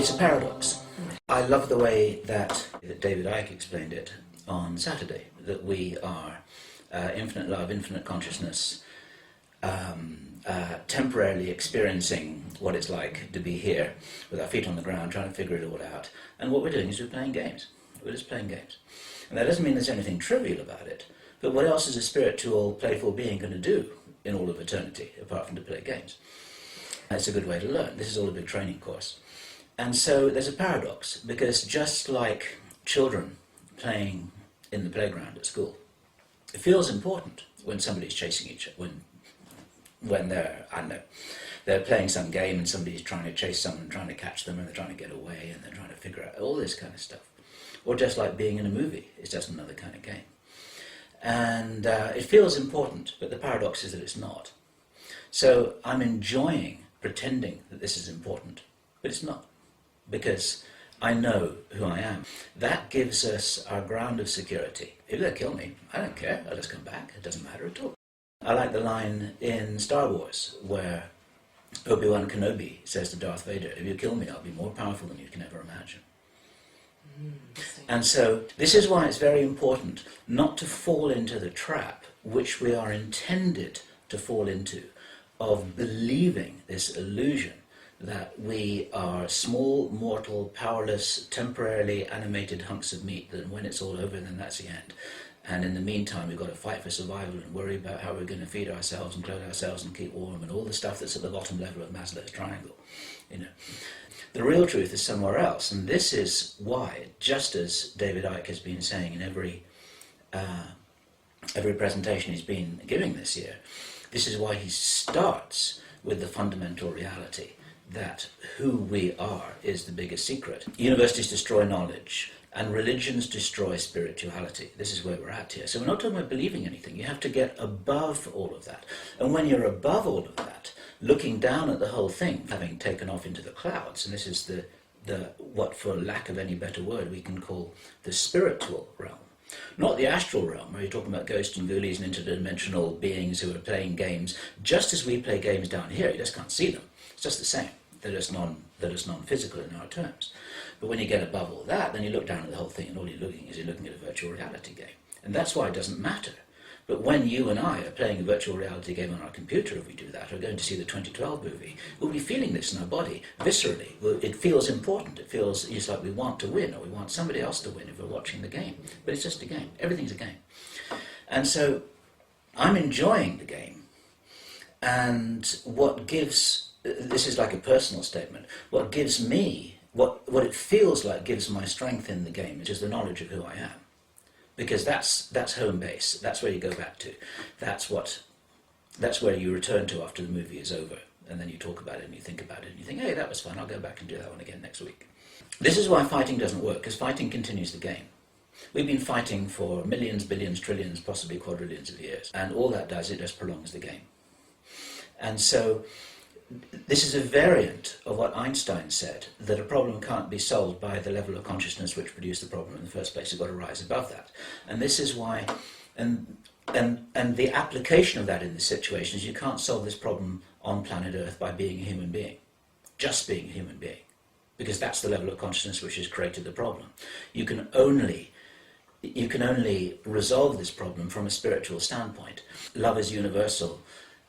It's a paradox. I love the way that David Icke explained it on Saturday, that we are infinite love, infinite consciousness, temporarily experiencing what it's like to be here with our feet on the ground, trying to figure it all out. And what we're doing is we're playing games. We're just playing games. And that doesn't mean there's anything trivial about it, but what else is a spiritual, playful being going to do in all of eternity, apart from to play games? It's a good way to learn. This is all a big training course. And so there's a paradox, because just like children playing in the playground at school, it feels important when somebody's chasing each other, when they're, I don't know, they're playing some game and somebody's trying to chase someone, trying to catch them, and they're trying to get away, and they're trying to figure out all this kind of stuff. Or just like being in a movie, it's just another kind of game. And it feels important, but the paradox is that it's not. So I'm enjoying pretending that this is important, but it's not, because I know who I am. That gives us our ground of security. If they kill me, I don't care, I'll just come back, it doesn't matter at all. I like the line in Star Wars where Obi-Wan Kenobi says to Darth Vader, if you kill me, I'll be more powerful than you can ever imagine. And so this is why it's very important not to fall into the trap which we are intended to fall into, of believing this illusion that we are small, mortal, powerless, temporarily animated hunks of meat, that when it's all over, then that's the end. And in the meantime, we've got to fight for survival and worry about how we're going to feed ourselves and clothe ourselves and keep warm and all the stuff that's at the bottom level of Maslow's triangle. You know, the real truth is somewhere else, and this is why, just as David Icke has been saying in every presentation he's been giving this year, this is why he starts with the fundamental reality that who we are is the biggest secret. Universities destroy knowledge, and religions destroy spirituality. This is where we're at here. So we're not talking about believing anything. You have to get above all of that. And when you're above all of that, looking down at the whole thing, having taken off into the clouds, and this is the what, for lack of any better word, we can call the spiritual realm. Not the astral realm, where you're talking about ghosts and ghoulies and interdimensional beings who are playing games, just as we play games down here. You just can't see them. It's just the same. They're just non-physical in our terms. But when you get above all that, then you look down at the whole thing, and all you're looking at a virtual reality game. And that's why it doesn't matter. But when you and I are playing a virtual reality game on our computer, if we do that, or going to see the 2012 movie, we'll be feeling this in our body, viscerally. It feels important. It feels it's like we want to win, or we want somebody else to win if we're watching the game. But it's just a game. Everything's a game. And so I'm enjoying the game. And what gives, this is like a personal statement, what gives me, what it feels like gives my strength in the game, which is the knowledge of who I am. Because that's home base. That's where you go back to. That's where you return to after the movie is over. And then you talk about it and you think about it and you think, hey, that was fun, I'll go back and do that one again next week. This is why fighting doesn't work, because fighting continues the game. We've been fighting for millions, billions, trillions, possibly quadrillions of years. And all that does, it just prolongs the game. And so this is a variant of what Einstein said, that a problem can't be solved by the level of consciousness which produced the problem in the first place. You've got to rise above that. And this is why, and the application of that in this situation is you can't solve this problem on planet Earth by being a human being, just being a human being, because that's the level of consciousness which has created the problem. You can only resolve this problem from a spiritual standpoint. Love is universal.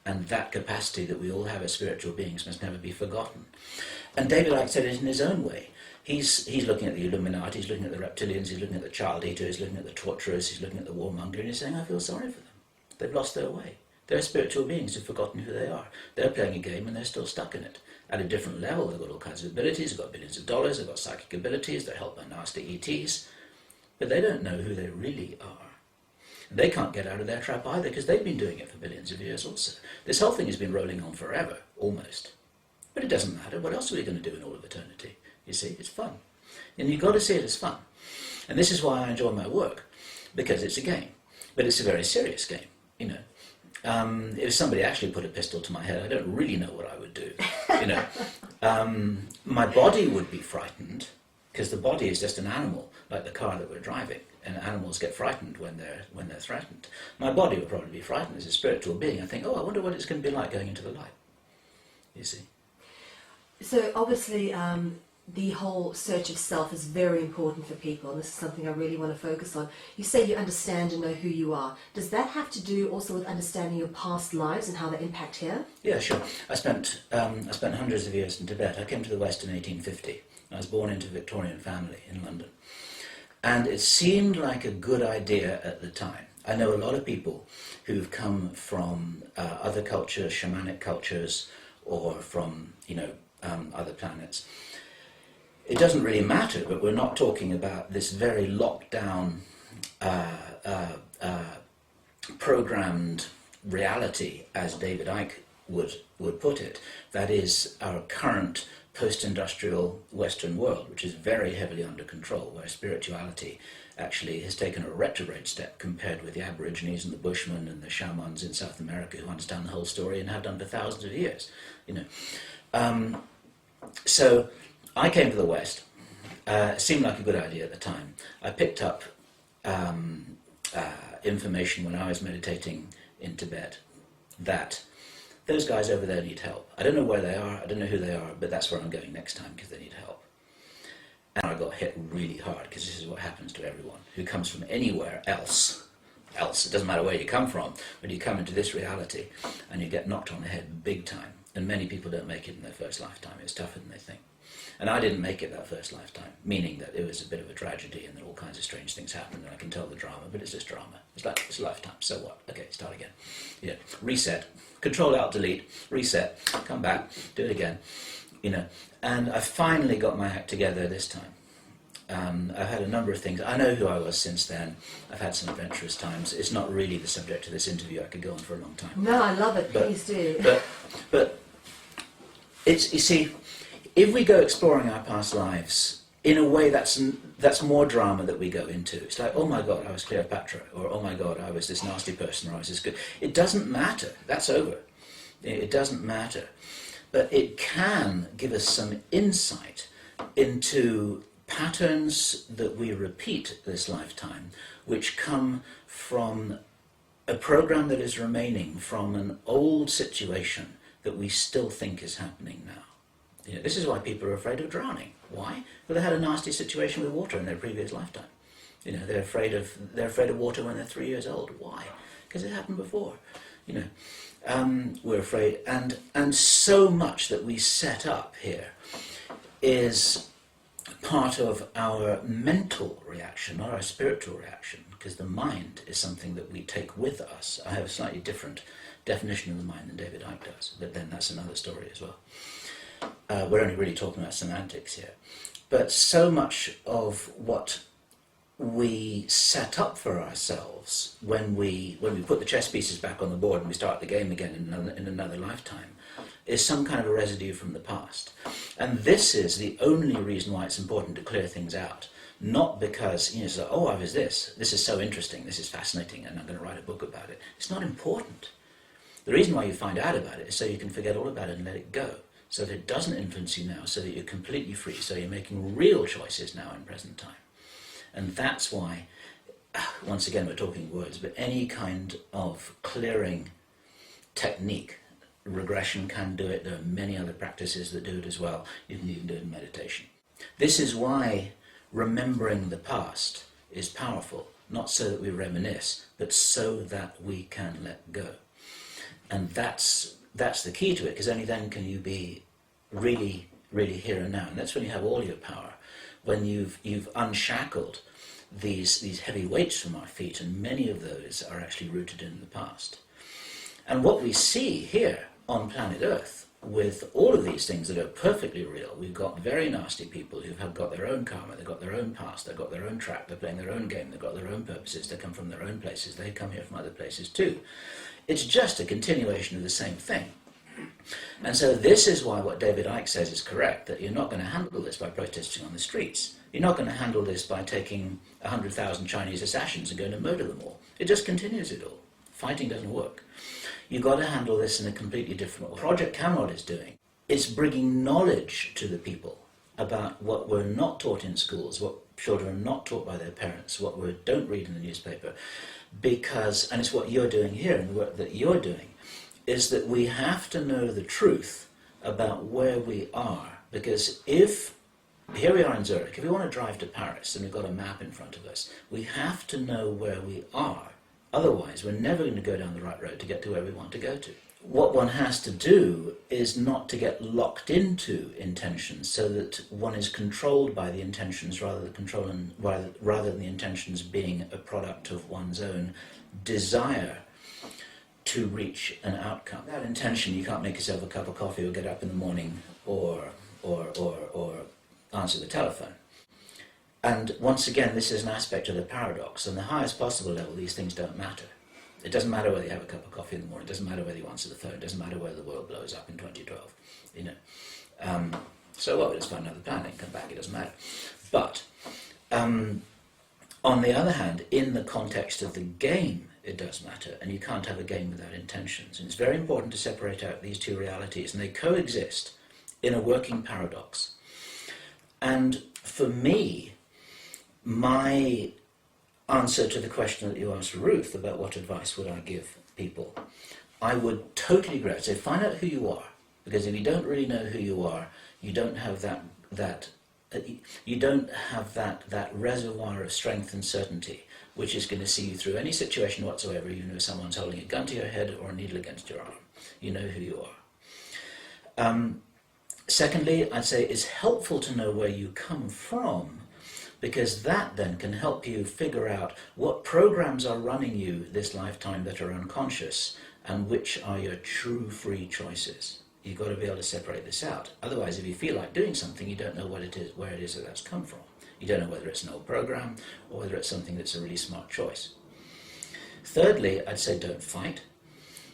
And that capacity that we all have as spiritual beings must never be forgotten. And David Icke said it in his own way. He's looking at the Illuminati, he's looking at the reptilians, he's looking at the child eater, he's looking at the torturers, he's looking at the warmonger, and he's saying, I feel sorry for them. They've lost their way. They're spiritual beings who've forgotten who they are. They're playing a game and they're still stuck in it. At a different level, they've got all kinds of abilities, they've got billions of dollars, they've got psychic abilities, they're helped by nasty ETs, but they don't know who they really are. They can't get out of their trap either, because they've been doing it for billions of years also. This whole thing has been rolling on forever, almost. But it doesn't matter. What else are we going to do in all of eternity? You see, it's fun. And you've got to see it as fun. And this is why I enjoy my work, because it's a game. But it's a very serious game, you know. If somebody actually put a pistol to my head, I don't really know what I would do, you know. My body would be frightened, because the body is just an animal, like the car that we're driving. And animals get frightened when they're threatened. My body would probably be frightened as a spiritual being. I think, oh, I wonder what it's going to be like going into the light. You see. So obviously, the whole search of self is very important for people, and this is something I really want to focus on. You say you understand and know who you are. Does that have to do also with understanding your past lives and how they impact here? Yeah, sure. I spent hundreds of years in Tibet. I came to the West in 1850. I was born into a Victorian family in London. And it seemed like a good idea at the time. I know a lot of people who've come from other cultures, shamanic cultures, or from, other planets. It doesn't really matter, but we're not talking about this very locked down, programmed reality, as David Icke would put it. That is our current post-industrial Western world, which is very heavily under control, where spirituality actually has taken a retrograde step compared with the Aborigines and the Bushmen and the shamans in South America who understand the whole story and have done for thousands of years. So I came to the West. It seemed like a good idea at the time. I picked up information when I was meditating in Tibet that those guys over there need help. I don't know where they are, I don't know who they are, but that's where I'm going next time because they need help. And I got hit really hard because this is what happens to everyone who comes from anywhere else. It doesn't matter where you come from, but you come into this reality and you get knocked on the head big time. And many people don't make it in their first lifetime. It's tougher than they think. And I didn't make it that first lifetime, meaning that it was a bit of a tragedy and that all kinds of strange things happened and I can tell the drama, but it's just drama. It's a lifetime, so what? Okay, start again. Yeah, reset, Control Alt Delete, reset, come back, do it again. And I finally got my act together this time. I've had a number of things. I know who I was since then. I've had some adventurous times. It's not really the subject of this interview. I could go on for a long time. No, I love it. Please do. But it's, you see, if we go exploring our past lives in a way that's more drama that we go into. It's like, oh my God, I was Cleopatra, or oh my God, I was this nasty person, or I was this good. It doesn't matter. That's over. It doesn't matter. But it can give us some insight into patterns that we repeat this lifetime, which come from a program that is remaining from an old situation that we still think is happening now. This is why people are afraid of drowning. Why? Well, they had a nasty situation with water in their previous lifetime. They're afraid of water when they're 3 years old. Why? Because it happened before. We're afraid, and so much that we set up here is part of our mental reaction, not our spiritual reaction, because the mind is something that we take with us. I have a slightly different definition of the mind than David Icke does, but then that's another story as well. We're only really talking about semantics here. But so much of what we set up for ourselves when we put the chess pieces back on the board and we start the game again in another lifetime is some kind of a residue from the past. And this is the only reason why it's important to clear things out. Not because, oh, I was this is so interesting, this is fascinating, and I'm going to write a book about it. It's not important. The reason why you find out about it is so you can forget all about it and let it go, so that it doesn't influence you now, so that you're completely free, so you're making real choices now in present time. And that's why, once again, we're talking words, but any kind of clearing technique, regression can do it. There are many other practices that do it as well. You can even do it in meditation. This is why remembering the past is powerful, not so that we reminisce, but so that we can let go. And that's the key to it, because only then can you be really, really here and now. And that's when you have all your power. When you've unshackled these heavy weights from our feet, and many of those are actually rooted in the past. And what we see here on planet Earth, with all of these things that are perfectly real, we've got very nasty people who've got their own karma, they've got their own past, they've got their own track, they're playing their own game, they've got their own purposes, they come from their own places, they come here from other places too. It's just a continuation of the same thing. And so this is why what David Icke says is correct, that you're not going to handle this by protesting on the streets. You're not going to handle this by taking 100,000 Chinese assassins and going to murder them all. It just continues it all. Fighting doesn't work. You've got to handle this in a completely different way. Project Camelot is doing, it's bringing knowledge to the people about what we're not taught in schools, what children are not taught by their parents, what we don't read in the newspaper, and it's what you're doing here and the work that you're doing, is that we have to know the truth about where we are, because if here we are in Zurich. If we want to drive to Paris and we've got a map in front of us, we have to know where we are. Otherwise, we're never going to go down the right road to get to where we want to go to. What one has to do is not to get locked into intentions, so that one is controlled by the intentions rather than the intentions being a product of one's own desire to reach an outcome. Without intention, you can't make yourself a cup of coffee or get up in the morning or answer the telephone. And once again, this is an aspect of the paradox. On the highest possible level, these things don't matter. It doesn't matter whether you have a cup of coffee in the morning. It doesn't matter whether you answer the phone. It doesn't matter whether the world blows up in 2012. You know. So what? We'll just find another planet and come back. It doesn't matter. But on the other hand, in the context of the game, it does matter, and you can't have a game without intentions. And it's very important to separate out these two realities, and they coexist in a working paradox. And for me, my answer to the question that you asked Ruth about what advice would I give people, I would totally agree. I'd say find out who you are, because if you don't really know who you are, you don't have that reservoir of strength and certainty which is going to see you through any situation whatsoever. You know, someone's holding a gun to your head or a needle against your arm. You know who you are. Secondly, I'd say it's helpful to know where you come from, because that then can help you figure out what programs are running you this lifetime that are unconscious and which are your true free choices. You've got to be able to separate this out. Otherwise, if you feel like doing something, you don't know what it is, where it is that that's come from. You don't know whether it's an old program or whether it's something that's a really smart choice. Thirdly, I'd say don't fight.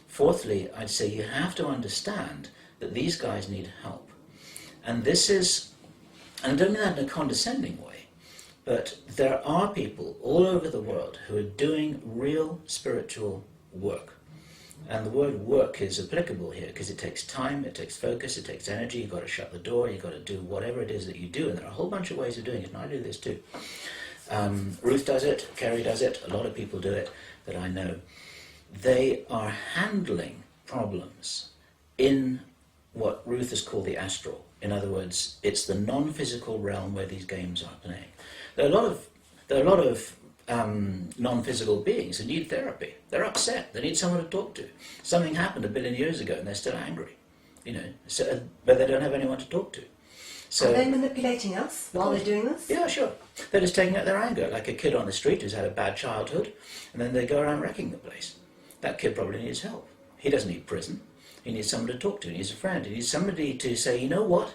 Fourthly, I'd say you have to understand that these guys need help. And this is, and I don't mean that in a condescending way, but there are people all over the world who are doing real spiritual work. And the word work is applicable here because it takes time, it takes focus, it takes energy. You've got to shut the door, you've got to do whatever it is that you do. And there are a whole bunch of ways of doing it, and I do this too. Ruth does it, Kerry does it, a lot of people do it that I know. They are handling problems in what Ruth has called the astral. In other words, it's the non-physical realm where these games are playing. There are a lot of non-physical beings who need therapy. They're upset. They need someone to talk to. Something happened 1 billion years ago, and they're still angry. You know, so, but they don't have anyone to talk to. So, are they manipulating us while they're doing this? Yeah, sure. They're just taking out their anger, like a kid on the street who's had a bad childhood, and then they go around wrecking the place. That kid probably needs help. He doesn't need prison. He needs someone to talk to. He needs a friend. He needs somebody to say, you know what?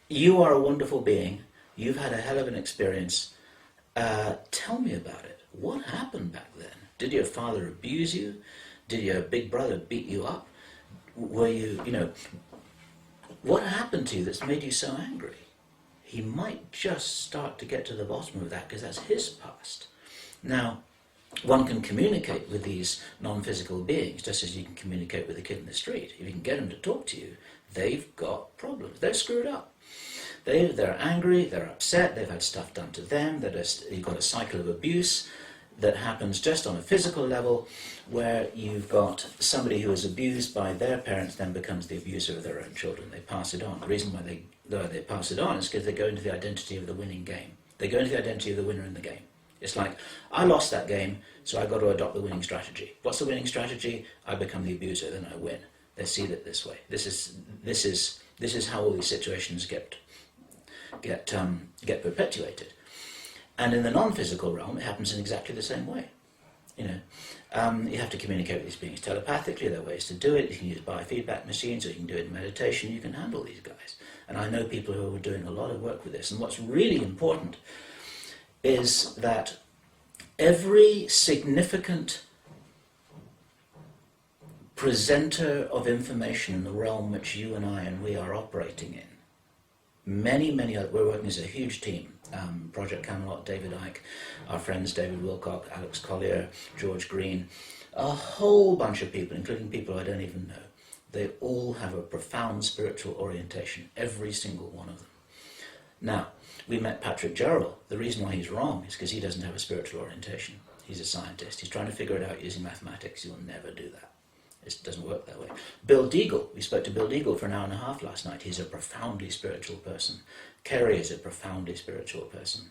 You are a wonderful being. You've had a hell of an experience. Tell me about it. What happened back then? Did your father abuse you? Did your big brother beat you up? Were you, what happened to you that's made you so angry? He might just start to get to the bottom of that because that's his past. Now, one can communicate with these non-physical beings just as you can communicate with a kid in the street. If you can get them to talk to you, they've got problems. They're screwed up. They're angry, they're upset, they've had stuff done to them, you've got a cycle of abuse that happens just on a physical level, where you've got somebody who is abused by their parents then becomes the abuser of their own children. They pass it on. The reason why they pass it on is because they go into the identity of the winning game. They go into the identity of the winner in the game. It's like, I lost that game, so I've got to adopt the winning strategy. What's the winning strategy? I become the abuser, then I win. They see it this way. This is how all these situations get perpetuated. And in the non-physical realm, it happens in exactly the same way. You have to communicate with these beings telepathically. There are ways to do it. You can use biofeedback machines, or you can do it in meditation. You can handle these guys. And I know people who are doing a lot of work with this. And what's really important is that every significant presenter of information in the realm which you and I and we are operating in, many other, we're working as a huge team. Project Camelot, David Icke, our friends David Wilcock, Alex Collier, George Green, a whole bunch of people, including people I don't even know. They all have a profound spiritual orientation, every single one of them. Now, we met Patrick Gerald. The reason why he's wrong is because he doesn't have a spiritual orientation. He's a scientist. He's trying to figure it out using mathematics. He'll never do that. It doesn't work that way. Bill Deagle, we spoke to Bill Deagle for an hour and a half last night. He's a profoundly spiritual person. Kerry is a profoundly spiritual person.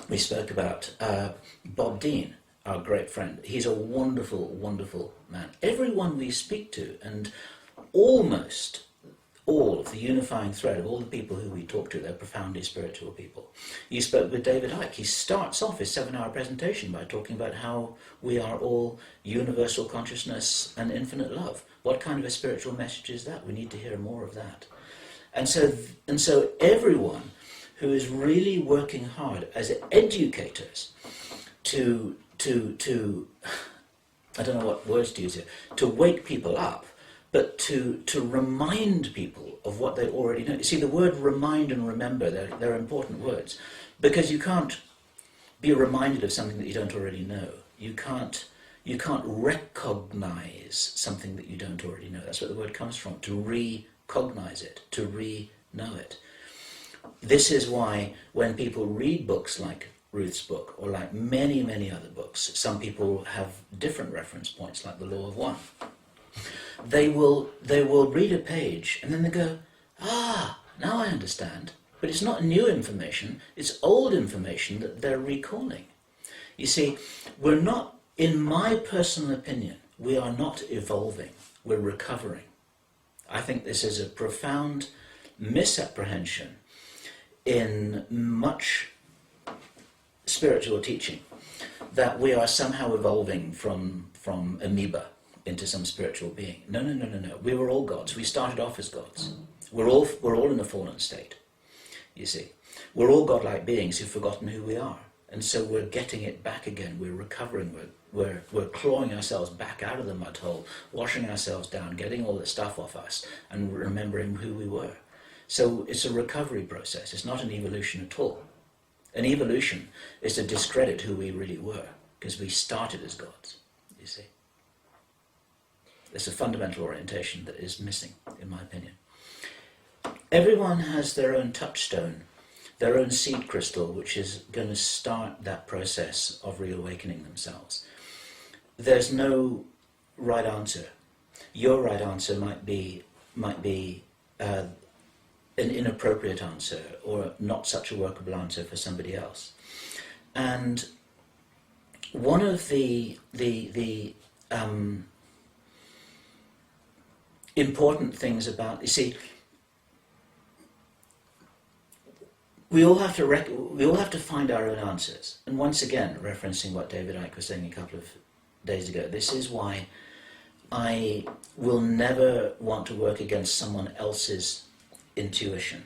We spoke about Bob Dean, our great friend. He's a wonderful, wonderful man. Everyone we speak to, and almost all of the unifying thread of all the people who we talk to, they're profoundly spiritual people. You spoke with David Icke. He starts off his 7-hour presentation by talking about how we are all universal consciousness and infinite love. What kind of a spiritual message is that? We need to hear more of that. And so everyone who is really working hard as educators to I don't know what words to use here, to wake people up, but to remind people of what they already know. You see, the word remind and remember, they're important words, because you can't be reminded of something that you don't already know. You can't recognize something that you don't already know. That's what the word comes from, to recognize it, to re-know it. This is why when people read books like Ruth's book, or like many, many other books, some people have different reference points, like the Law of One. They will read a page and then they go, ah, now I understand. But it's not new information, it's old information that they're recalling. You see, we're not, in my personal opinion, we are not evolving, we're recovering. I think this is a profound misapprehension in much spiritual teaching, that we are somehow evolving from amoeba into some spiritual being. No. We were all gods. We started off as gods. We're all in a fallen state, you see. We're all godlike beings who've forgotten who we are. And so we're getting it back again. We're recovering. We're clawing ourselves back out of the mud hole, washing ourselves down, getting all the stuff off us, and remembering who we were. So it's a recovery process. It's not an evolution at all. An evolution is to discredit who we really were, because we started as gods, you see. There's a fundamental orientation that is missing, in my opinion. Everyone has their own touchstone, their own seed crystal, which is going to start that process of reawakening themselves. There's no right answer. Your right answer might be an inappropriate answer, or not such a workable answer for somebody else. And one of the important things about, you see, we all have to find our own answers. And once again, referencing what David Icke was saying a couple of days ago, this is why I will never want to work against someone else's intuition.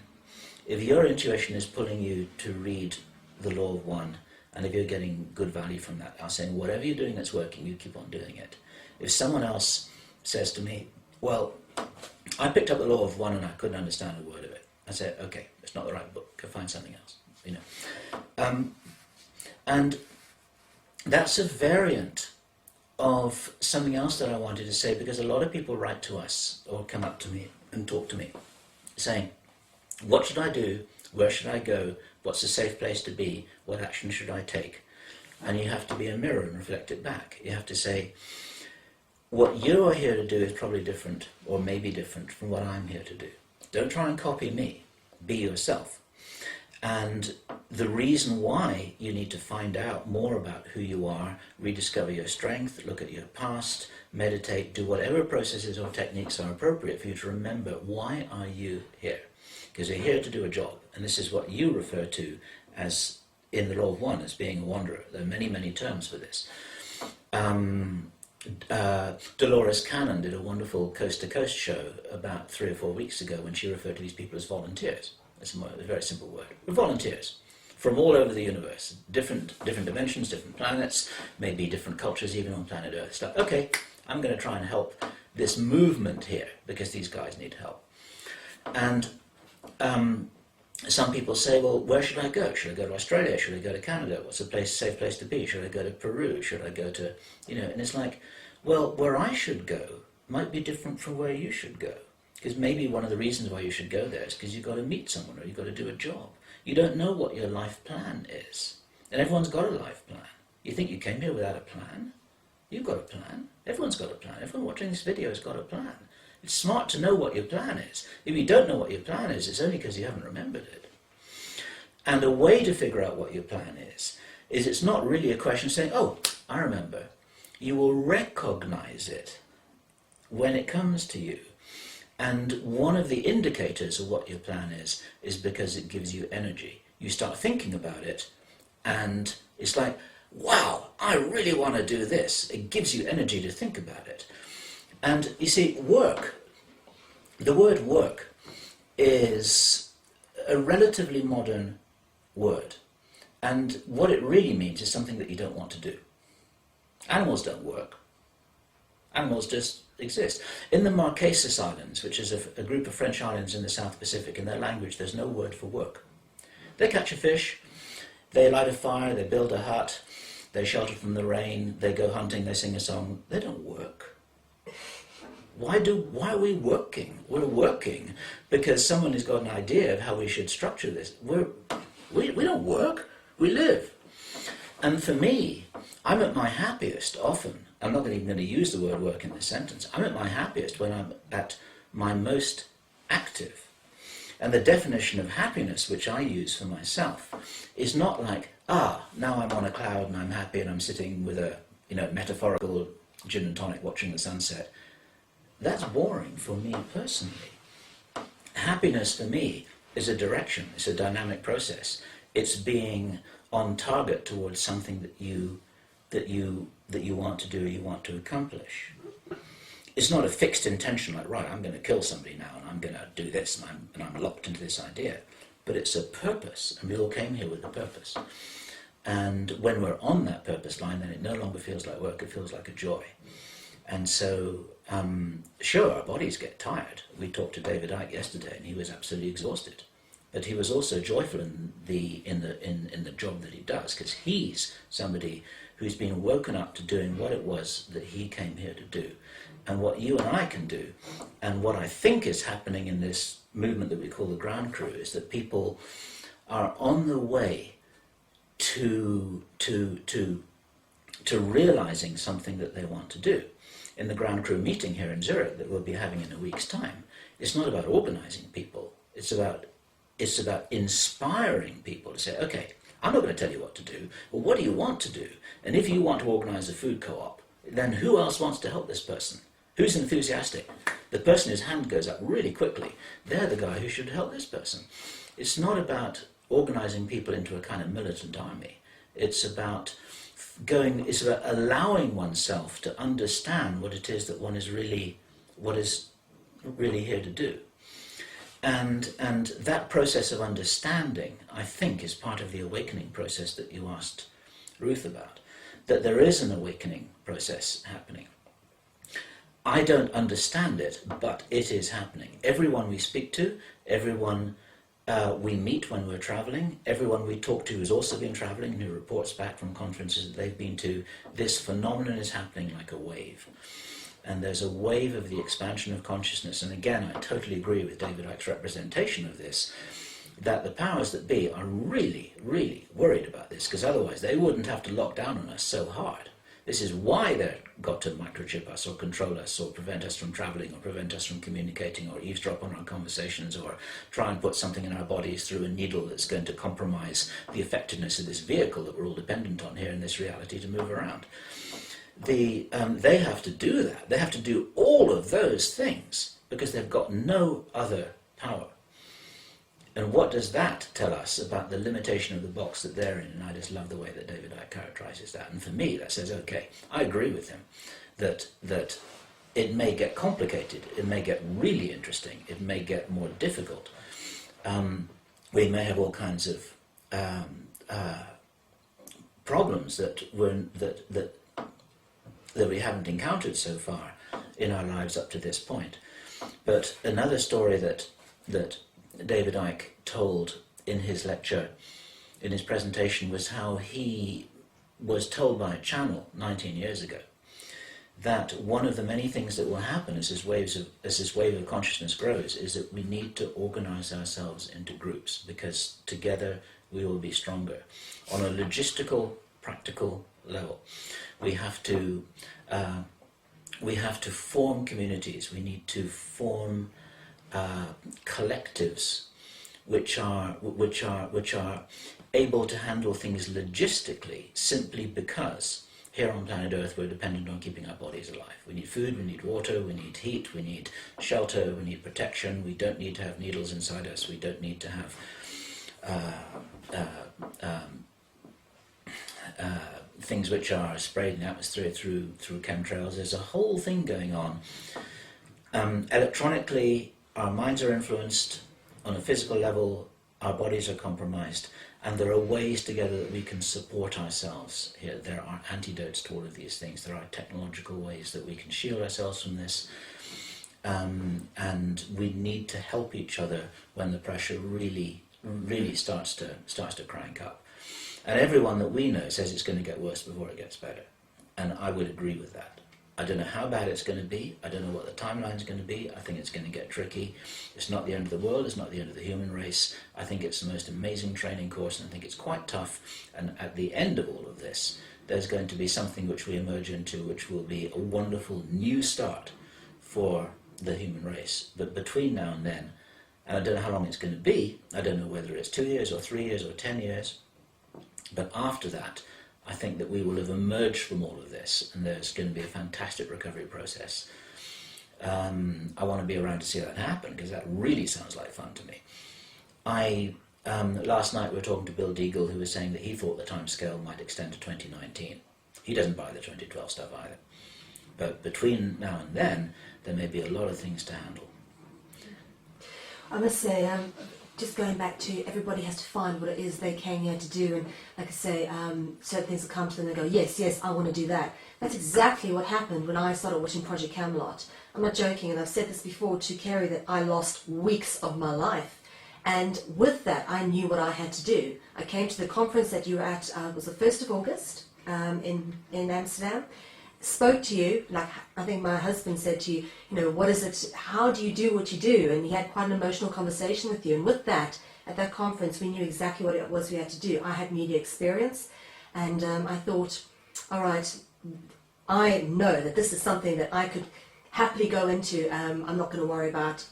If your intuition is pulling you to read the Law of One, and if you're getting good value from that, I'm saying whatever you're doing that's working, you keep on doing it. If someone else says to me, well, I picked up the Law of One and I couldn't understand a word of it, I say, okay, it's not the right book, go find something else, you know. And that's a variant of something else that I wanted to say, because a lot of people write to us or come up to me and talk to me saying, what should I do? Where should I go? What's a safe place to be? What action should I take? And you have to be a mirror and reflect it back. You have to say, what you are here to do is probably different, or maybe different, from what I'm here to do. Don't try and copy me. Be yourself. And the reason why you need to find out more about who you are, rediscover your strength, look at your past, meditate, do whatever processes or techniques are appropriate for you to remember, why are you here? Because you're here to do a job, and this is what you refer to as, in the Law of One, as being a wanderer. There are many, many terms for this. Dolores Cannon did a wonderful coast-to-coast show about 3 or 4 weeks ago when she referred to these people as volunteers. It's a very simple word. We're volunteers from all over the universe, different dimensions, different planets, maybe different cultures even on planet Earth. It's like, okay, I'm going to try and help this movement here because these guys need help. And some people say, well, where should I go? Should I go to Australia? Should I go to Canada? What's a safe place to be? Should I go to Peru? Should I go to, and it's like, well, where I should go might be different from where you should go. Because maybe one of the reasons why you should go there is because you've got to meet someone or you've got to do a job. You don't know what your life plan is. And everyone's got a life plan. You think you came here without a plan? You've got a plan. Everyone's got a plan. Everyone watching this video has got a plan. It's smart to know what your plan is. If you don't know what your plan is, it's only because you haven't remembered it. And a way to figure out what your plan is it's not really a question of saying, oh, I remember. You will recognize it when it comes to you. And one of the indicators of what your plan is because it gives you energy. You start thinking about it, and it's like, wow, I really want to do this. It gives you energy to think about it. And you see, work, the word work is a relatively modern word. And what it really means is something that you don't want to do. Animals don't work. Animals just exist. In the Marquesas Islands, which is a group of French islands in the South Pacific, in their language there's no word for work. They catch a fish, they light a fire, they build a hut, they shelter from the rain, they go hunting, they sing a song. They don't work. Why are we working? We're working because someone has got an idea of how we should structure this. We don't work, we live. And for me, I'm at my happiest often. I'm not even going to use the word work in this sentence. I'm at my happiest when I'm at my most active. And the definition of happiness, which I use for myself, is not like, now I'm on a cloud and I'm happy and I'm sitting with a metaphorical gin and tonic watching the sunset. That's boring for me personally. Happiness for me is a direction, it's a dynamic process. It's being on target towards something that you want to do, you want to accomplish. It's not a fixed intention like, right, I'm going to kill somebody now and I'm going to do this and I'm locked into this idea. But it's a purpose, and we all came here with a purpose. And when we're on that purpose line, then it no longer feels like work, it feels like a joy. And so, sure, our bodies get tired. We talked to David Icke yesterday and he was absolutely exhausted. But he was also joyful in the job that he does, because he's somebody who's been woken up to doing what it was that he came here to do. And what you and I can do, and what I think is happening in this movement that we call the ground crew, is that people are on the way to realizing something that they want to do. In the ground crew meeting here in Zurich that we'll be having in a week's time, it's not about organizing people. It's about inspiring people to say, okay, I'm not going to tell you what to do, but what do you want to do? And if you want to organize a food co-op, then who else wants to help this person? Who's enthusiastic? The person whose hand goes up really quickly, they're the guy who should help this person. It's not about organizing people into a kind of militant army. It's about allowing oneself to understand what it is that one is really here to do. And that process of understanding, I think, is part of the awakening process that you asked Ruth about, that there is an awakening process happening. I don't understand it, but it is happening. Everyone we speak to, everyone we meet when we're traveling, everyone we talk to who's also been traveling and who reports back from conferences that they've been to, this phenomenon is happening like a wave. And there's a wave of the expansion of consciousness. And again, I totally agree with David Icke's representation of this, that the powers that be are really, really worried about this, because otherwise they wouldn't have to lock down on us so hard. This is why they've got to microchip us or control us or prevent us from traveling or prevent us from communicating or eavesdrop on our conversations or try and put something in our bodies through a needle that's going to compromise the effectiveness of this vehicle that we're all dependent on here in this reality to move around. They have to do that. They have to do all of those things because they've got no other power. And what does that tell us about the limitation of the box that they're in? And I just love the way that David Icke characterizes that. And for me, that says, okay, I agree with him that it may get complicated, it may get really interesting, it may get more difficult. We may have all kinds of problems that we haven't encountered so far in our lives up to this point. But another story that David Icke told in his lecture, in his presentation, was how he was told by a channel 19 years ago that one of the many things that will happen as this wave of consciousness grows is that we need to organize ourselves into groups, because together we will be stronger. On a logistical, practical level, we have to we have to form communities. We need to form collectives which are able to handle things logistically, simply because here on planet Earth we're dependent on keeping our bodies alive. We need food, we need water, we need heat, we need shelter, we need protection. We don't need to have needles inside us. We don't need to have things which are sprayed in the atmosphere through chemtrails. There's a whole thing going on. Electronically, our minds are influenced. On a physical level, our bodies are compromised, and there are ways together that we can support ourselves here. There are antidotes to all of these things. There are technological ways that we can shield ourselves from this, and we need to help each other when the pressure really starts to crank up. And everyone that we know says it's going to get worse before it gets better, and I would agree with that. I don't know how bad it's going to be. I don't know what the timeline is going to be. I think it's going to get tricky. It's not the end of the world. It's not the end of the human race. I think it's the most amazing training course, and I think it's quite tough. And at the end of all of this, there's going to be something which we emerge into, which will be a wonderful new start for the human race. But between now and then, and I don't know how long it's going to be, I don't know whether it's 2 years or 3 years or 10 years, but after that, I think that we will have emerged from all of this, and there's going to be a fantastic recovery process. I want to be around to see that happen, because that really sounds like fun to me. Last night we were talking to Bill Deagle, who was saying that he thought the timescale might extend to 2019. He doesn't buy the 2012 stuff either. But between now and then, there may be a lot of things to handle. I must say, just going back to everybody has to find what it is they came here to do, and like I say, certain things will come to them and they go, yes, I want to do that. That's exactly what happened when I started watching Project Camelot. I'm not joking, and I've said this before to Kerry, that I lost weeks of my life. And with that, I knew what I had to do. I came to the conference that you were at, it was the 1st of August in Amsterdam. Spoke to you, like I think my husband said to you, what is it, how do you do what you do? And he had quite an emotional conversation with you. And with that, at that conference, we knew exactly what it was we had to do. I had media experience, and I thought, all right, I know that this is something that I could happily go into. I'm not going to worry about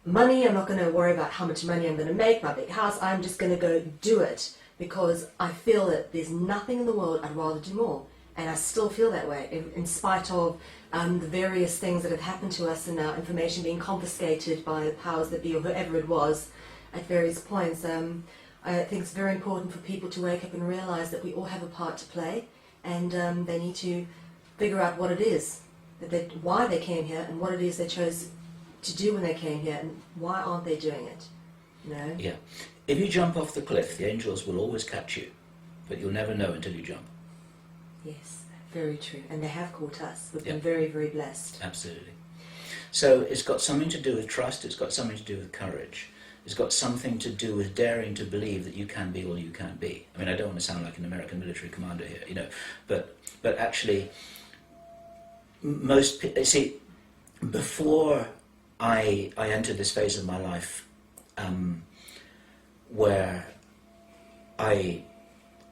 money. I'm not going to worry about how much money I'm going to make, my big house. I'm just going to go do it, because I feel that there's nothing in the world I'd rather do more. And I still feel that way, in spite of the various things that have happened to us and our information being confiscated by the powers that be, or whoever it was, at various points. I think it's very important for people to wake up and realise that we all have a part to play, and they need to figure out what it is, why they came here, and what it is they chose to do when they came here, and why aren't they doing it? Yeah. If you jump off the cliff, the angels will always catch you, but you'll never know until you jump. Yes, very true. And they have caught us. We've been very, very blessed. Absolutely. So it's got something to do with trust, it's got something to do with courage, it's got something to do with daring to believe that you can be all you can be. I mean, I don't want to sound like an American military commander here, but actually, before I entered this phase of my life where I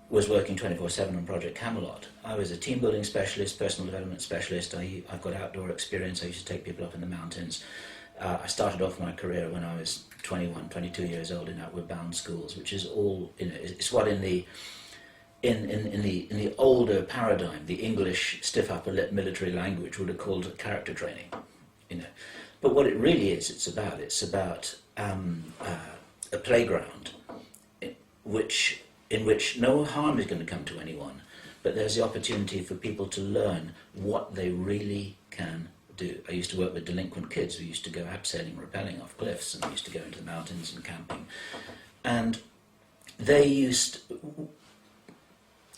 was working 24/7 on Project Camelot, I was a team building specialist, personal development specialist. I've got outdoor experience. I used to take people up in the mountains. I started off my career when I was 21, 22 years old in outward bound schools, which is all, it's what in the older paradigm, the English stiff upper lip military language would have called character training, But what it really is, it's about a playground in which no harm is going to come to anyone, but there's the opportunity for people to learn what they really can do. I used to work with delinquent kids who used to go abseiling, rappelling off cliffs, and used to go into the mountains and camping. And they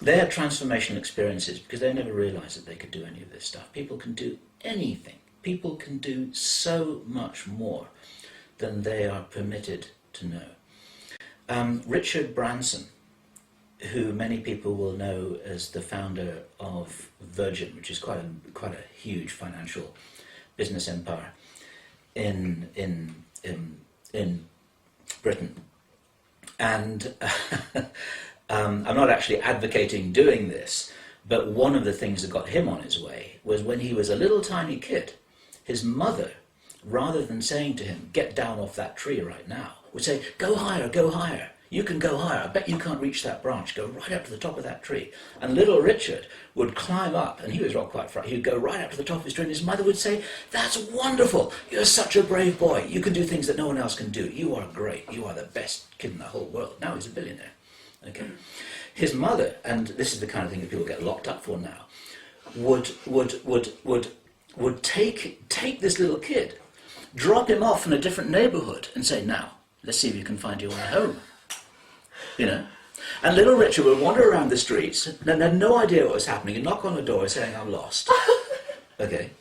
had transformational experiences because they never realized that they could do any of this stuff. People can do anything. People can do so much more than they are permitted to know. Richard Branson, who many people will know as the founder of Virgin, which is quite a huge financial business empire in Britain. And I'm not actually advocating doing this, But one of the things that got him on his way was when he was a little tiny kid, his mother, rather than saying to him, get down off that tree right now, would say, go higher, go higher. You can go higher. I bet you can't reach that branch. Go right up to the top of that tree. And little Richard would climb up, and he was quite frightened. He would go right up to the top of his tree, and his mother would say, that's wonderful. You're such a brave boy. You can do things that no one else can do. You are great. You are the best kid in the whole world. Now he's a billionaire. Okay. His mother, and this is the kind of thing that people get locked up for now, would take this little kid, drop him off in a different neighbourhood, and say, now, let's see if you can find your way home. You know, and little Richard would wander around the streets and had no idea what was happening. He'd knock on the door saying, I'm lost. Okay.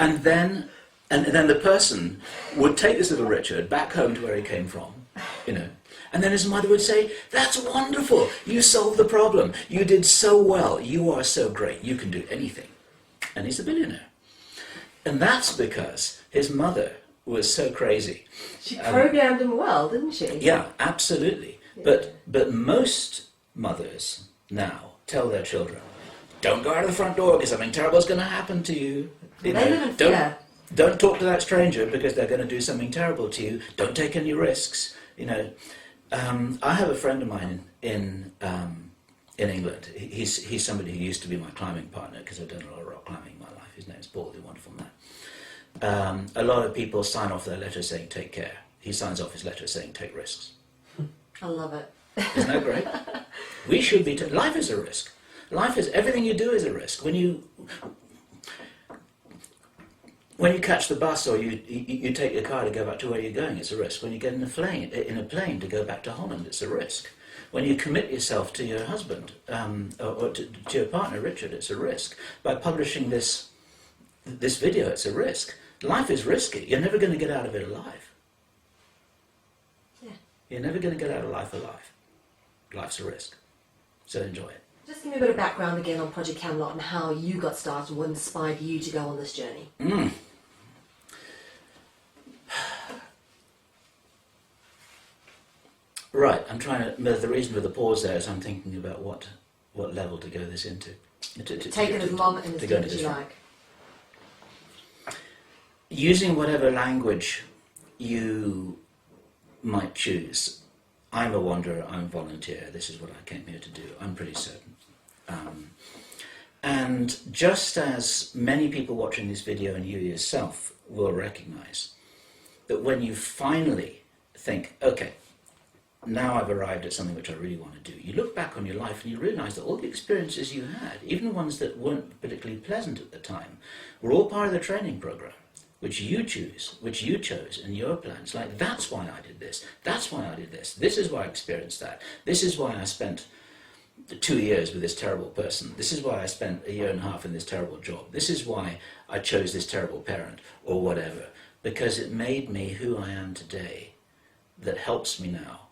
And then the person would take this little Richard back home to where he came from, you know, and then his mother would say, that's wonderful. You solved the problem. You did so well. You are so great. You can do anything. And he's a billionaire. And that's because his mother was so crazy. She programmed him well, didn't she? Yeah, absolutely. But most mothers now tell their children, don't go out of the front door because something terrible is going to happen to you. They live in fear. Don't talk to that stranger because they're going to do something terrible to you. Don't take any risks. You know, I have a friend of mine in England. He's somebody who used to be my climbing partner because I've done a lot of rock climbing in my life. His name's Paul, the wonderful man. A lot of people sign off their letter saying take care. He signs off his letter saying take risks. I love it. Isn't that great? We should be. Life is a risk. Life is everything you do is a risk. When you catch the bus or you take your car to go back to where you're going, it's a risk. When you get in a plane to go back to Holland, it's a risk. When you commit yourself to your husband or to your partner, Richard, it's a risk. By publishing this video, it's a risk. Life is risky. You're never going to get out of it alive. You're never going to get out of life alive. Life's a risk. So enjoy it. Just give me a bit of background again on Project Camelot and how you got started and what inspired you to go on this journey. Right, I'm trying to... The reason for the pause there is I'm thinking about what level to go this into. Take it as long and as deep as you like. Using whatever language you might choose. I'm a wanderer, I'm a volunteer, this is what I came here to do, I'm pretty certain. And just as many people watching this video and you yourself will recognise that when you finally think, okay, now I've arrived at something which I really want to do, you look back on your life and you realise that all the experiences you had, even the ones that weren't particularly pleasant at the time, were all part of the training programme. Which you chose in your plans. Like, that's why I did this. That's why I did this. This is why I experienced that. This is why I spent 2 years with this terrible person. This is why I spent a year and a half in this terrible job. This is why I chose this terrible parent or whatever. Because it made me who I am today that helps me now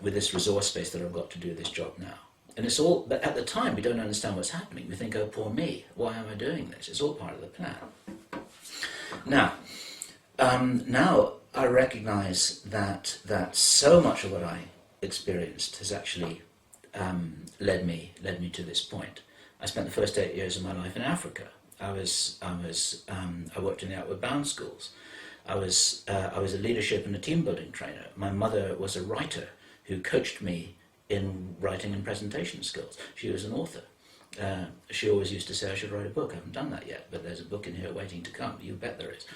with this resource space that I've got to do this job now. And it's all, but at the time we don't understand what's happening. We think, oh, poor me. Why am I doing this? It's all part of the plan. Now I recognise that so much of what I experienced has actually led me to this point. I spent the first 8 years of my life in Africa. I worked in the Outward Bound schools. I was a leadership and a team building trainer. My mother was a writer who coached me in writing and presentation skills. She was an author. She always used to say I should write a book. I haven't done that yet, but there's a book in here waiting to come. You bet there is.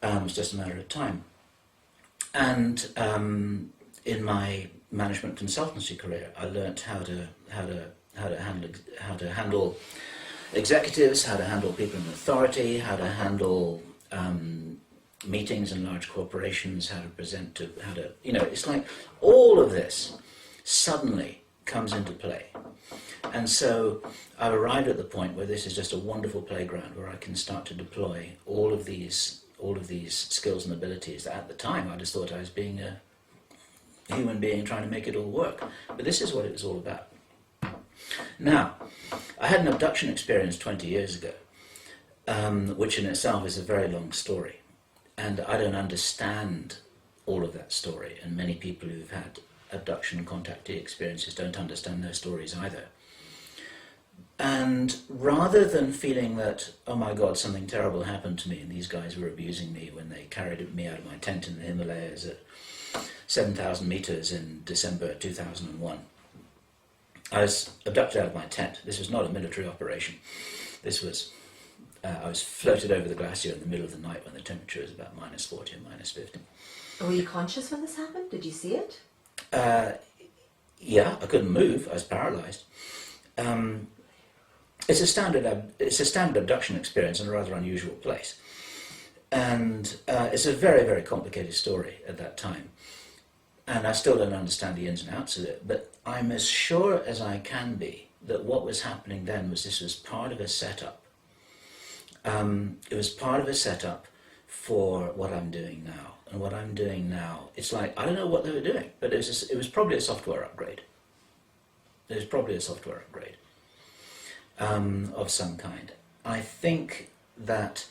It's just a matter of time. And in my management consultancy career, I learnt how to handle executives, how to handle people in authority, how to handle meetings in large corporations, how to present it's like all of this suddenly comes into play. And so I've arrived at the point where this is just a wonderful playground where I can start to deploy all of these skills and abilities that at the time I just thought I was being a human being trying to make it all work. But this is what it was all about. Now, I had an abduction experience 20 years ago, which in itself is a very long story. And I don't understand all of that story, and many people who've had abduction and contactee experiences don't understand those stories either. And rather than feeling that, oh my God, something terrible happened to me and these guys were abusing me when they carried me out of my tent in the Himalayas at 7,000 meters in December 2001, I was abducted out of my tent. This was not a military operation. This was, I was floated over the glacier in the middle of the night when the temperature was about -40 or -50. Were you conscious when this happened? Did you see it? Yeah, I couldn't move. I was paralyzed. It's a standard abduction experience in a rather unusual place, and it's a very, very complicated story at that time, and I still don't understand the ins and outs of it. But I'm as sure as I can be that what was happening then was this was part of a setup. It was part of a setup for what I'm doing now, and what I'm doing now. It's like I don't know what they were doing, but it was probably a software upgrade. It was probably a software upgrade. Of some kind. I think that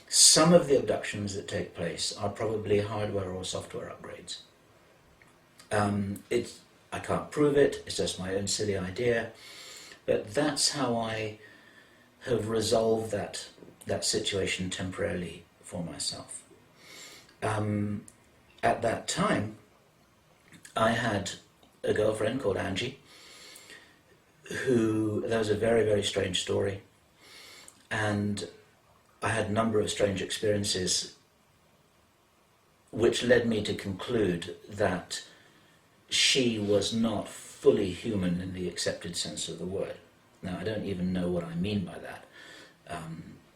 some of the abductions that take place are probably hardware or software upgrades. I can't prove it, it's just my own silly idea, but that's how I have resolved that situation temporarily for myself. At that time, I had a girlfriend called Angie, that was a very, very strange story, and I had a number of strange experiences which led me to conclude that she was not fully human in the accepted sense of the word. Now, I don't even know what I mean by that,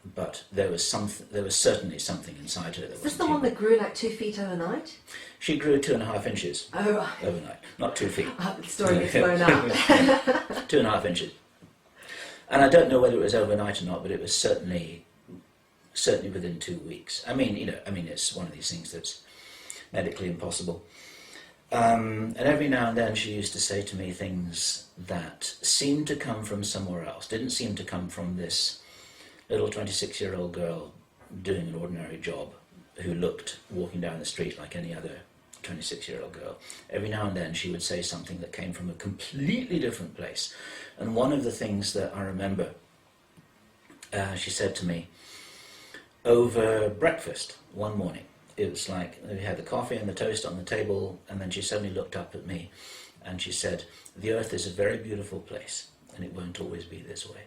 but there was certainly something inside her that was. Is this the one that grew like 2 feet overnight? She grew 2.5 inches overnight, not 2 feet. The story gets blown up. 2.5 inches. And I don't know whether it was overnight or not, but it was certainly within 2 weeks. I mean, it's one of these things that's medically impossible. And every now and then she used to say to me things that seemed to come from somewhere else, didn't seem to come from this little 26-year-old girl doing an ordinary job who looked walking down the street like any other 26-year-old girl. Every now and then she would say something that came from a completely different place. And one of the things that I remember, she said to me over breakfast one morning. It was like we had the coffee and the toast on the table, and then she suddenly looked up at me and she said, "The earth is a very beautiful place and it won't always be this way."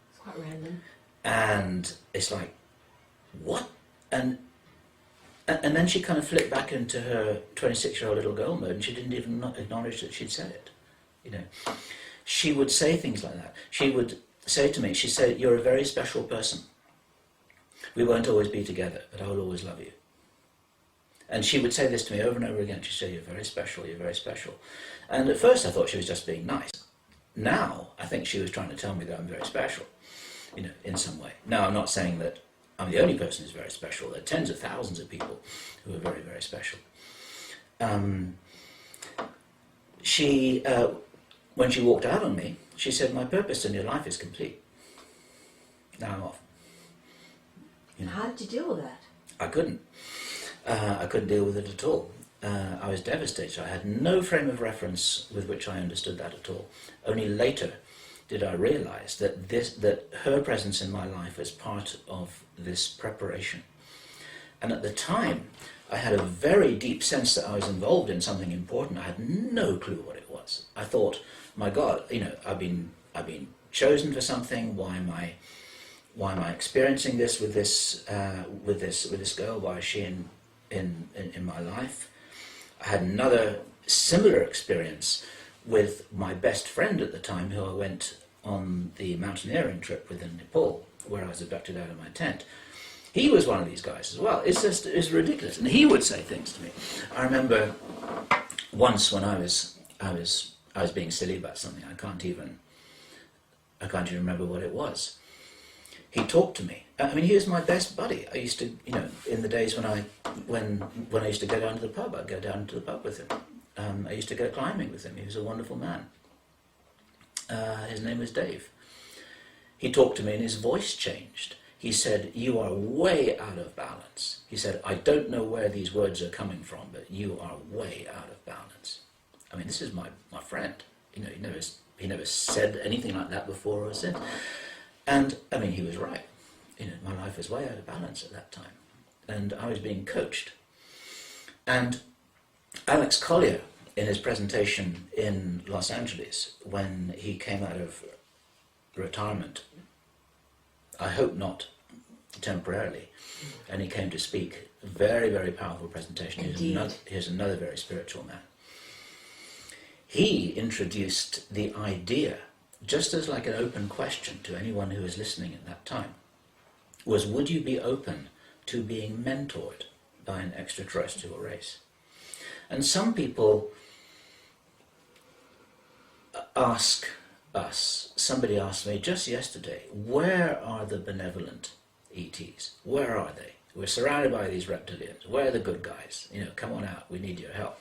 It's quite random. And it's like, what? And then she kind of flipped back into her 26-year-old little girl mode, and she didn't even acknowledge that she'd said it. She would say things like that. She would say to me, she said, "You're a very special person. We won't always be together, but I will always love you." And she would say this to me over and over again. She'd say, "You're very special, you're very special." And at first I thought she was just being nice. Now I think she was trying to tell me that I'm very special, in some way. Now, I'm not saying that I'm the only person who's very special. There are tens of thousands of people who are very, very special. When she walked out on me, she said, "My purpose in your life is complete. Now I'm off." How did you deal with that? I couldn't. I couldn't deal with it at all. I was devastated. I had no frame of reference with which I understood that at all. Only later did I realize that her presence in my life was part of this preparation. And at the time, I had a very deep sense that I was involved in something important. I had no clue what it was. I thought, my God, I've been chosen for something. Why am I experiencing this with this girl? Why is she in my life? I had another similar experience with my best friend at the time, who I went on the mountaineering trip with in Nepal, where I was abducted out of my tent. He was one of these guys as well. It's ridiculous, and he would say things to me. I remember once when I was being silly about something. I can't even remember what it was. He talked to me. I mean, he was my best buddy. I used to, in the days when I used to go down to the pub, I'd go down to the pub with him. I used to go climbing with him. He was a wonderful man. His name was Dave. He talked to me and his voice changed. He said, "You are way out of balance." He said, "I don't know where these words are coming from, but you are way out of balance." I mean, this is my friend. He He never said anything like that before or since. And, I mean, he was right. You know, my life was way out of balance at that time. And I was being coached. And Alex Collier, in his presentation in Los Angeles, when he came out of retirement, I hope not temporarily, and he came to speak, a very, very powerful presentation. Here's another very spiritual man. He introduced the idea, just as like an open question to anyone who was listening at that time, was, would you be open to being mentored by an extraterrestrial race? And some people ask us, somebody asked me just yesterday, where are the benevolent ETs? Where are they? We're surrounded by these reptilians. Where are the good guys? You know, come on out, we need your help.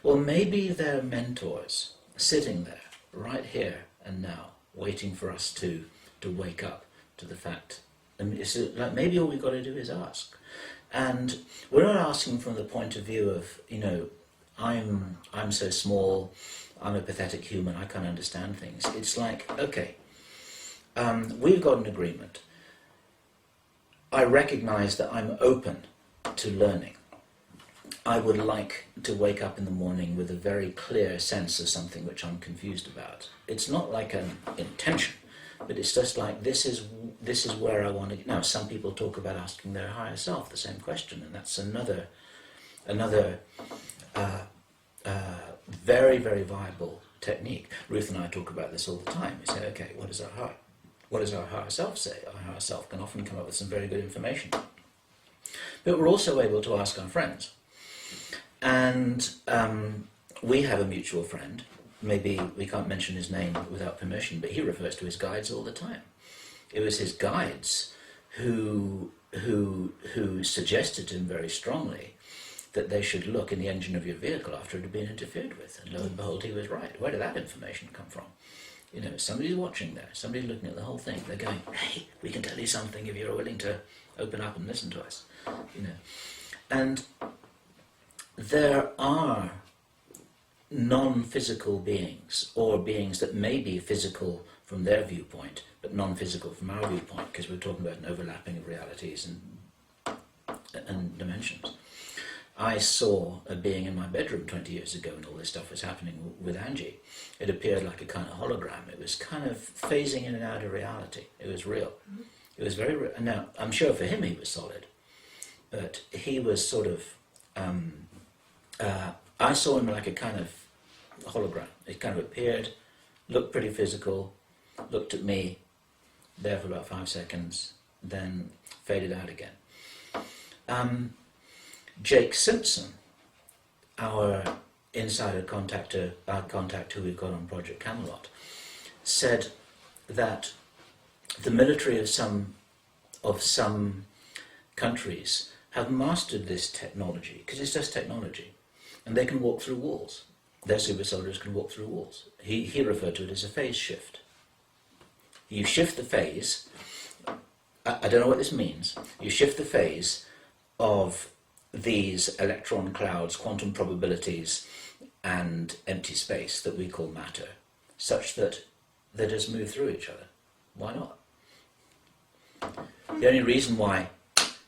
Well, maybe they're mentors sitting there, right here and now, waiting for us to wake up to the fact. And it's like maybe all we've got to do is ask. And we're not asking from the point of view of, you know, I'm so small, I'm a pathetic human, I can't understand things. It's like, okay, we've got an agreement. I recognize that I'm open to learning. I would like to wake up in the morning with a very clear sense of something which I'm confused about. It's not like an intention, but it's just like, this is where I want to get. Now, some people talk about asking their higher self the same question, and that's another very, very viable technique. Ruth and I talk about this all the time. We say, okay, what does our higher self say? Our higher self can often come up with some very good information. But we're also able to ask our friends. And we have a mutual friend. Maybe we can't mention his name without permission, but he refers to his guides all the time. It was his guides who suggested to him very strongly that they should look in the engine of your vehicle after it had been interfered with. And lo and behold, he was right. Where did that information come from? You know, somebody's watching there, somebody's looking at the whole thing. They're going, hey, we can tell you something if you're willing to open up and listen to us. You know, and there are non-physical beings, or beings that may be physical from their viewpoint, but non-physical from our viewpoint, because we're talking about an overlapping of realities and dimensions. I saw a being in my bedroom 20 years ago when all this stuff was happening with Angie. It appeared like a kind of hologram. It was kind of phasing in and out of reality. It was real. It was very real. Now, I'm sure for him he was solid, but he was sort of, I saw him like a kind of hologram. It kind of appeared, looked pretty physical, looked at me, there for about 5 seconds, then faded out again. Jake Simpson, our insider contact, our contact who we've got on Project Camelot, said that the military of some countries have mastered this technology, because it's just technology, and they can walk through walls. Their super soldiers can walk through walls. He referred to it as a phase shift. You shift the phase, I don't know what this means, you shift the phase of these electron clouds, quantum probabilities, and empty space that we call matter, such that they just move through each other. Why not? The only reason why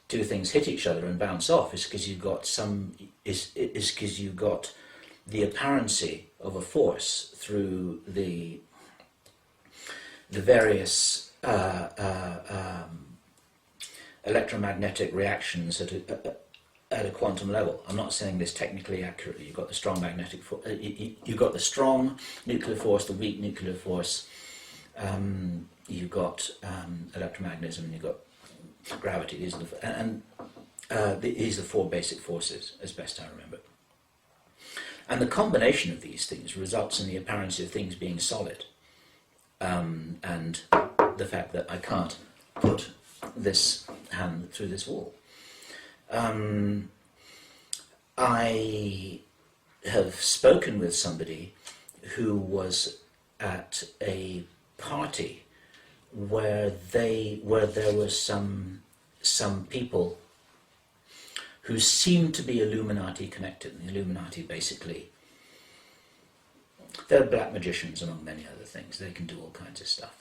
two things hit each other and bounce off is because you've got because you've got the apparency of a force through the various electromagnetic reactions at a quantum level. I'm not saying this technically accurately. You've got the strong magnetic force, you've got the strong nuclear force, the weak nuclear force, you've got electromagnetism, and you've got gravity. These are these are the four basic forces, as best I remember. And the combination of these things results in the appearance of things being solid, and the fact that I can't put this hand through this wall. I have spoken with somebody who was at a party where there was some people who seemed to be Illuminati connected. And the Illuminati basically They're black magicians, among many other things. They can do all kinds of stuff.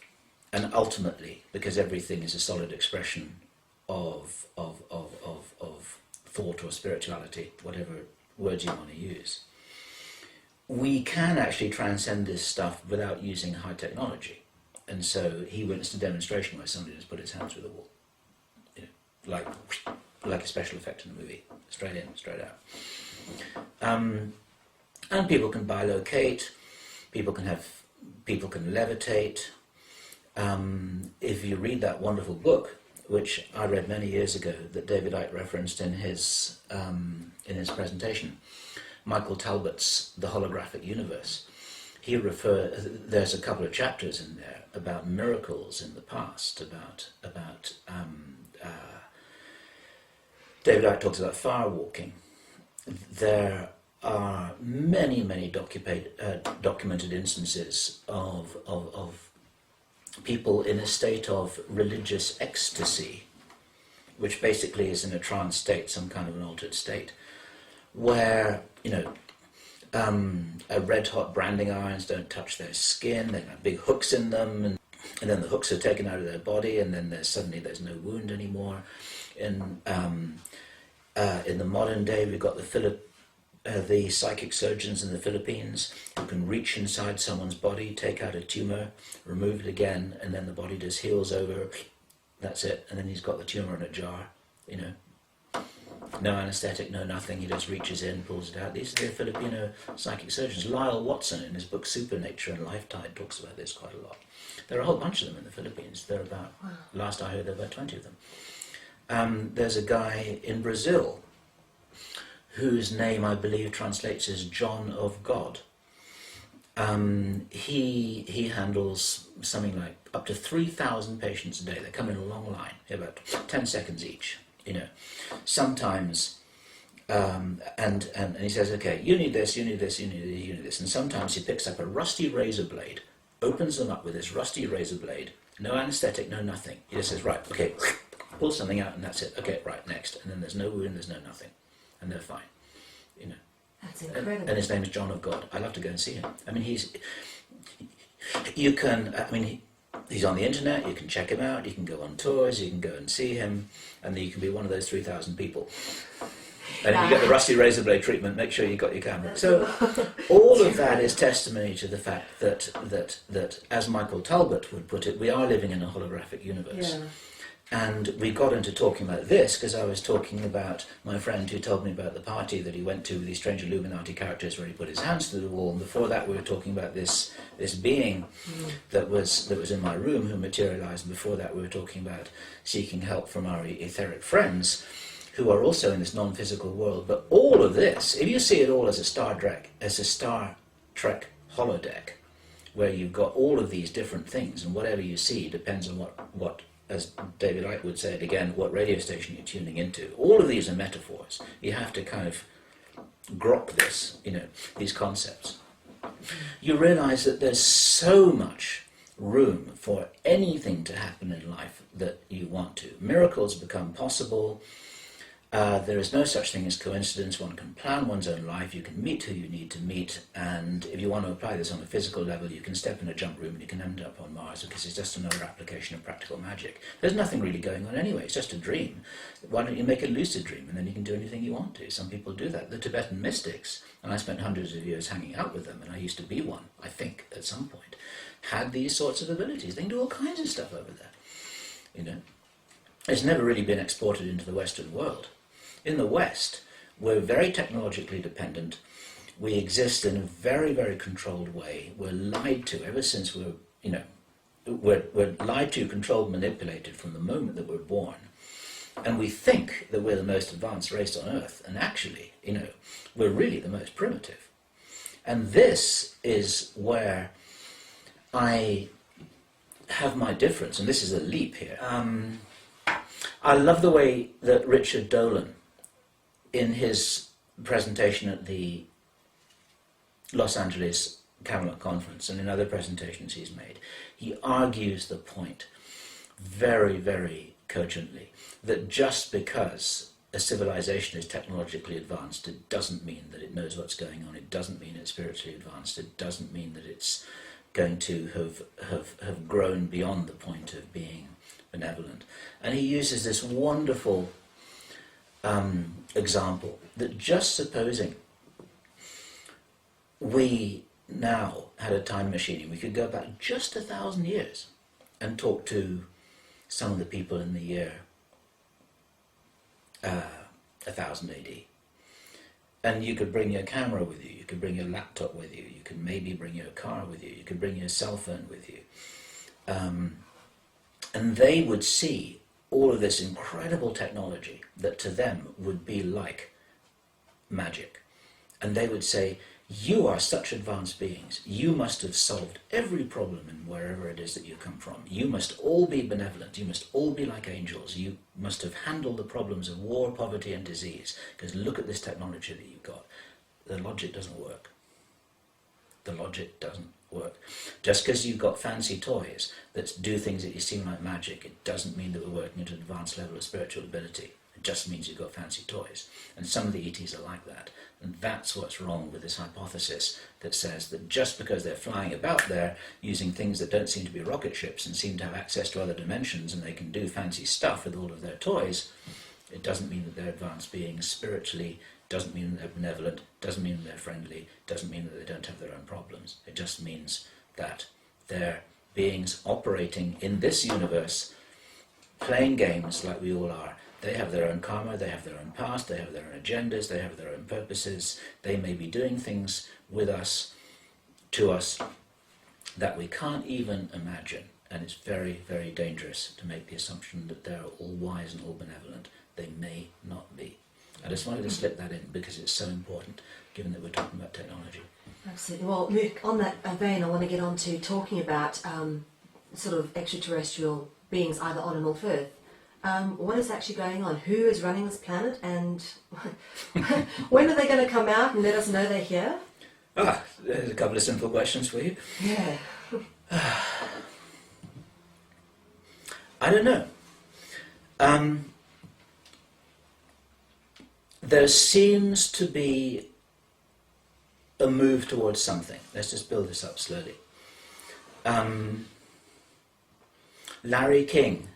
And ultimately, because everything is a solid expression of thought or spirituality, whatever words you want to use, we can actually transcend this stuff without using high technology. And so he witnessed a demonstration where somebody just put his hands through the wall, you know, like a special effect in a movie, straight in, straight out. And people can bilocate, people can levitate. If you read that wonderful book, which I read many years ago, that David Icke referenced in his presentation, Michael Talbot's The Holographic Universe, there's a couple of chapters in there about miracles in the past, David Icke talks about fire walking. There are many, many documented instances of people in a state of religious ecstasy, which basically is in a trance state, some kind of an altered state, where, you know, red-hot branding irons don't touch their skin, they have big hooks in them, and then the hooks are taken out of their body, and then suddenly there's no wound anymore. In the modern day, we've got the psychic surgeons in the Philippines who can reach inside someone's body, take out a tumour, remove it again, and then the body just heals over. That's it. And then he's got the tumour in a jar, you know. No anaesthetic, no nothing. He just reaches in, pulls it out. These are the Filipino psychic surgeons. Lyle Watson, in his book Supernature and Lifetide, talks about this quite a lot. There are a whole bunch of them in the Philippines. There are about, last I heard, there were about 20 of them. There's a guy in Brazil whose name I believe translates as John of God. He handles something like up to 3,000 patients a day. They come in a long line, about 10 seconds each, you know. Sometimes, and he says, okay, you need this, you need this, you need this, you need this. And sometimes he picks up a rusty razor blade, opens them up with this rusty razor blade, no anaesthetic, no nothing. He just says, right, okay, pull something out and that's it. Okay, right, next. And then there's no wound, there's no nothing. And they're fine, you know. That's incredible. And his name is John of God. I'd love to go and see him. I mean, he's on the internet, you can check him out, you can go on tours, you can go and see him, and then you can be one of those 3,000 people. And if you get the rusty razor blade treatment, make sure you got your camera. So all of that is testimony to the fact that, as Michael Talbot would put it, we are living in a holographic universe. Yeah. And we got into talking about this because I was talking about my friend who told me about the party that he went to with these strange Illuminati characters where he put his hands through the wall. And before that, we were talking about this being that was in my room who materialized. And before that, we were talking about seeking help from our etheric friends who are also in this non-physical world. But all of this, if you see it all as a Star Trek holodeck, where you've got all of these different things, and whatever you see depends on what as David Icke would say it again, what radio station you're tuning into. All of these are metaphors. You have to kind of grok this, you know, these concepts. You realize that there's so much room for anything to happen in life that you want to. Miracles become possible. There is no such thing as coincidence. One can plan one's own life. You can meet who you need to meet. And if you want to apply this on a physical level, you can step in a jump room and you can end up on Mars because it's just another application of practical magic. There's nothing really going on anyway. It's just a dream. Why don't you make a lucid dream and then you can do anything you want to? Some people do that. The Tibetan mystics, and I spent hundreds of years hanging out with them, and I used to be one, I think, at some point, had these sorts of abilities. They can do all kinds of stuff over there. You know, it's never really been exported into the Western world. In the West, we're very technologically dependent. We exist in a very, very controlled way. We're lied to ever since we're lied to, controlled, manipulated from the moment that we're born. And we think that we're the most advanced race on Earth. And actually, you know, we're really the most primitive. And this is where I have my difference, and this is a leap here. I love the way that Richard Dolan, in his presentation at the Los Angeles Camelot Conference and in other presentations he's made, he argues the point very, very cogently that just because a civilization is technologically advanced, it doesn't mean that it knows what's going on. It doesn't mean it's spiritually advanced. It doesn't mean that it's going to have grown beyond the point of being benevolent. And he uses this wonderful example that just supposing we now had a time machine and we could go back just 1,000 years and talk to some of the people in the year 1000 AD. And you could bring your camera with you, you could bring your laptop with you, you could maybe bring your car with you, you could bring your cell phone with you. And they would see all of this incredible technology that to them would be like magic. And they would say, you are such advanced beings. You must have solved every problem in wherever it is that you come from. You must all be benevolent. You must all be like angels. You must have handled the problems of war, poverty and disease. Because look at this technology that you've got. The logic doesn't work. The logic doesn't work. Just because you've got fancy toys that do things that you seem like magic, it doesn't mean that we're working at an advanced level of spiritual ability. It just means you've got fancy toys. And some of the ETs are like that. And that's what's wrong with this hypothesis that says that just because they're flying about there using things that don't seem to be rocket ships and seem to have access to other dimensions and they can do fancy stuff with all of their toys, it doesn't mean that they're advanced beings spiritually, doesn't mean that they're benevolent, doesn't mean that they're friendly, doesn't mean that they don't have their own problems. It just means that they're beings operating in this universe, playing games like we all are. They have their own karma, they have their own past, they have their own agendas, they have their own purposes. They may be doing things with us, to us, that we can't even imagine. And it's very, very dangerous to make the assumption that they're all wise and all benevolent. They may not be. I just wanted to slip that in because it's so important, given that we're talking about technology. Absolutely. Well, on that vein, I want to get on to talking about sort of extraterrestrial beings either on and off Earth. What is actually going on? Who is running this planet, and when are they going to come out and let us know they're here? There's a couple of simple questions for you. Yeah. I don't know. There seems to be a move towards something. Let's just build this up slowly. Larry King,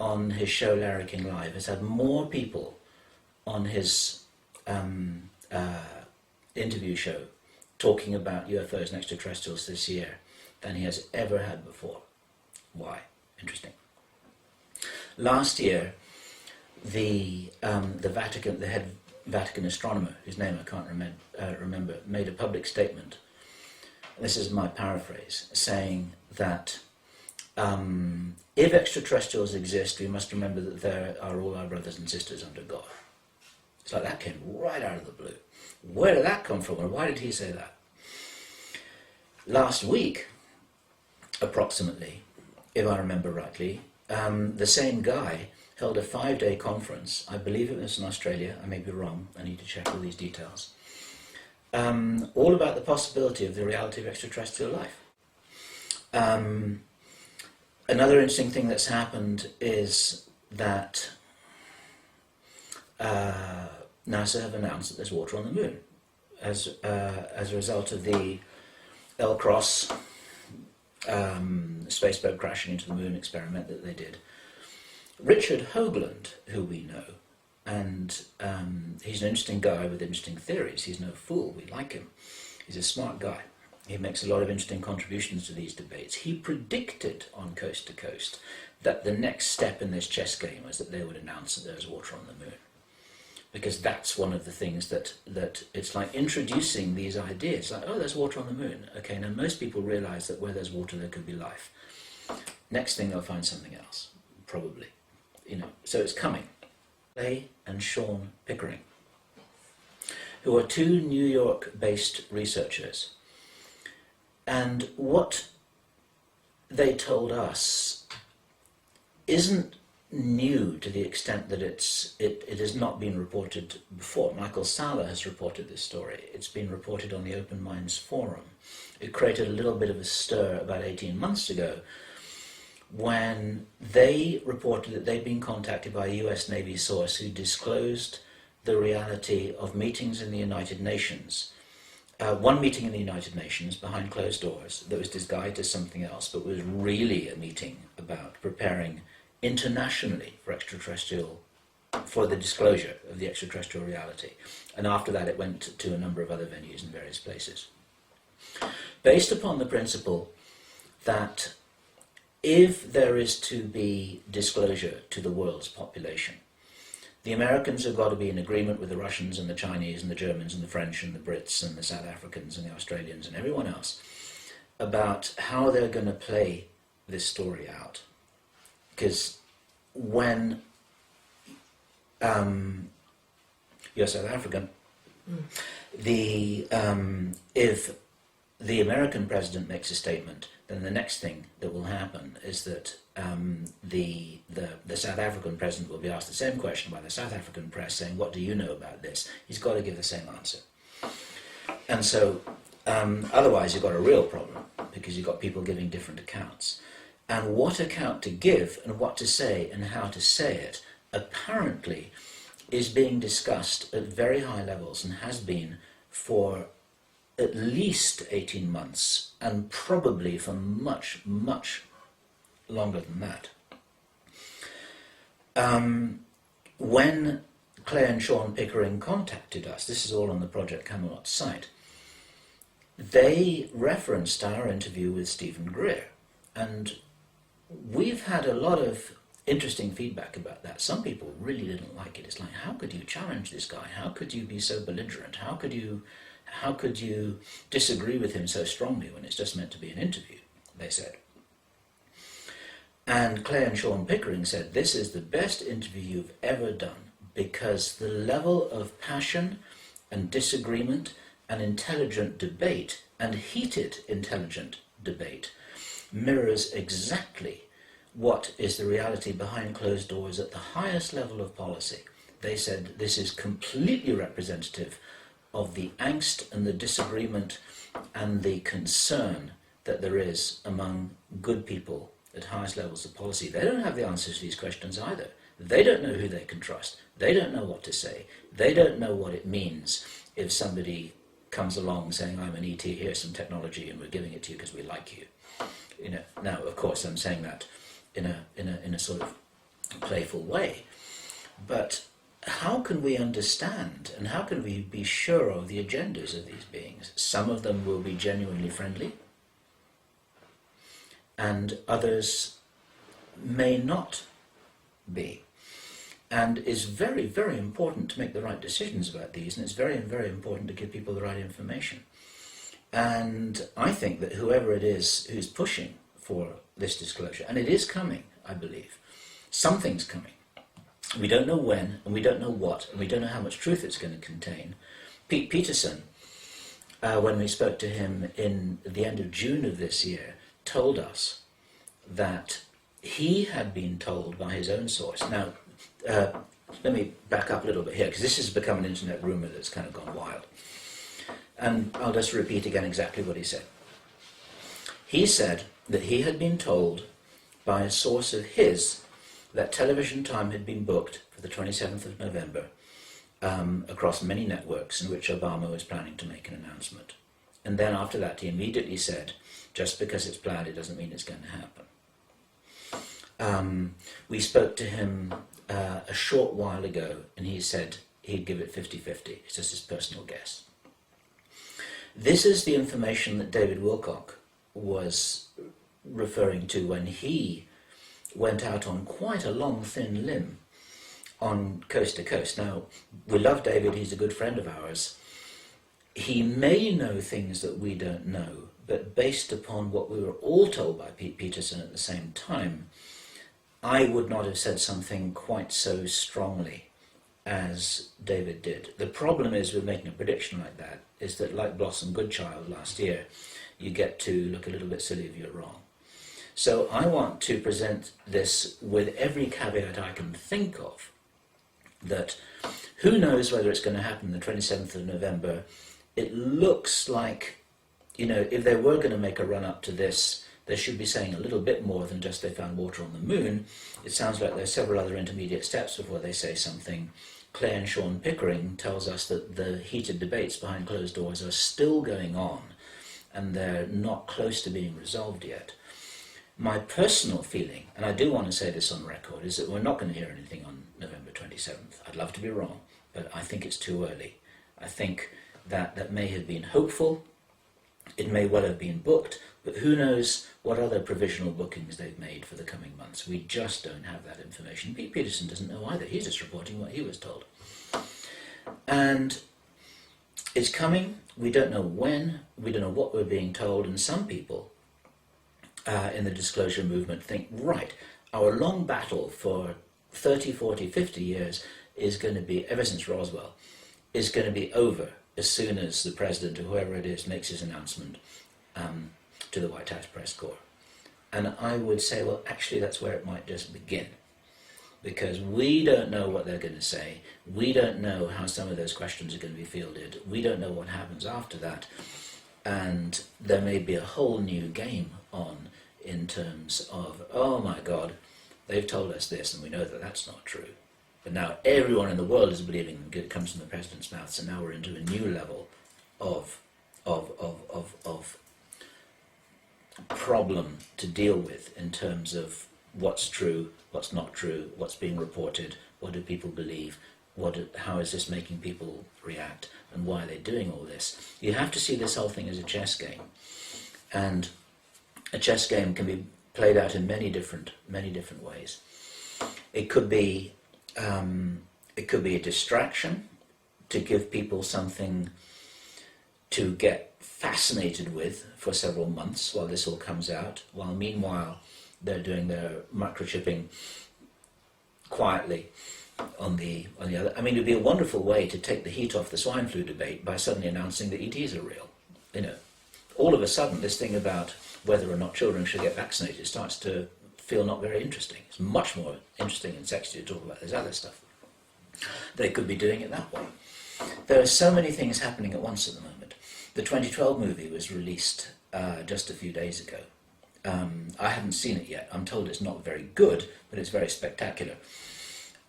on his show Larry King Live, has had more people on his interview show talking about UFOs and extraterrestrials this year than he has ever had before. Why? Interesting. Last year, the Vatican, the head Vatican astronomer, whose name I can't remember, made a public statement. This is my paraphrase, saying that if extraterrestrials exist, we must remember that they are all our brothers and sisters under God. It's like that came right out of the blue. Where did that come from, and why did he say that? Last week, approximately, if I remember rightly, the same guy held a 5-day conference. I believe it was in Australia. I may be wrong. I need to check all these details. All about the possibility of the reality of extraterrestrial life. Another interesting thing that's happened is that NASA have announced that there's water on the moon as a result of the L-Cross spaceboat crashing into the moon experiment that they did. Richard Hoagland, who we know, and he's an interesting guy with interesting theories. He's no fool. We like him. He's a smart guy. He makes a lot of interesting contributions to these debates. He predicted on Coast to Coast that the next step in this chess game was that they would announce that there's water on the moon. Because that's one of the things that it's like introducing these ideas, like, oh, there's water on the moon. Okay, now most people realize that where there's water there could be life. Next thing they'll find something else, probably. So it's coming. Clay and Sean Pickering, who are two New York-based researchers. And what they told us isn't new to the extent that it has not been reported before. Michael Salla has reported this story. It's been reported on the Open Minds Forum. It created a little bit of a stir about 18 months ago when they reported that they'd been contacted by a US Navy source who disclosed the reality of meetings in the United Nations. One meeting in the United Nations behind closed doors that was disguised as something else, but was really a meeting about preparing internationally for the disclosure of the extraterrestrial reality. And after that it went to a number of other venues in various places. Based upon the principle that if there is to be disclosure to the world's population, the Americans have got to be in agreement with the Russians and the Chinese and the Germans and the French and the Brits and the South Africans and the Australians and everyone else about how they're going to play this story out. Because when you're South African, if the American president makes a statement, then the next thing that will happen is that the South African president will be asked the same question by the South African press saying, what do you know about this? He's got to give the same answer. And so otherwise you've got a real problem, because you've got people giving different accounts. And what account to give and what to say and how to say it apparently is being discussed at very high levels and has been for at least 18 months and probably for much, much longer than that. When Claire and Sean Pickering contacted us, this is all on the Project Camelot site, they referenced our interview with Stephen Greer, and we've had a lot of interesting feedback about that. Some people really didn't like it. It's like, how could you challenge this guy? How could you be so belligerent? How could you disagree with him so strongly when it's just meant to be an interview, they said. And Claire and Sean Pickering said, this is the best interview you've ever done, because the level of passion and disagreement and intelligent debate and heated intelligent debate mirrors exactly what is the reality behind closed doors at the highest level of policy. They said this is completely representative of the angst and the disagreement and the concern that there is among good people at highest levels of policy. They don't have the answers to these questions either. They don't know who they can trust. They don't know what to say. They don't know what it means if somebody comes along saying, I'm an ET, here's some technology and we're giving it to you because we like you. You know, now, of course, I'm saying that in a sort of playful way. But how can we understand and how can we be sure of the agendas of these beings? Some of them will be genuinely friendly, and others may not be. And it's very, very important to make the right decisions about these, and it's very, very important to give people the right information. And I think that whoever it is who's pushing for this disclosure, and it is coming, I believe, something's coming. We don't know when, and we don't know what, and we don't know how much truth it's going to contain. Pete Peterson, when we spoke to him in the end of June of this year, told us that he had been told by his own source. Now, let me back up a little bit here, because this has become an internet rumour that's kind of gone wild. And I'll just repeat again exactly what he said. He said that he had been told by a source of his that television time had been booked for the 27th of November across many networks in which Obama was planning to make an announcement. And then after that he immediately said, just because it's planned it doesn't mean it's going to happen. We spoke to him a short while ago and he said he'd give it 50-50. It's just his personal guess. This is the information that David Wilcock was referring to when he went out on quite a long, thin limb on Coast to Coast. Now, we love David, he's a good friend of ours. He may know things that we don't know, but based upon what we were all told by Pete Peterson at the same time, I would not have said something quite so strongly as David did. The problem is with making a prediction like that, is that like Blossom Goodchild last year, you get to look a little bit silly if you're wrong. So I want to present this with every caveat I can think of, that who knows whether it's going to happen the 27th of November. It looks like, you know, if they were going to make a run up to this, they should be saying a little bit more than just they found water on the moon. It sounds like there are several other intermediate steps before they say something. Claire and Sean Pickering tells us that the heated debates behind closed doors are still going on, and they're not close to being resolved yet. My personal feeling, and I do want to say this on record, is that we're not going to hear anything on November 27th. I'd love to be wrong, but I think it's too early. I think that may have been hopeful. It may well have been booked, but who knows what other provisional bookings they've made for the coming months. We just don't have that information. Pete Peterson doesn't know either. He's just reporting what he was told. And it's coming. We don't know when. We don't know what we're being told. And some people in the disclosure movement think, right, our long battle for 30, 40, 50 years is going to be, ever since Roswell, is going to be over as soon as the president or whoever it is makes his announcement to the White House press corps. And I would say, well, actually that's where it might just begin, because we don't know what they're going to say. We don't know how some of those questions are going to be fielded. We don't know what happens after that. And there may be a whole new game on in terms of, oh my God, they've told us this and we know that that's not true. But now everyone in the world is believing it comes from the president's mouth, so now we're into a new level of problem to deal with in terms of what's true, what's not true, what's being reported, what do people believe, how is this making people react, and why are they doing all this. You have to see this whole thing as a chess game, and a chess game can be played out in many different ways. It could be a distraction to give people something to get fascinated with for several months while this all comes out, while meanwhile they're doing their microchipping quietly on the other. I mean, it would be a wonderful way to take the heat off the swine flu debate by suddenly announcing that ETs are real. You know, all of a sudden this thing about whether or not children should get vaccinated starts to feel not very interesting. It's much more interesting and sexy to talk about this other stuff. They could be doing it that way. There are so many things happening at once at the moment. The 2012 movie was released just a few days ago. I haven't seen it yet. I'm told it's not very good, but it's very spectacular.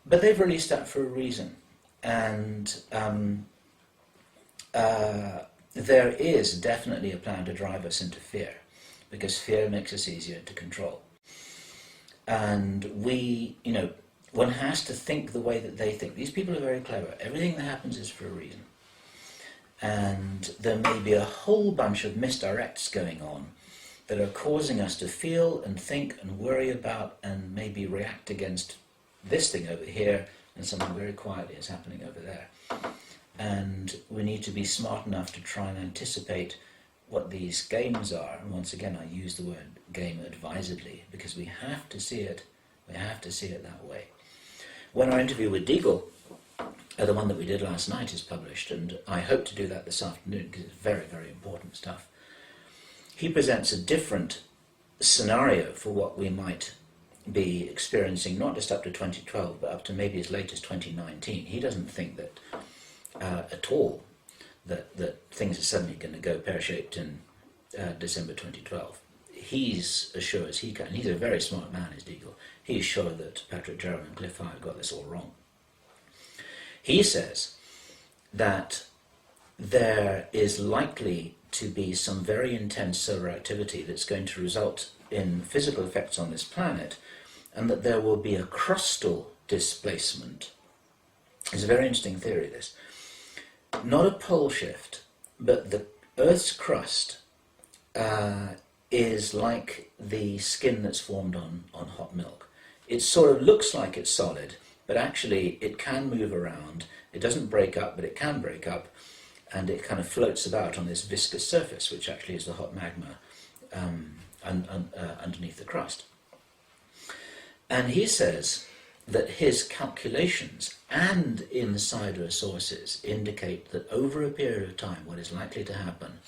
But they've released that for a reason. And there is definitely a plan to drive us into fear, because fear makes us easier to control. And one has to think the way that they think. These people are very clever. Everything that happens is for a reason. And there may be a whole bunch of misdirects going on that are causing us to feel and think and worry about and maybe react against this thing over here, and something very quietly is happening over there. And we need to be smart enough to try and anticipate what these games are. And once again, I use the word game advisedly, because we have to see it. We have to see it that way. When our interview with Deagle, the one that we did last night, is published, and I hope to do that this afternoon because it's very, very important stuff, he presents a different scenario for what we might be experiencing, not just up to 2012, but up to maybe as late as 2019. He doesn't think that at all that things are suddenly going to go pear-shaped in December 2012. He's as sure as he can. He's a very smart man, is Deagle. He's sure that Patrick Jarrett and Cliff Howard got this all wrong. He says that there is likely to be some very intense solar activity that's going to result in physical effects on this planet, and that there will be a crustal displacement. It's a very interesting theory, this. Not a pole shift, but the Earth's crust is like the skin that's formed on hot milk. It sort of looks like it's solid, but actually it can move around. It doesn't break up, but it can break up, and it kind of floats about on this viscous surface, which actually is the hot magma underneath the crust. And he says that his calculations and insider sources indicate that over a period of time, what is likely to happen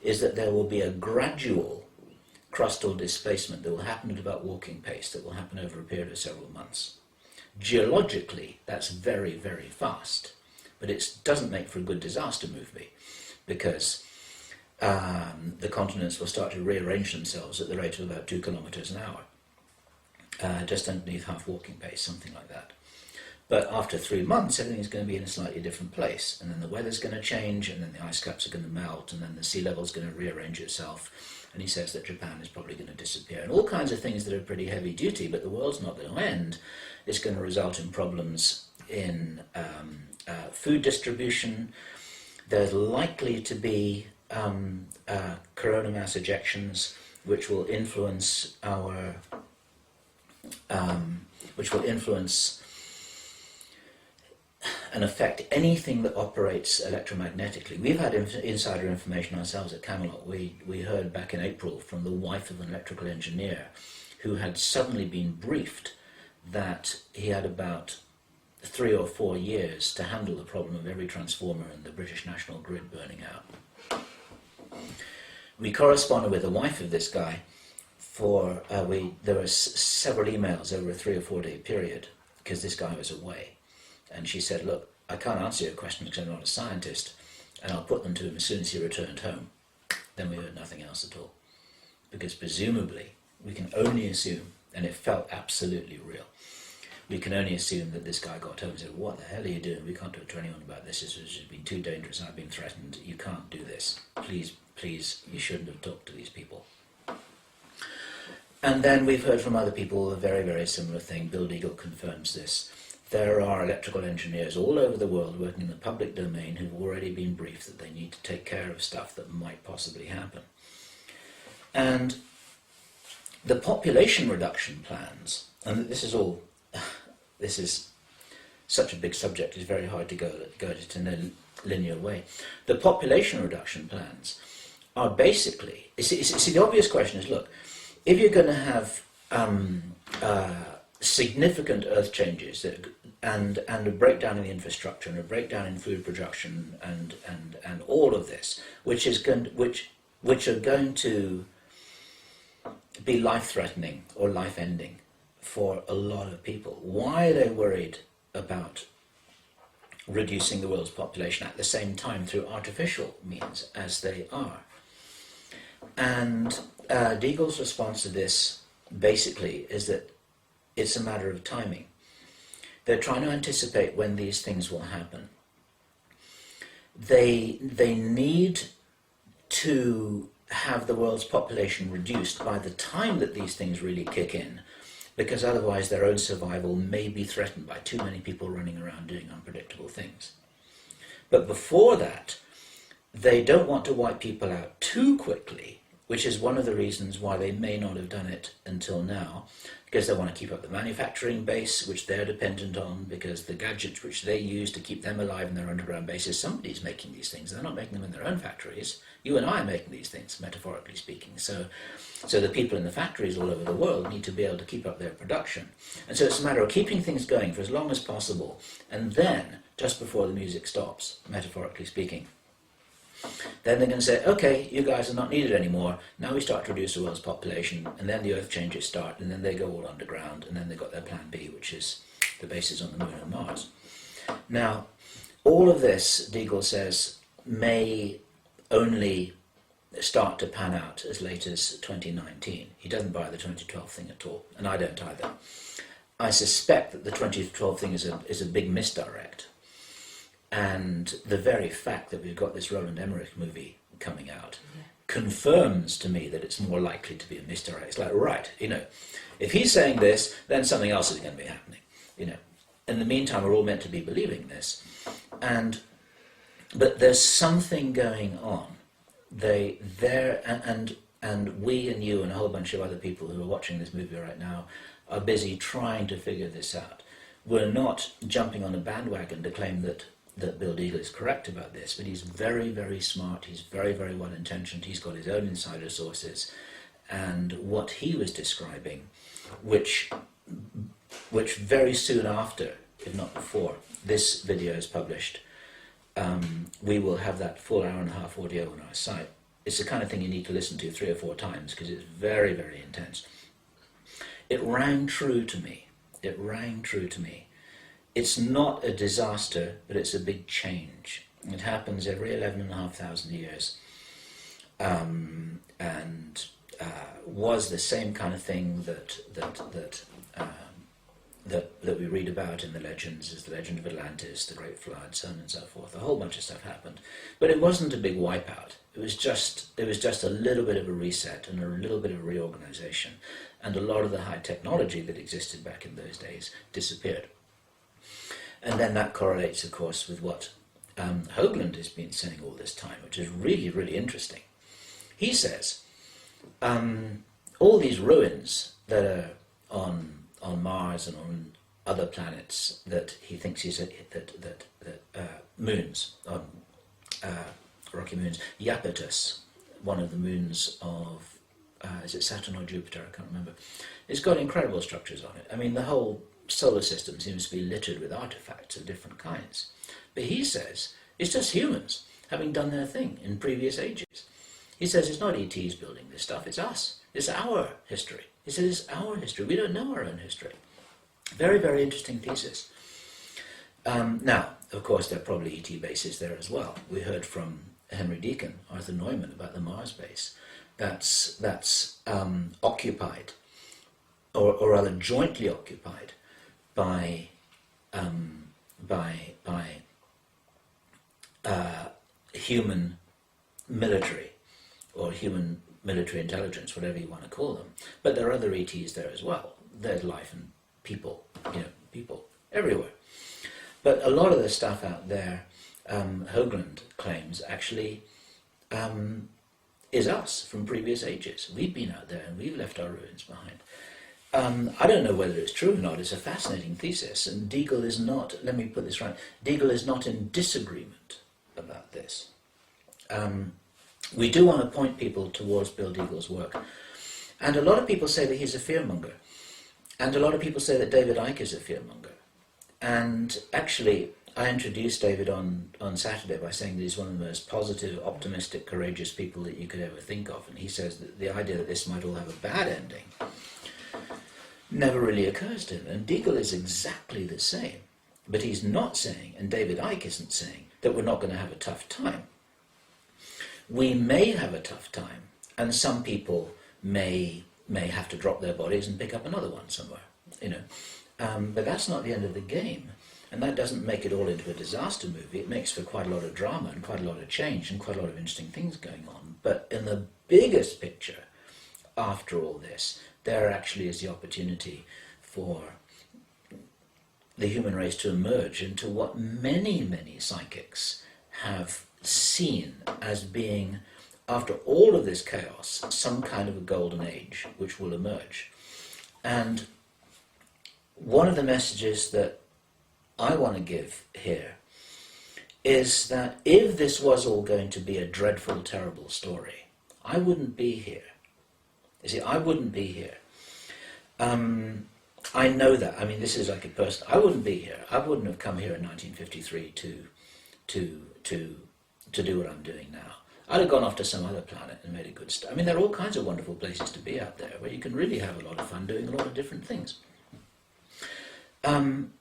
is that there will be a gradual crustal displacement that will happen at about walking pace, that will happen over a period of several months. Geologically, that's very, very fast, but it doesn't make for a good disaster movie, because the continents will start to rearrange themselves at the rate of about 2 kilometers an hour, just underneath half walking pace, something like that. But after 3 months, everything's going to be in a slightly different place, and then the weather's going to change, and then the ice caps are going to melt, and then the sea level's going to rearrange itself. And he says that Japan is probably going to disappear, and all kinds of things that are pretty heavy duty, but the world's not going to end. It's going to result in problems in food distribution. There's likely to be coronal mass ejections, which will influence our, and affect anything that operates electromagnetically. We've had insider information ourselves at Camelot. We heard back in April from the wife of an electrical engineer who had suddenly been briefed that he had about 3 or 4 years to handle the problem of every transformer in the British national grid burning out. We corresponded with the wife of this guy for, there were several emails over a 3 or 4 day period because this guy was away. And she said, look, I can't answer your question because I'm not a scientist, and I'll put them to him as soon as he returned home. Then we heard nothing else at all. Because presumably, we can only assume, and it felt absolutely real, we can only assume that this guy got home and said, what the hell are you doing? We can't talk to anyone about this. This has been too dangerous. I've been threatened. You can't do this. Please, please, you shouldn't have talked to these people. And then we've heard from other people a very, very similar thing. Bill Deagle confirms this. There are electrical engineers all over the world working in the public domain who've already been briefed that they need to take care of stuff that might possibly happen. And the population reduction plans, and this is such a big subject, it's very hard to go at it in a linear way. The population reduction plans are basically, see the obvious question is, look, if you're going to have significant earth changes and a breakdown in the infrastructure and a breakdown in food production and all of this, which are going to be life-threatening or life-ending for a lot of people. Why are they worried about reducing the world's population at the same time through artificial means as they are? And Deagle's response to this basically is that it's a matter of timing. They're trying to anticipate when these things will happen. They need to have the world's population reduced by the time that these things really kick in, because otherwise their own survival may be threatened by too many people running around doing unpredictable things. But before that, they don't want to wipe people out too quickly, which is one of the reasons why they may not have done it until now, because they want to keep up the manufacturing base, which they're dependent on, because the gadgets which they use to keep them alive in their underground bases, somebody's making these things. They're not making them in their own factories. You and I are making these things, metaphorically speaking. So the people in the factories all over the world need to be able to keep up their production. And so it's a matter of keeping things going for as long as possible, and then, just before the music stops, metaphorically speaking, then they're going to say, okay, you guys are not needed anymore. Now we start to reduce the world's population, and then the earth changes start, and then they go all underground, and then they've got their plan B, which is the bases on the moon and Mars. Now, all of this, Deagle says, may only start to pan out as late as 2019. He doesn't buy the 2012 thing at all, and I don't either. I suspect that the 2012 thing is a big misdirect. And the very fact that we've got this Roland Emmerich movie coming out confirms to me that it's more likely to be a misdirect. It's like, right, if he's saying this, then something else is going to be happening. In the meantime, we're all meant to be believing this. But there's something going on. And we and you and a whole bunch of other people who are watching this movie right now are busy trying to figure this out. We're not jumping on a bandwagon to claim that Bill Deagle is correct about this, but he's very, very smart, he's very, very well-intentioned, he's got his own insider sources, and what he was describing, which very soon after, if not before, this video is published, we will have that full hour-and-a-half audio on our site. It's the kind of thing you need to listen to 3 or 4 times, because it's very, very intense. It rang true to me. It rang true to me. It's not a disaster, but it's a big change. It happens every 11,500 years. and was the same kind of thing that we read about in the legends, as the legend of Atlantis, the Great Flood, so on and so forth. A whole bunch of stuff happened, but it wasn't a big wipeout. It was just a little bit of a reset and a little bit of a reorganization, and a lot of the high technology that existed back in those days disappeared. And then that correlates, of course, with what Hoagland has been saying all this time, which is really, really interesting. He says all these ruins that are on Mars and on other planets that he thinks moons, on rocky moons, Iapetus, one of the moons of is it Saturn or Jupiter? I can't remember. It's got incredible structures on it. I mean, the whole solar system seems to be littered with artifacts of different kinds. But he says it's just humans having done their thing in previous ages. He says it's not ETs building this stuff, it's us. It's our history. He says it's our history. We don't know our own history. Very, very interesting thesis. Now, of course, there are probably ET bases there as well. We heard from Henry Deacon, Arthur Neumann, about the Mars base. That's occupied, or rather jointly occupied, by human military, or human military intelligence, whatever you want to call them. But there are other ETs there as well. There's life and people, people everywhere. But a lot of the stuff out there, Hoagland claims, actually is us from previous ages. We've been out there and we've left our ruins behind. I don't know whether it's true or not. It's a fascinating thesis, and Deagle is not, let me put this right, Deagle is not in disagreement about this. We do want to point people towards Bill Deagle's work. And a lot of people say that he's a fearmonger. And a lot of people say that David Icke is a fearmonger. And actually, I introduced David on Saturday by saying that he's one of the most positive, optimistic, courageous people that you could ever think of. And he says that the idea that this might all have a bad ending never really occurs to him. And Deagle is exactly the same. But he's not saying, and David Icke isn't saying, that we're not going to have a tough time. We may have a tough time, and some people may have to drop their bodies and pick up another one somewhere, but that's not the end of the game, and that doesn't make it all into a disaster movie. It makes for quite a lot of drama and quite a lot of change and quite a lot of interesting things going on. But in the biggest picture, after all this, there actually is the opportunity for the human race to emerge into what many, many psychics have seen as being, after all of this chaos, some kind of a golden age which will emerge. And one of the messages that I want to give here is that if this was all going to be a dreadful, terrible story, I wouldn't be here. You see, I wouldn't be here. I know that. I mean, this is like a person. I wouldn't be here. I wouldn't have come here in 1953 to do what I'm doing now. I'd have gone off to some other planet and made a good start. I mean, there are all kinds of wonderful places to be out there where you can really have a lot of fun doing a lot of different things. I'm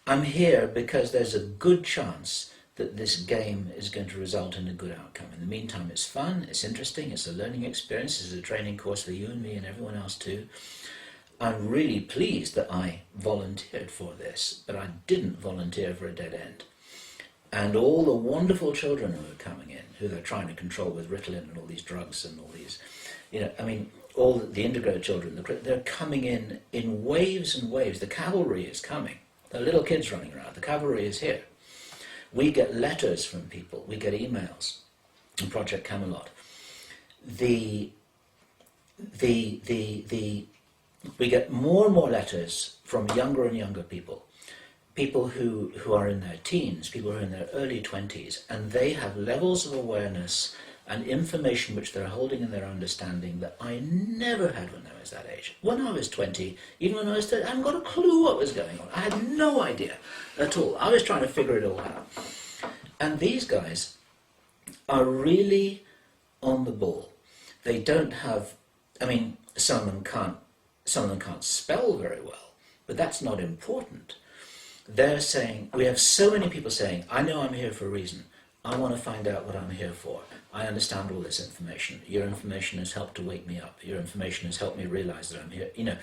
here because there's a good chance that this game is going to result in a good outcome. In the meantime, it's fun, it's interesting, it's a learning experience, it's a training course for you and me and everyone else too. I'm really pleased that I volunteered for this, but I didn't volunteer for a dead end. And all the wonderful children who are coming in, who they're trying to control with Ritalin and all these drugs and all these, all the Indigo children, they're coming in waves and waves. The cavalry is coming. There are little kids running around. The cavalry is here. We get letters from people. We get emails in Project Camelot. We get more and more letters from younger and younger people. People who are in their teens, people who are in their early 20s, and they have levels of awareness and information which they're holding in their understanding that I never had when I was that age. When I was 20, even when I was 30, I hadn't got a clue what was going on. I had no idea at all. I was trying to figure it all out. And these guys are really on the ball. They don't have, some of them can't spell very well, but that's not important. They're saying, we have so many people saying, I know I'm here for a reason. I want to find out what I'm here for. I understand all this information. Your information has helped to wake me up. Your information has helped me realize that I'm here. You know,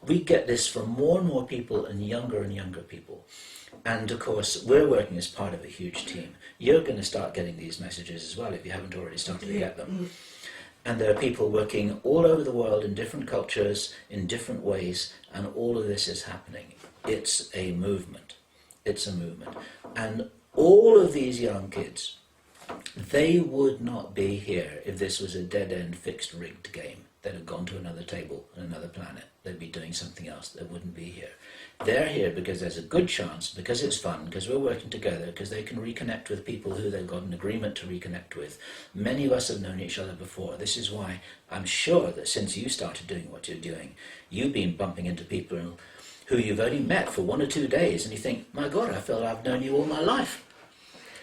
we get this from more and more people and younger people. And of course, we're working as part of a huge team. You're going to start getting these messages as well if you haven't already started to get them. And there are people working all over the world in different cultures, in different ways, and all of this is happening. It's a movement. It's a movement. And all of these young kids, they would not be here if this was a dead-end, fixed-rigged game. They'd have gone to another table on another planet. They'd be doing something else. They wouldn't be here. They're here because there's a good chance, because it's fun, because we're working together, because they can reconnect with people who they've got an agreement to reconnect with. Many of us have known each other before. This is why I'm sure that since you started doing what you're doing, you've been bumping into people who you've only met for 1 or 2 days, and you think, my God, I feel I've known you all my life.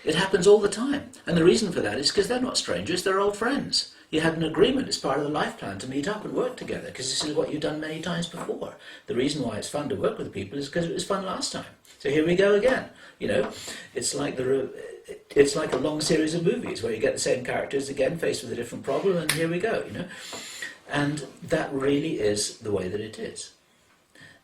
It happens all the time. And the reason for that is because they're not strangers, they're old friends. You had an agreement as part of the life plan to meet up and work together, because this is what you've done many times before. The reason why it's fun to work with people is because it was fun last time. So here we go again. You know, it's like a long series of movies where you get the same characters again faced with a different problem, and here we go, you know. And that really is the way that it is.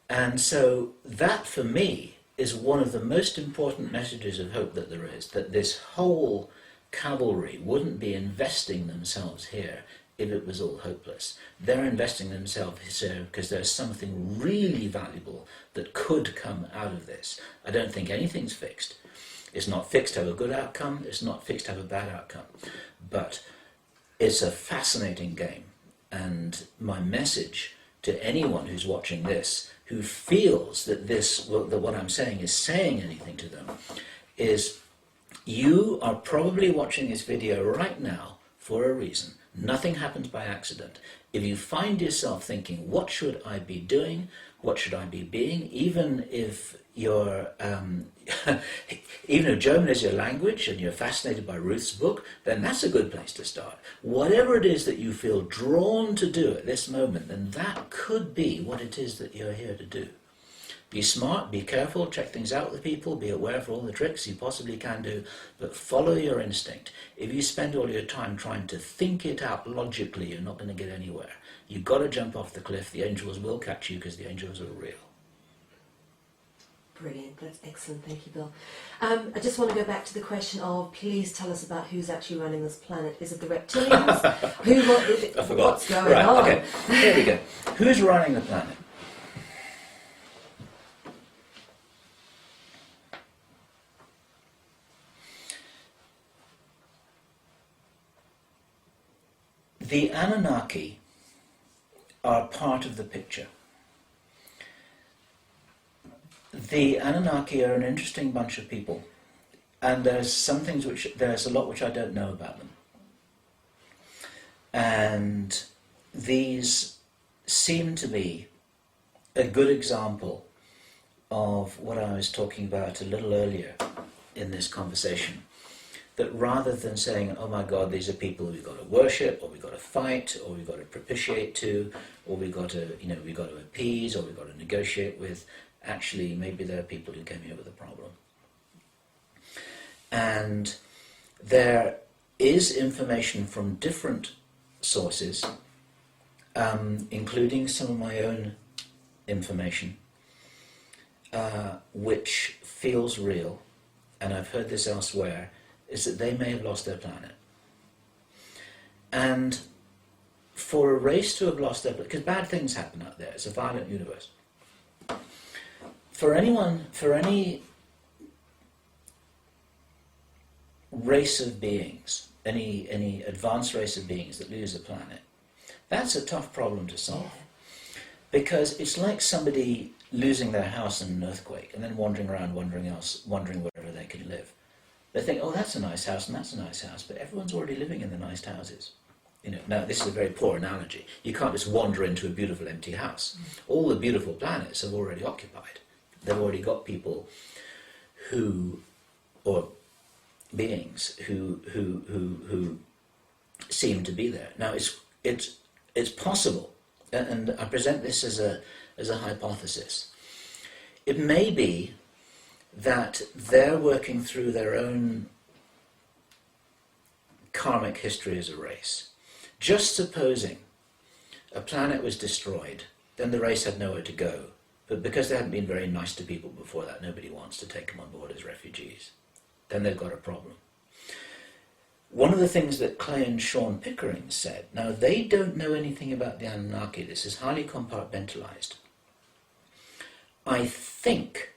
And so that, for me, is one of the most important messages of hope that there is, that this whole cavalry wouldn't be investing themselves here if it was all hopeless. They're investing themselves here because there's something really valuable that could come out of this. I don't think anything's fixed. It's not fixed to have a good outcome, it's not fixed to have a bad outcome. But it's a fascinating game. And my message to anyone who's watching this, who feels that that what I'm saying is saying anything to them, is you are probably watching this video right now for a reason. Nothing happens by accident. If you find yourself thinking, what should I be doing? What should I be being? Even if even if German is your language and you're fascinated by Ruth's book, then that's a good place to start. Whatever it is that you feel drawn to do at this moment, then that could be what it is that you're here to do. Be smart, be careful, check things out with people, be aware of all the tricks you possibly can do, but follow your instinct. If you spend all your time trying to think it out logically, you're not going to get anywhere. You've got to jump off the cliff. The angels will catch you because the angels are real. Brilliant, that's excellent, thank you, Bill. I just want to go back to the question of, please tell us about who's actually running this planet. Is it the reptilians? I forgot. What's going on? Okay, here we go. Who's running the planet? The Anunnaki are part of the picture. The Anunnaki are an interesting bunch of people, and there's a lot which I don't know about them. And these seem to be a good example of what I was talking about a little earlier in this conversation. That rather than saying, oh my God, these are people we've got to worship, or we've got to fight, or we've got to propitiate to, or we've got to appease, or we've got to negotiate with, actually maybe there are people who came here with a problem. And there is information from different sources, including some of my own information, which feels real, and I've heard this elsewhere, is that they may have lost their planet. And for a race to have lost their planet, because bad things happen out there, it's a violent universe. For any race of beings, any advanced race of beings that lose a planet, that's a tough problem to solve. Because it's like somebody losing their house in an earthquake and then wandering around wondering wherever they can live. They think, oh, that's a nice house and that's a nice house, but everyone's already living in the nice houses. You know, now this is a very poor analogy. You can't just wander into a beautiful empty house. All the beautiful planets have already occupied. They've already got people or beings who seem to be there. Now it's possible, and I present this as a hypothesis. It may be that they're working through their own karmic history as a race. Just supposing a planet was destroyed, then the race had nowhere to go. But because they hadn't been very nice to people before that, nobody wants to take them on board as refugees. Then they've got a problem. One of the things that Clay and Sean Pickering said, now they don't know anything about the Anunnaki, this is highly compartmentalized. I think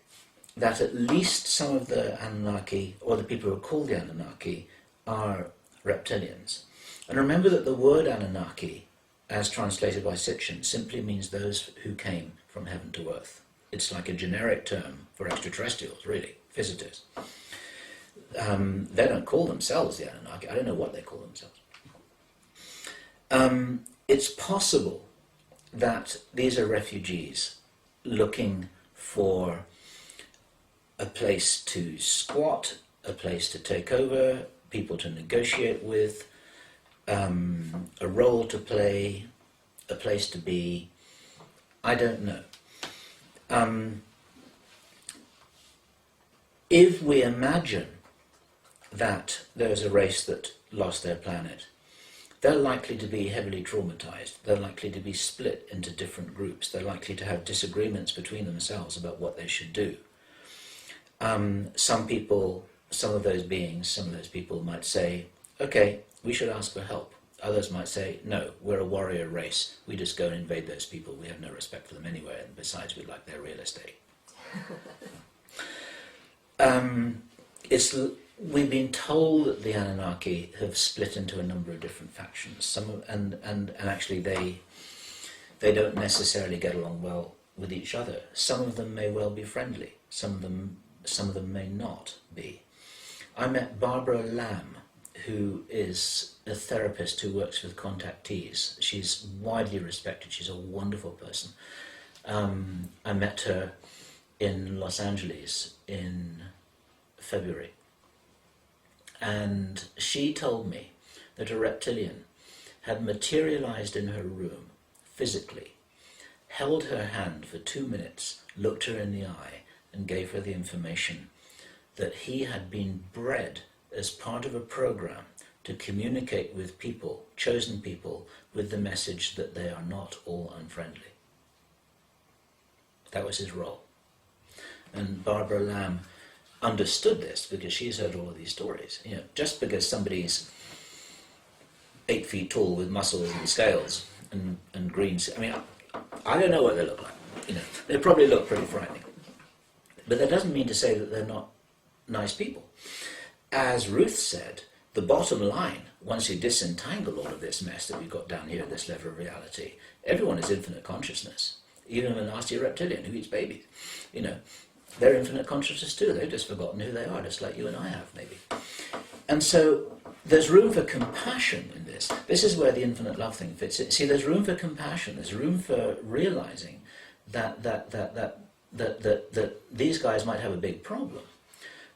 that at least some of the Anunnaki, or the people who are called the Anunnaki, are reptilians. And remember that the word Anunnaki, as translated by Sitchin, simply means those who came from heaven to earth. It's like a generic term for extraterrestrials, really, visitors. They don't call themselves the Anunnaki. I don't know what they call themselves. It's possible that these are refugees looking for a place to squat, a place to take over, people to negotiate with, a role to play, a place to be. I don't know. If we imagine that there's a race that lost their planet, they're likely to be heavily traumatized. They're likely to be split into different groups. They're likely to have disagreements between themselves about what they should do. Some people, some of those beings, some of those people might say, okay, we should ask for help. Others might say, no, we're a warrior race. We just go and invade those people. We have no respect for them anywhere, and besides, we like their real estate. We've been told that the Anunnaki have split into a number of different factions. And actually they don't necessarily get along well with each other. Some of them may well be friendly. Some of them may not be. I met Barbara Lamb, who is a therapist who works with contactees. She's widely respected. She's a wonderful person. I met her in Los Angeles in February. And she told me that a reptilian had materialized in her room physically, held her hand for 2 minutes, looked her in the eye, and gave her the information that he had been bred as part of a program to communicate with people, chosen people, with the message that they are not all unfriendly. That was his role. And Barbara Lamb understood this because she's heard all of these stories. You know, just because somebody's 8 feet tall with muscles and scales and green, I mean, I don't know what they look like. You know, they probably look pretty frightening. But that doesn't mean to say that they're not nice people. As Ruth said, the bottom line, once you disentangle all of this mess that we've got down here at this level of reality, everyone is infinite consciousness. Even a nasty reptilian who eats babies. You know, they're infinite consciousness too. They've just forgotten who they are, just like you and I have, maybe. And so there's room for compassion in this. This is where the infinite love thing fits in. See, there's room for compassion. There's room for realizing that these guys might have a big problem.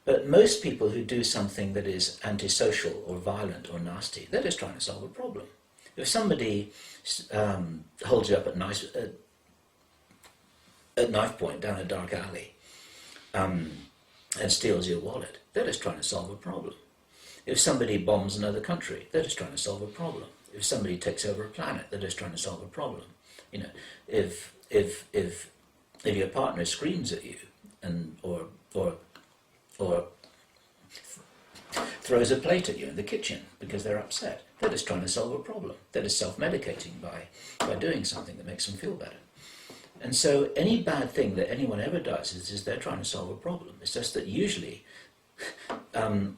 But most people who do something that is antisocial or violent or nasty, they're just trying to solve a problem. If somebody holds you up at knife point down a dark alley and steals your wallet, they're just trying to solve a problem. If somebody bombs another country, they're just trying to solve a problem. If somebody takes over a planet, they're just trying to solve a problem. You know, if your partner screams at you and or throws a plate at you in the kitchen because they're upset, they're just trying to solve a problem. They're just self-medicating by doing something that makes them feel better. And so any bad thing that anyone ever does is they're trying to solve a problem. It's just that usually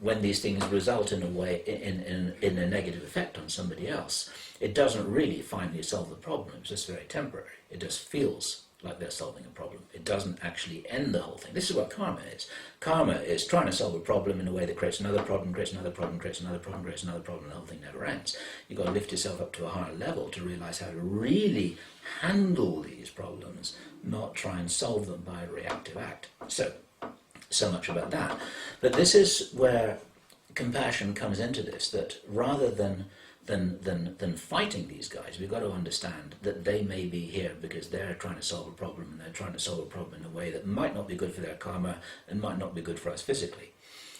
when these things result in a way in a negative effect on somebody else, it doesn't really finally solve the problem. It's just very temporary. It just feels like they're solving a problem. It doesn't actually end the whole thing. This is what karma is. Karma is trying to solve a problem in a way that creates another problem, creates another problem, creates another problem, creates another problem, and the whole thing never ends. You've got to lift yourself up to a higher level to realize how to really handle these problems, not try and solve them by a reactive act. So much about that. But this is where compassion comes into this, that rather than fighting these guys, we've got to understand that they may be here because they're trying to solve a problem, and they're trying to solve a problem in a way that might not be good for their karma and might not be good for us physically.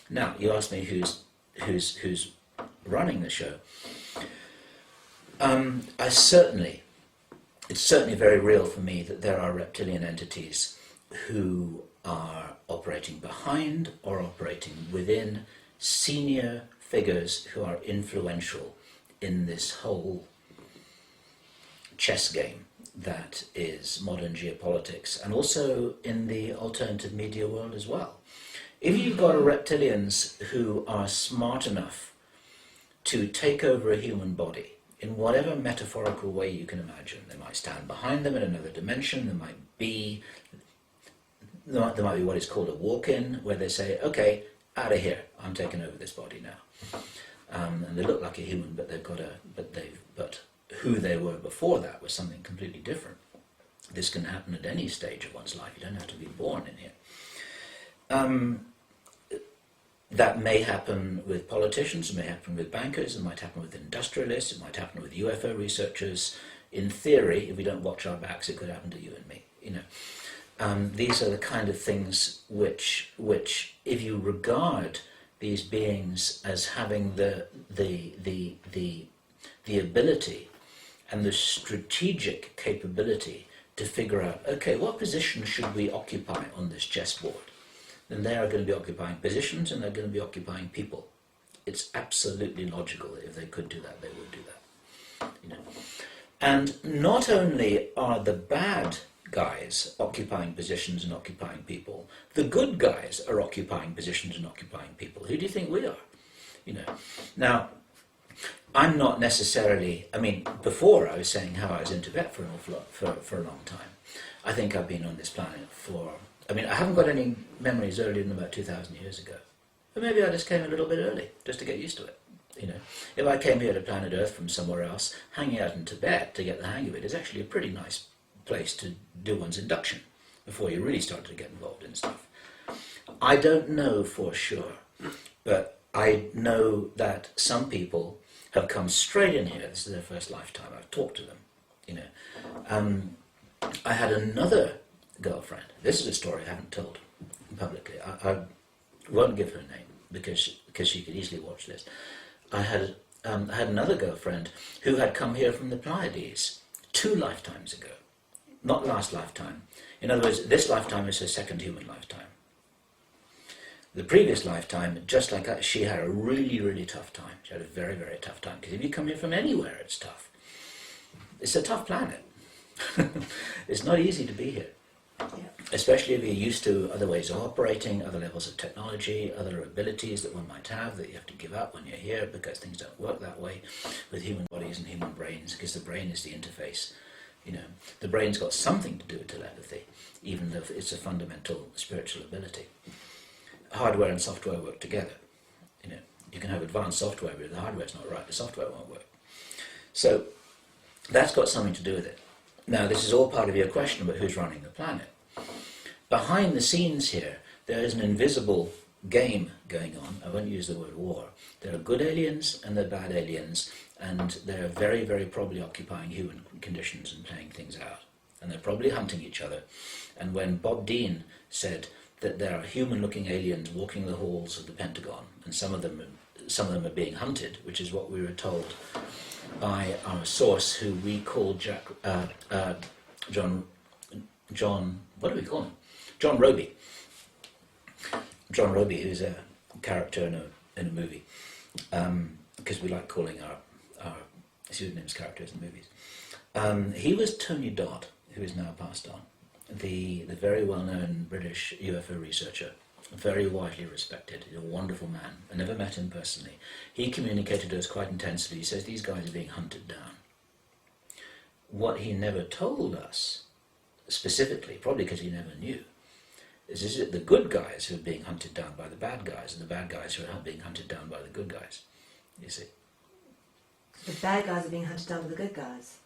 Now, you ask me who's running the show, it's certainly very real for me that there are reptilian entities who are operating behind or operating within senior figures who are influential in this whole chess game that is modern geopolitics, and also in the alternative media world as well. If you've got reptilians who are smart enough to take over a human body in whatever metaphorical way you can imagine, they might stand behind them in another dimension, there might be what is called a walk-in, where they say, okay, out of here, I'm taking over this body now. And they look like a human, but but who they were before that was something completely different. This can happen at any stage of one's life. You don't have to be born in here. That may happen with politicians, it may happen with bankers, it might happen with industrialists, it might happen with UFO researchers. In theory, if we don't watch our backs, it could happen to you and me. You know, these are the kind of things which, if you regard these beings as having the ability and the strategic capability to figure out, okay, what position should we occupy on this chessboard? Then they are going to be occupying positions and they're going to be occupying people. It's absolutely logical that if they could do that, they would do that. You know? And not only are the bad guys occupying positions and occupying people, the good guys are occupying positions and occupying people. Who do you think we are? You know. Now, I'm not necessarily, I mean, before I was saying how I was in Tibet for an awful lot, for a long time. I think I've been on this planet for, I mean, I haven't got any memories earlier than about 2,000 years ago. But maybe I just came a little bit early, just to get used to it. You know, if I came here to planet Earth from somewhere else, hanging out in Tibet to get the hang of it is actually a pretty nice place to do one's induction before you really start to get involved in stuff. I don't know for sure, but I know that some people have come straight in here. This is their first lifetime. I've talked to them. You know, I had another girlfriend. This is a story I haven't told publicly. I won't give her name because she could easily watch this. I had another girlfriend who had come here from the Pleiades 2 lifetimes ago. Not last lifetime. In other words, this lifetime is her second human lifetime. The previous lifetime, just like that, she had a really, really tough time. She had a very, very tough time. Because if you come here from anywhere, it's tough. It's a tough planet. It's not easy to be here. Yeah. Especially if you're used to other ways of operating, other levels of technology, other abilities that one might have that you have to give up when you're here because things don't work that way with human bodies and human brains, because the brain is the interface. You know, the brain's got something to do with telepathy, even though it's a fundamental spiritual ability. Hardware and software work together. You know, you can have advanced software, but if the hardware's not right, the software won't work. So that's got something to do with it. Now, this is all part of your question about who's running the planet. Behind the scenes here, there is an invisible game going on. I won't use the word war. There are good aliens and there are bad aliens, and they're very, very probably occupying human conditions and playing things out. And they're probably hunting each other. And when Bob Dean said that there are human-looking aliens walking the halls of the Pentagon, and some of them are being hunted, which is what we were told by our source, who we call John, what do we call him? John Roby. John Roby, who's a character in a movie, because we like calling our pseudonyms characters in movies. He was Tony Dodd, who is now passed on, the very well-known British UFO researcher, very widely respected. He's a wonderful man. I never met him personally. He communicated to us quite intensely. He says these guys are being hunted down. What he never told us, specifically, probably because he never knew, is it the good guys who are being hunted down by the bad guys, and the bad guys who are being hunted down by the good guys, you see. The bad guys are being hunted down by the good guys.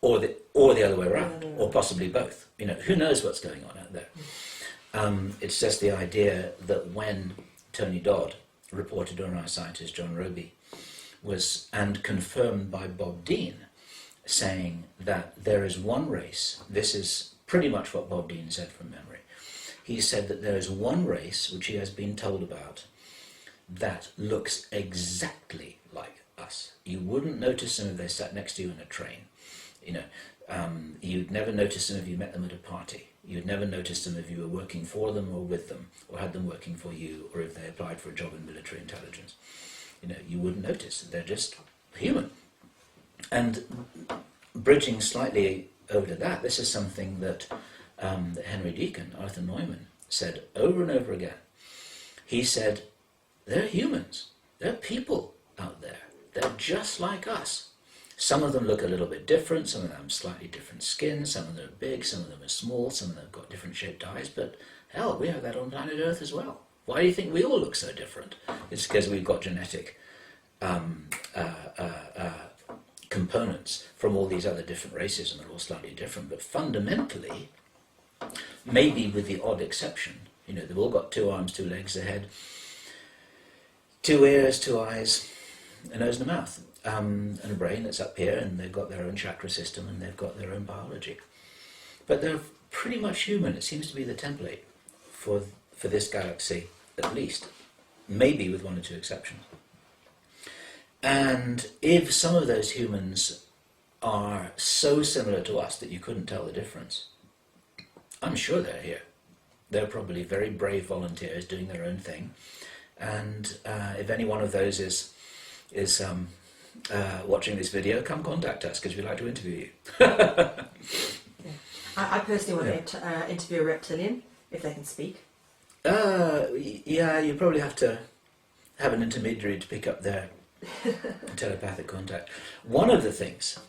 Or the other way around, or possibly both. You know, who knows what's going on out there. It's just the idea that when Tony Dodd reported on our scientist John Roby and confirmed by Bob Dean, saying that there is one race, this is pretty much what Bob Dean said from memory. He said that there is one race which he has been told about that looks exactly like You wouldn't notice them if they sat next to you in a train. You know, you'd never notice them if you met them at a party. You'd never notice them if you were working for them or with them, or had them working for you, or if they applied for a job in military intelligence. You know, you wouldn't notice. They're just human. And bridging slightly over to that, this is something that Henry Deacon, Arthur Neumann, said over and over again. He said, they're humans. They're people out there. They're just like us. Some of them look a little bit different, some of them have slightly different skin, some of them are big, some of them are small, some of them have got different shaped eyes, but hell, we have that on planet Earth as well. Why do you think we all look so different? It's because we've got genetic components from all these other different races, and they're all slightly different, but fundamentally, maybe with the odd exception, you know, they've all got 2 arms, 2 legs, a head, 2 ears, 2 eyes, a nose and a mouth. And a brain that's up here, and they've got their own chakra system, and they've got their own biology. But they're pretty much human. It seems to be the template for this galaxy, at least, maybe with 1 or 2 exceptions. And if some of those humans are so similar to us that you couldn't tell the difference, I'm sure they're here. They're probably very brave volunteers doing their own thing. And if any one of those is watching this video, come contact us because we'd like to interview you. I personally want to interview a reptilian, if they can speak. Yeah, you probably have to have an intermediary to pick up their telepathic contact. One of the things,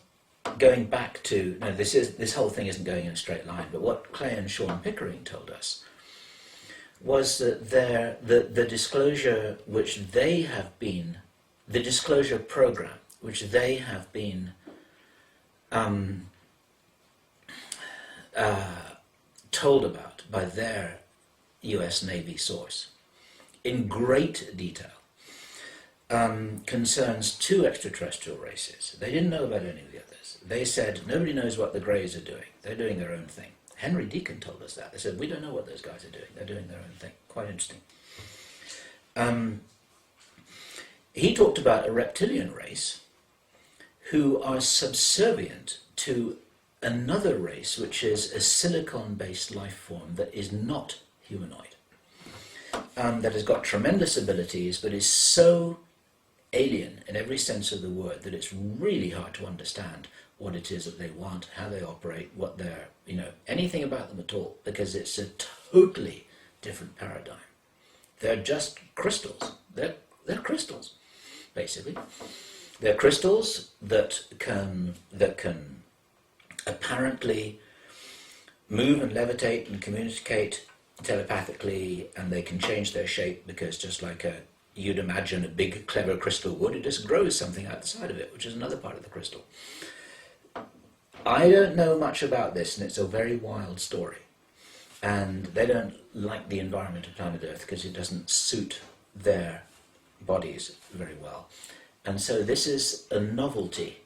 going back to, no, this whole thing isn't going in a straight line, but what Clay and Sean Pickering told us was that the disclosure which they have been, the disclosure program which they have been told about by their US Navy source in great detail concerns 2 extraterrestrial races. They didn't know about any of the others. They said, nobody knows what the Greys are doing. They're doing their own thing. Henry Deacon told us that. They said, we don't know what those guys are doing. They're doing their own thing. Quite interesting. He talked about a reptilian race who are subservient to another race, which is a silicon-based life form that is not humanoid, that has got tremendous abilities, but is so alien in every sense of the word that it's really hard to understand what it is that they want, how they operate, what they're, you know, anything about them at all, because it's a totally different paradigm. They're just crystals. They're crystals, basically. They're crystals that can apparently move and levitate and communicate telepathically, and they can change their shape because just like you'd imagine a big clever crystal would, it just grows something outside of it, which is another part of the crystal. I don't know much about this, and it's a very wild story. And they don't like the environment of planet Earth because it doesn't suit their bodies very well. And so this is a novelty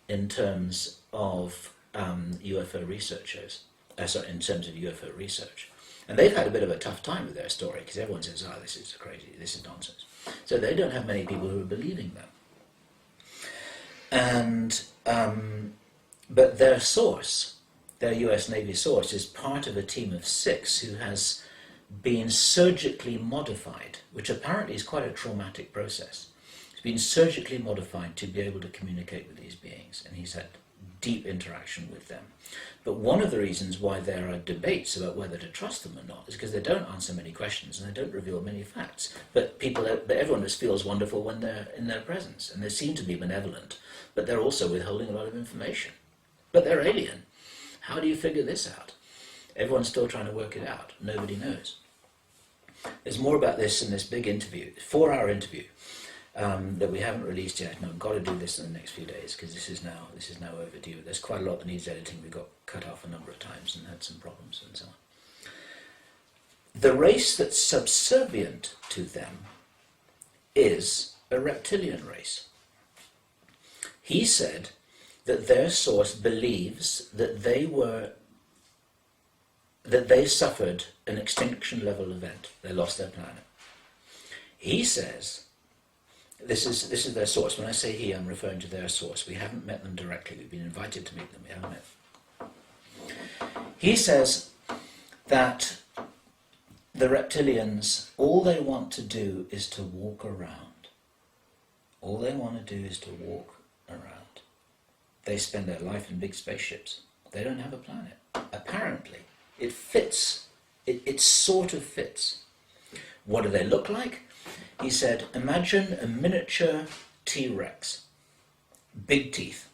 in terms of UFO researchers, in terms of UFO research. And they've had a bit of a tough time with their story because everyone says, oh, this is crazy, this is nonsense. So they don't have many people who are believing them. And but their source, their US Navy source, is part of a team of 6 who has been surgically modified, which apparently is quite a traumatic process. It's been surgically modified to be able to communicate with these beings, and he's had deep interaction with them. But one of the reasons why there are debates about whether to trust them or not is because they don't answer many questions and they don't reveal many facts. But everyone just feels wonderful when they're in their presence, and they seem to be benevolent, but they're also withholding a lot of information. But they're alien. How do you figure this out? Everyone's still trying to work it out. Nobody knows. There's more about this in this big interview, 4-hour interview, that we haven't released yet. And I've got to do this in the next few days because this is now overdue. There's quite a lot that needs editing. We got cut off a number of times and had some problems and so on. The race that's subservient to them is a reptilian race. He said that their source believes that they suffered an extinction level event. They lost their planet. He says this is their source. When I say he, I'm referring to their source. We haven't met them directly. We've been invited to meet them. We haven't met them. He says that the reptilians, all they want to do is to walk around. All they want to do is to walk around. They spend their life in big spaceships. They don't have a planet. Apparently, it fits. It sort of fits. What do they look like? He said, imagine a miniature T-Rex. Big teeth.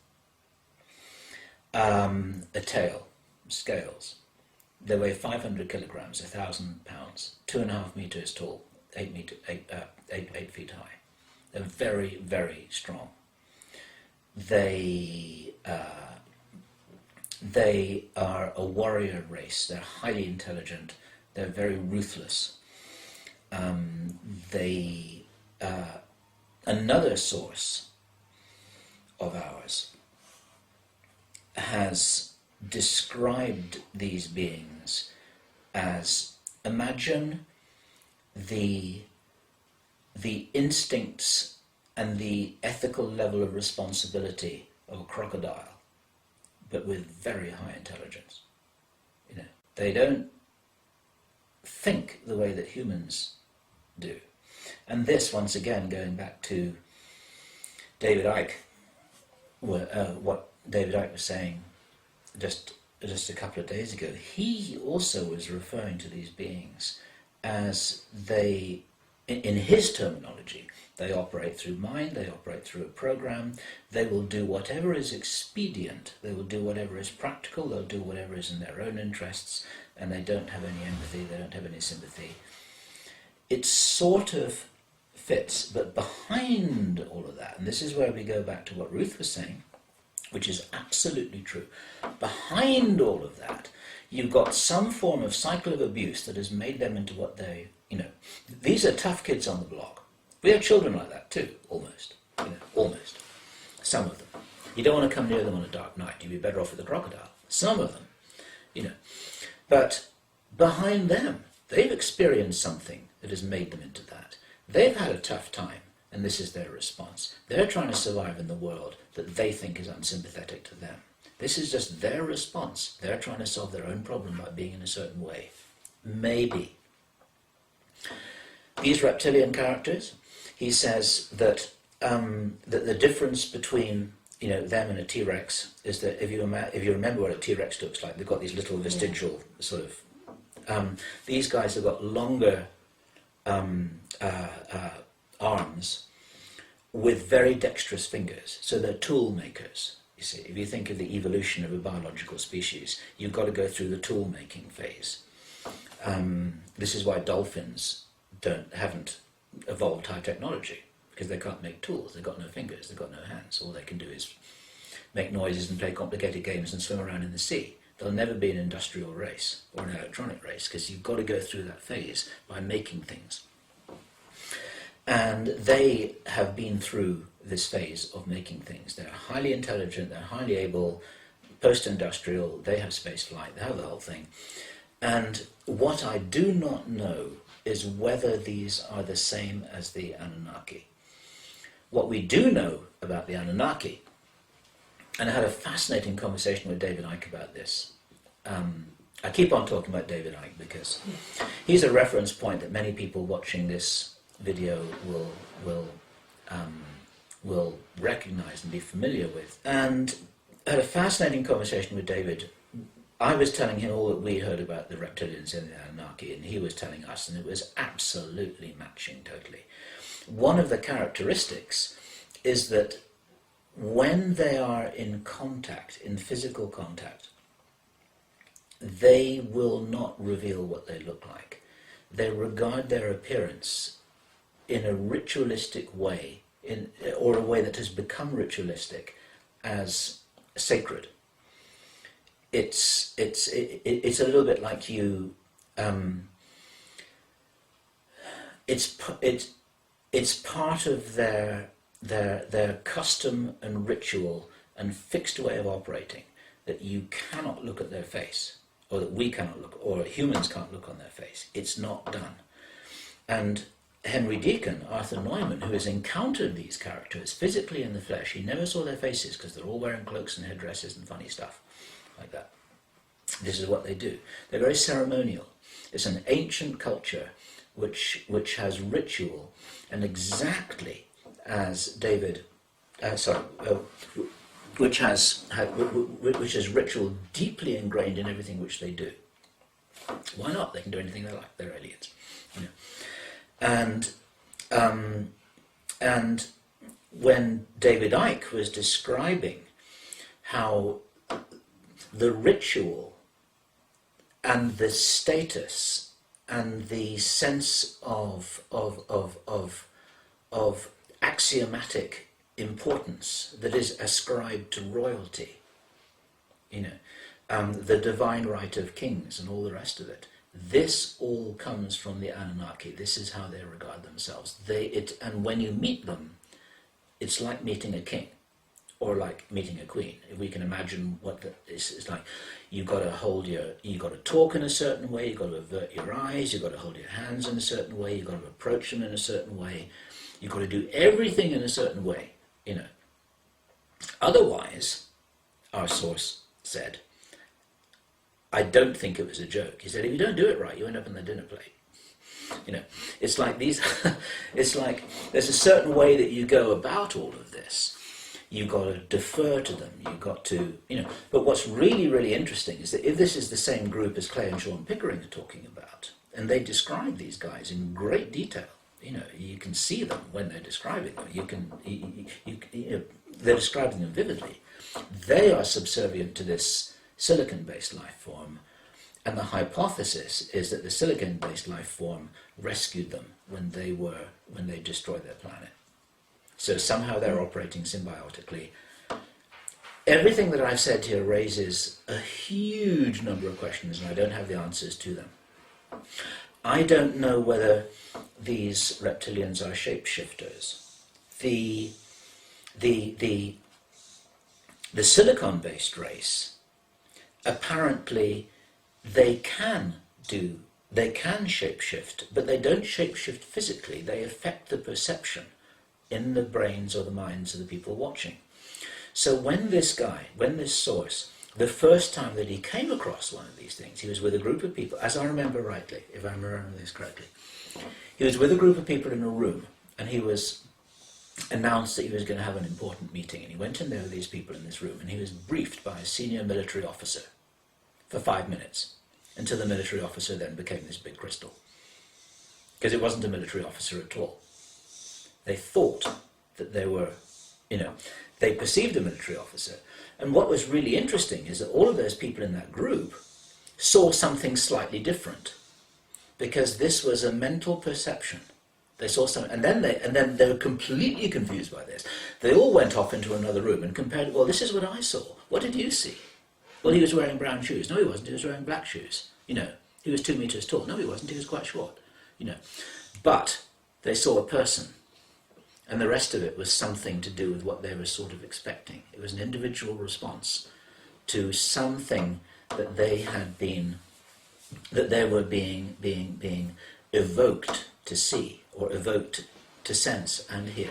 A tail. Scales. They weigh 500 kilograms, 1,000 pounds. 2.5 meters tall. 8 feet high. They're very, very strong. They are a warrior race. They're highly intelligent. They're very ruthless. Another source of ours has described these beings as, imagine the instincts and the ethical level of responsibility of a crocodile, but with very high intelligence. You know, they don't think the way that humans do. And this, once again, going back to David Icke, what David Icke was saying just a couple of days ago, he also was referring to these beings as they, in his terminology, they operate through mind, they operate through a program, they will do whatever is expedient, they will do whatever is practical, they'll do whatever is in their own interests, and they don't have any empathy, they don't have any sympathy. It sort of fits, but behind all of that, and this is where we go back to what Ruth was saying, which is absolutely true, behind all of that, you've got some form of cycle of abuse that has made them into what they, these are tough kids on the block. We have children like that too, almost, almost. Some of them. You don't want to come near them on a dark night, you'd be better off with a crocodile. Some of them, But behind them, they've experienced something that has made them into that. They've had a tough time, and this is their response. They're trying to survive in the world that they think is unsympathetic to them. This is just their response. They're trying to solve their own problem by being in a certain way. Maybe. These reptilian characters, he says that that the difference between them and a T-Rex is that if you remember what a T-Rex looks like, they've got these little vestigial sort of. These guys have got longer arms with very dexterous fingers, so they're tool makers. You see, if you think of the evolution of a biological species, you've got to go through the tool making phase. This is why dolphins haven't evolved high technology, because they can't make tools. They've got no fingers, they've got no hands. All they can do is make noises and play complicated games and swim around in the sea. There'll never be an industrial race or an electronic race, because you've got to go through that phase by making things. And they have been through this phase of making things. They're highly intelligent, they're highly able, post-industrial, they have space flight, they have the whole thing. And what I do not know is whether these are the same as the Anunnaki. What we do know about the Anunnaki, and I had a fascinating conversation with David Icke about this. I keep on talking about David Icke because he's a reference point that many people watching this video will recognize and be familiar with. And I had a fascinating conversation with David. I was telling him all that we heard about the reptilians and the Anunnaki, and he was telling us, and it was absolutely matching totally. One of the characteristics is that when they are in contact, in physical contact, they will not reveal what they look like. They regard their appearance in a ritualistic way, or a way that has become ritualistic, as sacred. It's a little bit like you. It's part of their custom and ritual and fixed way of operating, that you cannot look at their face, or that we cannot look, or humans can't look on their face. It's not done. And Henry Deacon, Arthur Neumann, who has encountered these characters physically in the flesh. He never saw their faces because they're all wearing cloaks and headdresses and funny stuff like that. This is what they do. They're very ceremonial. It's an ancient culture which has ritual, and exactly as David, which has ritual deeply ingrained in everything which they do. Why not? They can do anything they like. They're aliens, you know. And when David Icke was describing how the ritual and the status and the sense of axiomatic importance that is ascribed to royalty, you know, the divine right of kings and all the rest of it, this all comes from the Anunnaki. This is how they regard themselves. And when you meet them, it's like meeting a king, or like meeting a queen. If we can imagine what it's like, you've got to talk in a certain way. You've got to avert your eyes. You've got to hold your hands in a certain way. You've got to approach them in a certain way. You've got to do everything in a certain way. You know. Otherwise, our source said, I don't think it was a joke. He said, if you don't do it right, you end up in the dinner plate. You know, it's like it's like there's a certain way that you go about all of this. You've got to defer to them. You've got to, you know. But what's really, really interesting is that if this is the same group as Clay and Sean Pickering are talking about, and they describe these guys in great detail, you know, you can see them when they're describing them. You know, they're describing them vividly. They are subservient to this silicon-based life form, and the hypothesis is that the silicon-based life form rescued them when they destroyed their planet. So somehow they're operating symbiotically. Everything that I've said here raises a huge number of questions, and I don't have the answers to them. I don't know whether these reptilians are shapeshifters. The silicon-based race, apparently they can shapeshift, but they don't shapeshift physically. They affect the perception in the brains or the minds of the people watching. So when this source, the first time that he came across one of these things, he was with a group of people, as I remember rightly, if I remember this correctly, he was with a group of people in a room, and he was announced that he was going to have an important meeting, and he went in there with these people in this room, and he was briefed by a senior military officer for 5 minutes, until the military officer then became this big crystal. Because it wasn't a military officer at all. They thought that they were, you know, they perceived a military officer. And what was really interesting is that all of those people in that group saw something slightly different, because this was a mental perception. They saw something, and then they were completely confused by this. They all went off into another room and compared, well, this is what I saw. What did you see? Well, he was wearing brown shoes. No, he wasn't. He was wearing black shoes. You know, he was 2 meters tall. No, he wasn't. He was quite short. You know, but they saw a person, and the rest of it was something to do with what they were sort of expecting. It was an individual response to something that they were being evoked to see, or evoked to sense and hear.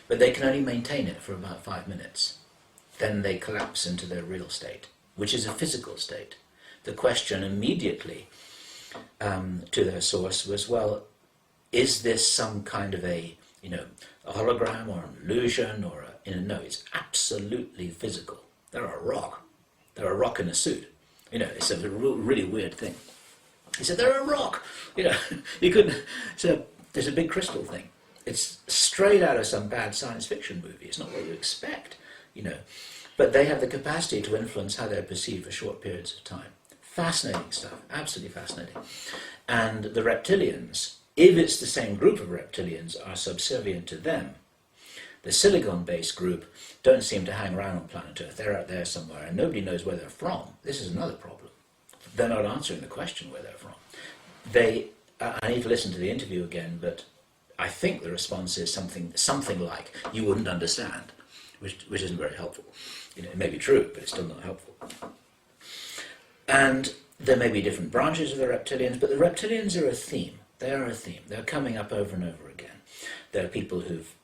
But they can only maintain it for about 5 minutes. Then they collapse into their real state, which is a physical state. The question immediately to their source was, well, is this some kind of a hologram or an illusion, or no, it's absolutely physical. They're a rock. They're a rock in a suit. You know, it's a really weird thing. He said, they're a rock. You know, you couldn't. So there's a big crystal thing. It's straight out of some bad science fiction movie. It's not what you expect, you know. But they have the capacity to influence how they're perceived for short periods of time. Fascinating stuff, absolutely fascinating. And the reptilians, if it's the same group of reptilians, are subservient to them. The silicon-based group don't seem to hang around on planet Earth. They're out there somewhere, and nobody knows where they're from. This is another problem. They're not answering the question where they're from. I need to listen to the interview again, but I think the response is something like, you wouldn't understand, which isn't very helpful. You know, it may be true, but it's still not helpful. And there may be different branches of the reptilians, but the reptilians are a theme. They are a theme. They're coming up over and over again. There are people who've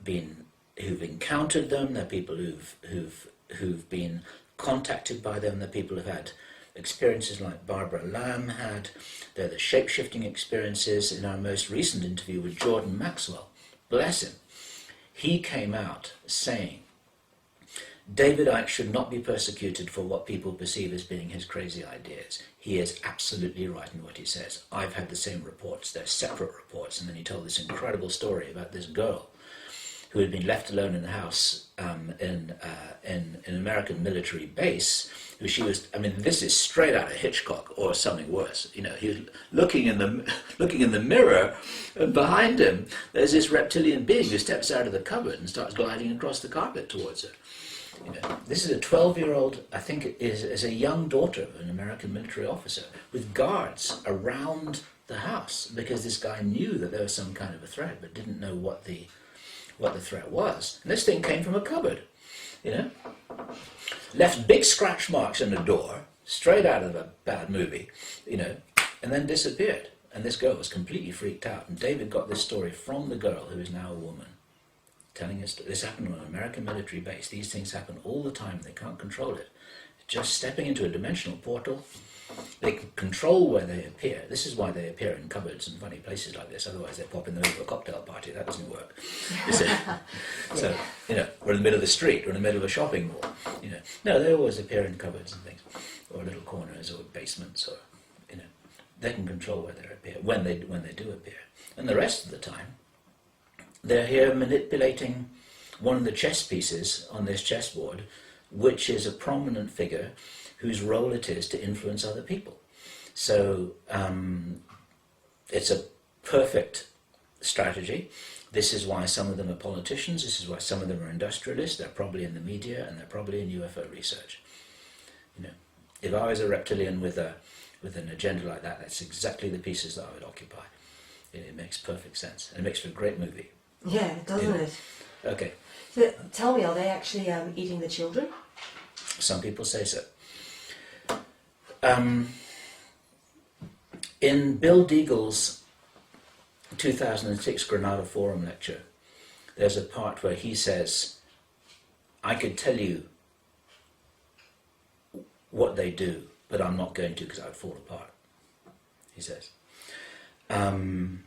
encountered them. There are people who've been contacted by them. There are people who've had experiences like Barbara Lamb had. There are the shape-shifting experiences. In our most recent interview with Jordan Maxwell, bless him, he came out saying, David Icke should not be persecuted for what people perceive as being his crazy ideas. He is absolutely right in what he says. I've had the same reports. They're separate reports. And then he told this incredible story about this girl who had been left alone in the house in an American military base. Who she was, I mean, this is straight out of Hitchcock or something worse. You know, he's looking in the mirror, and behind him there's this reptilian being who steps out of the cupboard and starts gliding across the carpet towards her. You know, this is a 12-year-old, I think it is a young daughter of an American military officer, with guards around the house because this guy knew that there was some kind of a threat but didn't know what the threat was. And this thing came from a cupboard, you know. Left big scratch marks on the door, straight out of a bad movie, you know, and then disappeared. And this girl was completely freaked out. And David got this story from the girl, who is now a woman, telling us this happened on an American military base. These things happen all the time. They can't control it. Just stepping into a dimensional portal, they can control where they appear. This is why they appear in cupboards and funny places like this. Otherwise, they pop in the middle of a cocktail party. That doesn't work. So, you know, or in the middle of the street, or in the middle of a shopping mall. You know, no, they always appear in cupboards and things, or little corners, or basements, or you know, they can control where they appear when they do appear. And the rest of the time, they're here manipulating one of the chess pieces on this chessboard, which is a prominent figure whose role it is to influence other people. So it's a perfect strategy. This is why some of them are politicians. This is why some of them are industrialists. They're probably in the media, and they're probably in UFO research. You know, if I was a reptilian with an agenda like that, that's exactly the pieces that I would occupy. It makes perfect sense, and it makes for a great movie. Yeah, doesn't it? Okay. So tell me, are they actually eating the children? Some people say so. In Bill Deagle's 2006 Granada Forum lecture, there's a part where he says, I could tell you what they do, but I'm not going to because I would fall apart, he says. Bill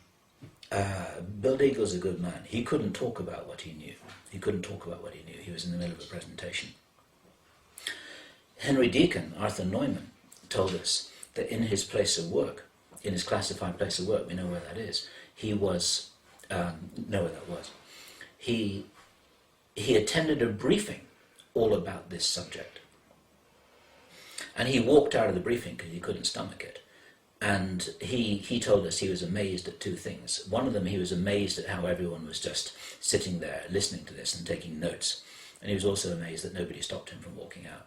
Deagle's a good man. He couldn't talk about what he knew. He couldn't talk about what he knew. He was in the middle of a presentation. Henry Deacon, Arthur Neumann, told us that in his place of work, in his classified place of work, we know where that is, he was, know where that was, he attended a briefing all about this subject. And he walked out of the briefing because he couldn't stomach it. And he told us he was amazed at two things. One of them, he was amazed at how everyone was just sitting there listening to this and taking notes. And he was also amazed that nobody stopped him from walking out.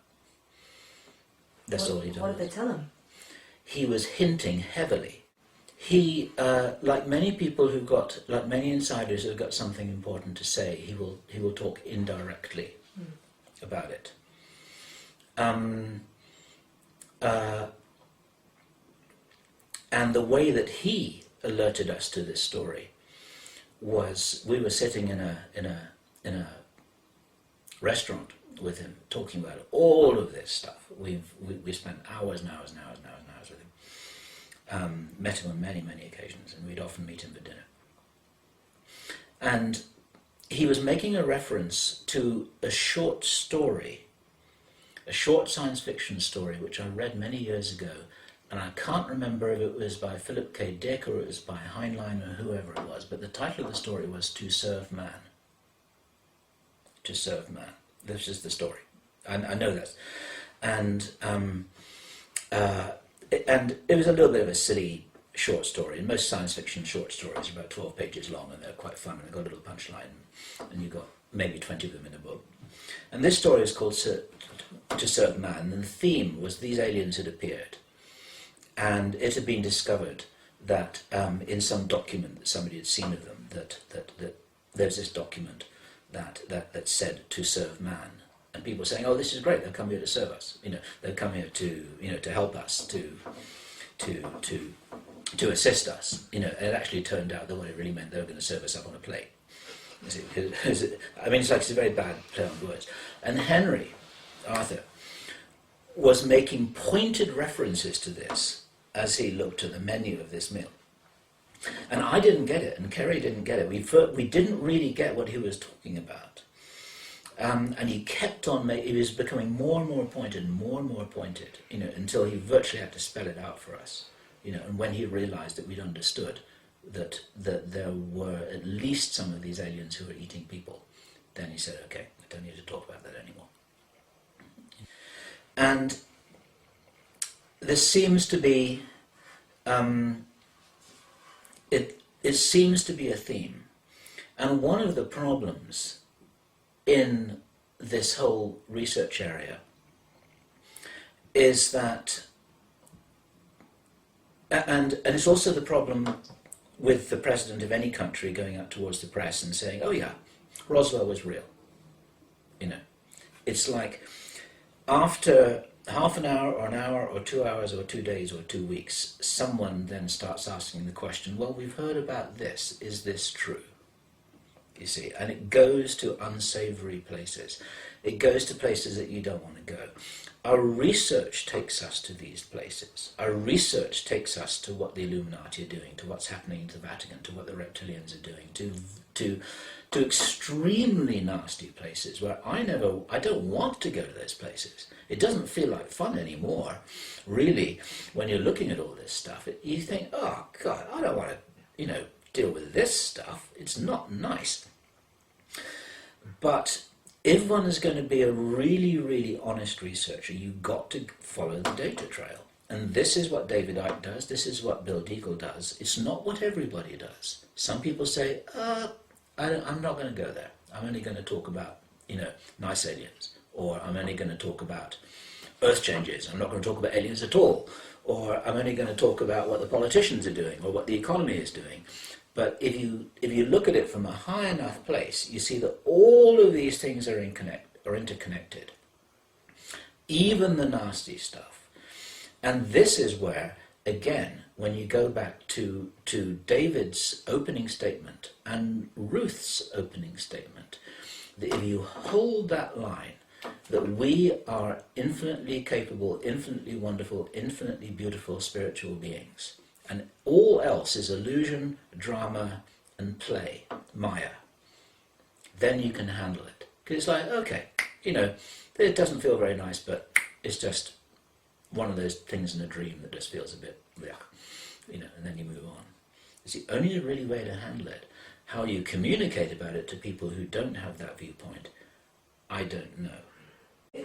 That's all he told us. What did they tell him? He was hinting heavily. He, like many people like many insiders who've got something important to say, he will talk indirectly about it. And the way that he alerted us to this story was, we were sitting in a restaurant with him, talking about all of this stuff. We spent hours and hours and hours and hours and hours with him. Met him on many, many occasions, and we'd often meet him for dinner. And he was making a reference to a short story, a short science fiction story, which I read many years ago, and I can't remember if it was by Philip K. Dick or it was by Heinlein or whoever it was, but the title of the story was To Serve Man. To Serve Man. This is the story. I know that. And it was a little bit of a silly short story. And most science fiction short stories are about 12 pages long, and they're quite fun, and they've got a little punchline, and you've got maybe 20 of them in a book. And this story is called To Serve Man, and the theme was these aliens had appeared. And it had been discovered that in some document that somebody had seen of them, that there's this document that said to serve man, and people were saying, "Oh, this is great! They'll come here to serve us. You know, they'll come here to to help us to to assist us. You know, it actually turned out that what it really meant, they were going to serve us up on a plate. You see, I mean, it's a very bad play on words. And Henry, Arthur, was making pointed references to this as he looked at the menu of this meal. And I didn't get it, and Kerry didn't get it. We didn't really get what he was talking about. And he kept on, he was becoming more and more pointed, you know, until he virtually had to spell it out for us. You know, and when he realized that we'd understood that there were at least some of these aliens who were eating people, then he said, okay, I don't need to talk about that anymore. And this seems to be, it seems to be a theme. And one of the problems in this whole research area is that, and it's also the problem with the president of any country going out towards the press and saying, oh yeah, Roswell was real. You know, it's like after half an hour or 2 hours or 2 days or 2 weeks, someone then starts asking the question, well, we've heard about this, is this true? You see, and it goes to unsavory places. It goes to places that you don't want to go. Our research takes us to these places. Our research takes us to what the Illuminati are doing, to what's happening to the Vatican, to what the reptilians are doing, to extremely nasty places where I don't want to go to those places. It doesn't feel like fun anymore, really, when you're looking at all this stuff. You think, oh God, I don't want to, you know, deal with this stuff. It's not nice. But if one is going to be a really, really honest researcher, you've got to follow the data trail. And this is what David Icke does. This is what Bill Deagle does. It's not what everybody does. Some people say, I'm not going to go there. I'm only going to talk about, you know, nice aliens. Or I'm only going to talk about earth changes. I'm not going to talk about aliens at all. Or I'm only going to talk about what the politicians are doing or what the economy is doing. But if you look at it from a high enough place, you see that all of these things are interconnected. Even the nasty stuff. And this is where, again, when you go back to David's opening statement and Ruth's opening statement, that if you hold that line, that we are infinitely capable, infinitely wonderful, infinitely beautiful spiritual beings, and all else is illusion, drama, and play, Maya, then you can handle it. Because it's like, okay, you know, it doesn't feel very nice, but it's just one of those things in a dream that just feels a bit, you know, and then you move on. It's the only really way to handle it. How you communicate about it to people who don't have that viewpoint, I don't know.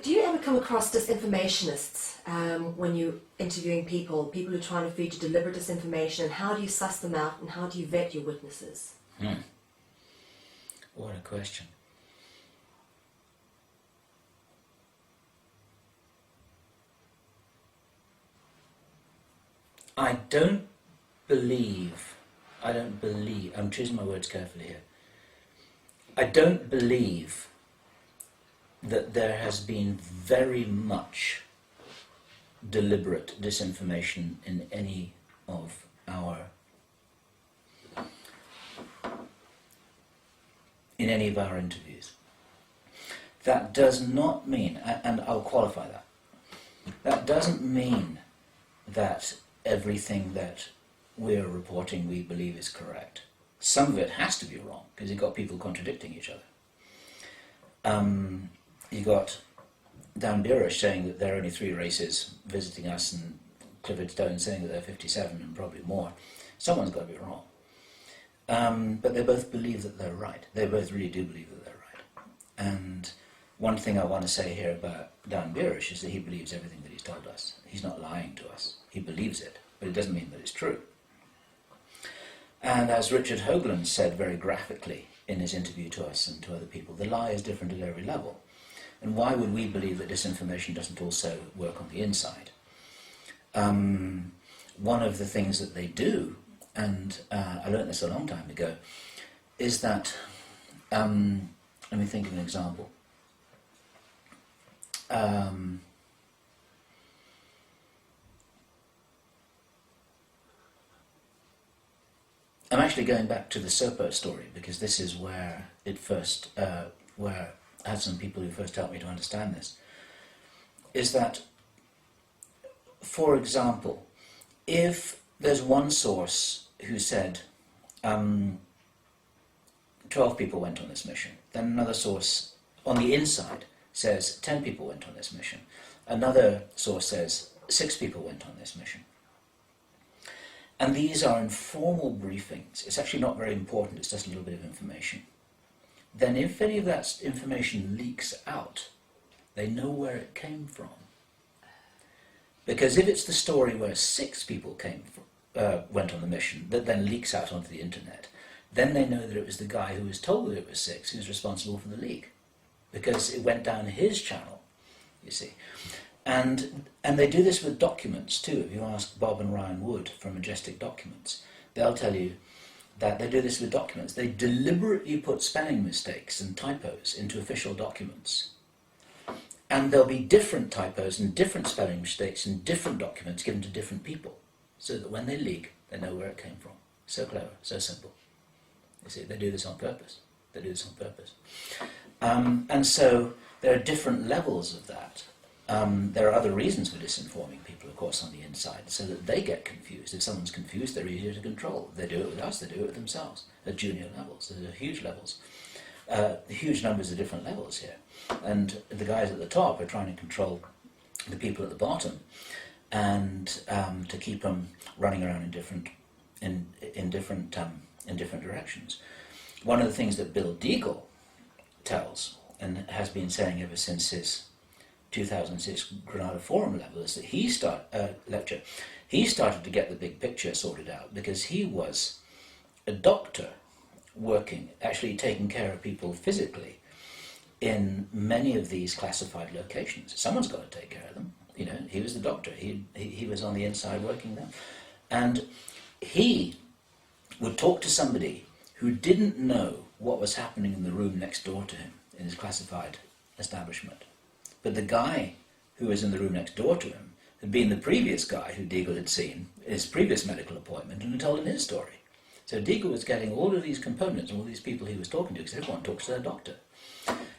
Do you ever come across disinformationists when you're interviewing people who are trying to feed you deliberate disinformation, and how do you suss them out and how do you vet your witnesses? What a question. I don't believe, I'm choosing my words carefully here, I don't believe that there has been very much deliberate disinformation in any of our interviews. That does not mean, and I'll qualify that doesn't mean that everything that we're reporting we believe is correct. Some of it has to be wrong, because you've got people contradicting each other. You got Dan Burish saying that there are only 3 races visiting us, and Clifford Stone saying that there are 57 and probably more. Someone's got to be wrong. But they both believe that they're right. They both really do believe that they're right. And one thing I want to say here about Dan Burish is that he believes everything that he's told us. He's not lying to us. He believes it, but it doesn't mean that it's true. And as Richard Hoagland said very graphically in his interview to us and to other people, the lie is different at every level. And why would we believe that disinformation doesn't also work on the inside? One of the things that they do, and I learned this a long time ago, is that, let me think of an example. actually going back to the Sopo story, because this is where it first, where I had some people who first helped me to understand this, is that, for example, if there's one source who said 12 people went on this mission, then another source on the inside says 10 people went on this mission, another source says 6 people went on this mission. And these are informal briefings. It's actually not very important, it's just a little bit of information. Then if any of that information leaks out, they know where it came from. Because if it's the story where 6 people went on the mission that then leaks out onto the internet, then they know that it was the guy who was told that it was 6 who's responsible for the leak. Because it went down his channel, you see. And they do this with documents too. If you ask Bob and Ryan Wood from Majestic Documents, they'll tell you that they do this with documents. They deliberately put spelling mistakes and typos into official documents. And there'll be different typos and different spelling mistakes in different documents given to different people, so that when they leak, they know where it came from. So clever, so simple. You see, they do this on purpose. They do this on purpose. And so there are different levels of that. There are other reasons for disinforming people, of course, on the inside, so that they get confused. If someone's confused, they're easier to control. They do it with us, they do it with themselves, at junior levels. There are huge levels, huge numbers of different levels here. And the guys at the top are trying to control the people at the bottom, and to keep them running around in different directions. One of the things that Bill Deagle tells, and has been saying ever since his 2006 Granada Forum level, is that he started to get the big picture sorted out because he was a doctor working, actually taking care of people physically in many of these classified locations. Someone's got to take care of them. You know, he was the doctor. He was on the inside working them. And he would talk to somebody who didn't know what was happening in the room next door to him in his classified establishment. But the guy who was in the room next door to him had been the previous guy who Deagle had seen in his previous medical appointment and had told him his story. So Deagle was getting all of these components, all these people he was talking to, because everyone talks to their doctor.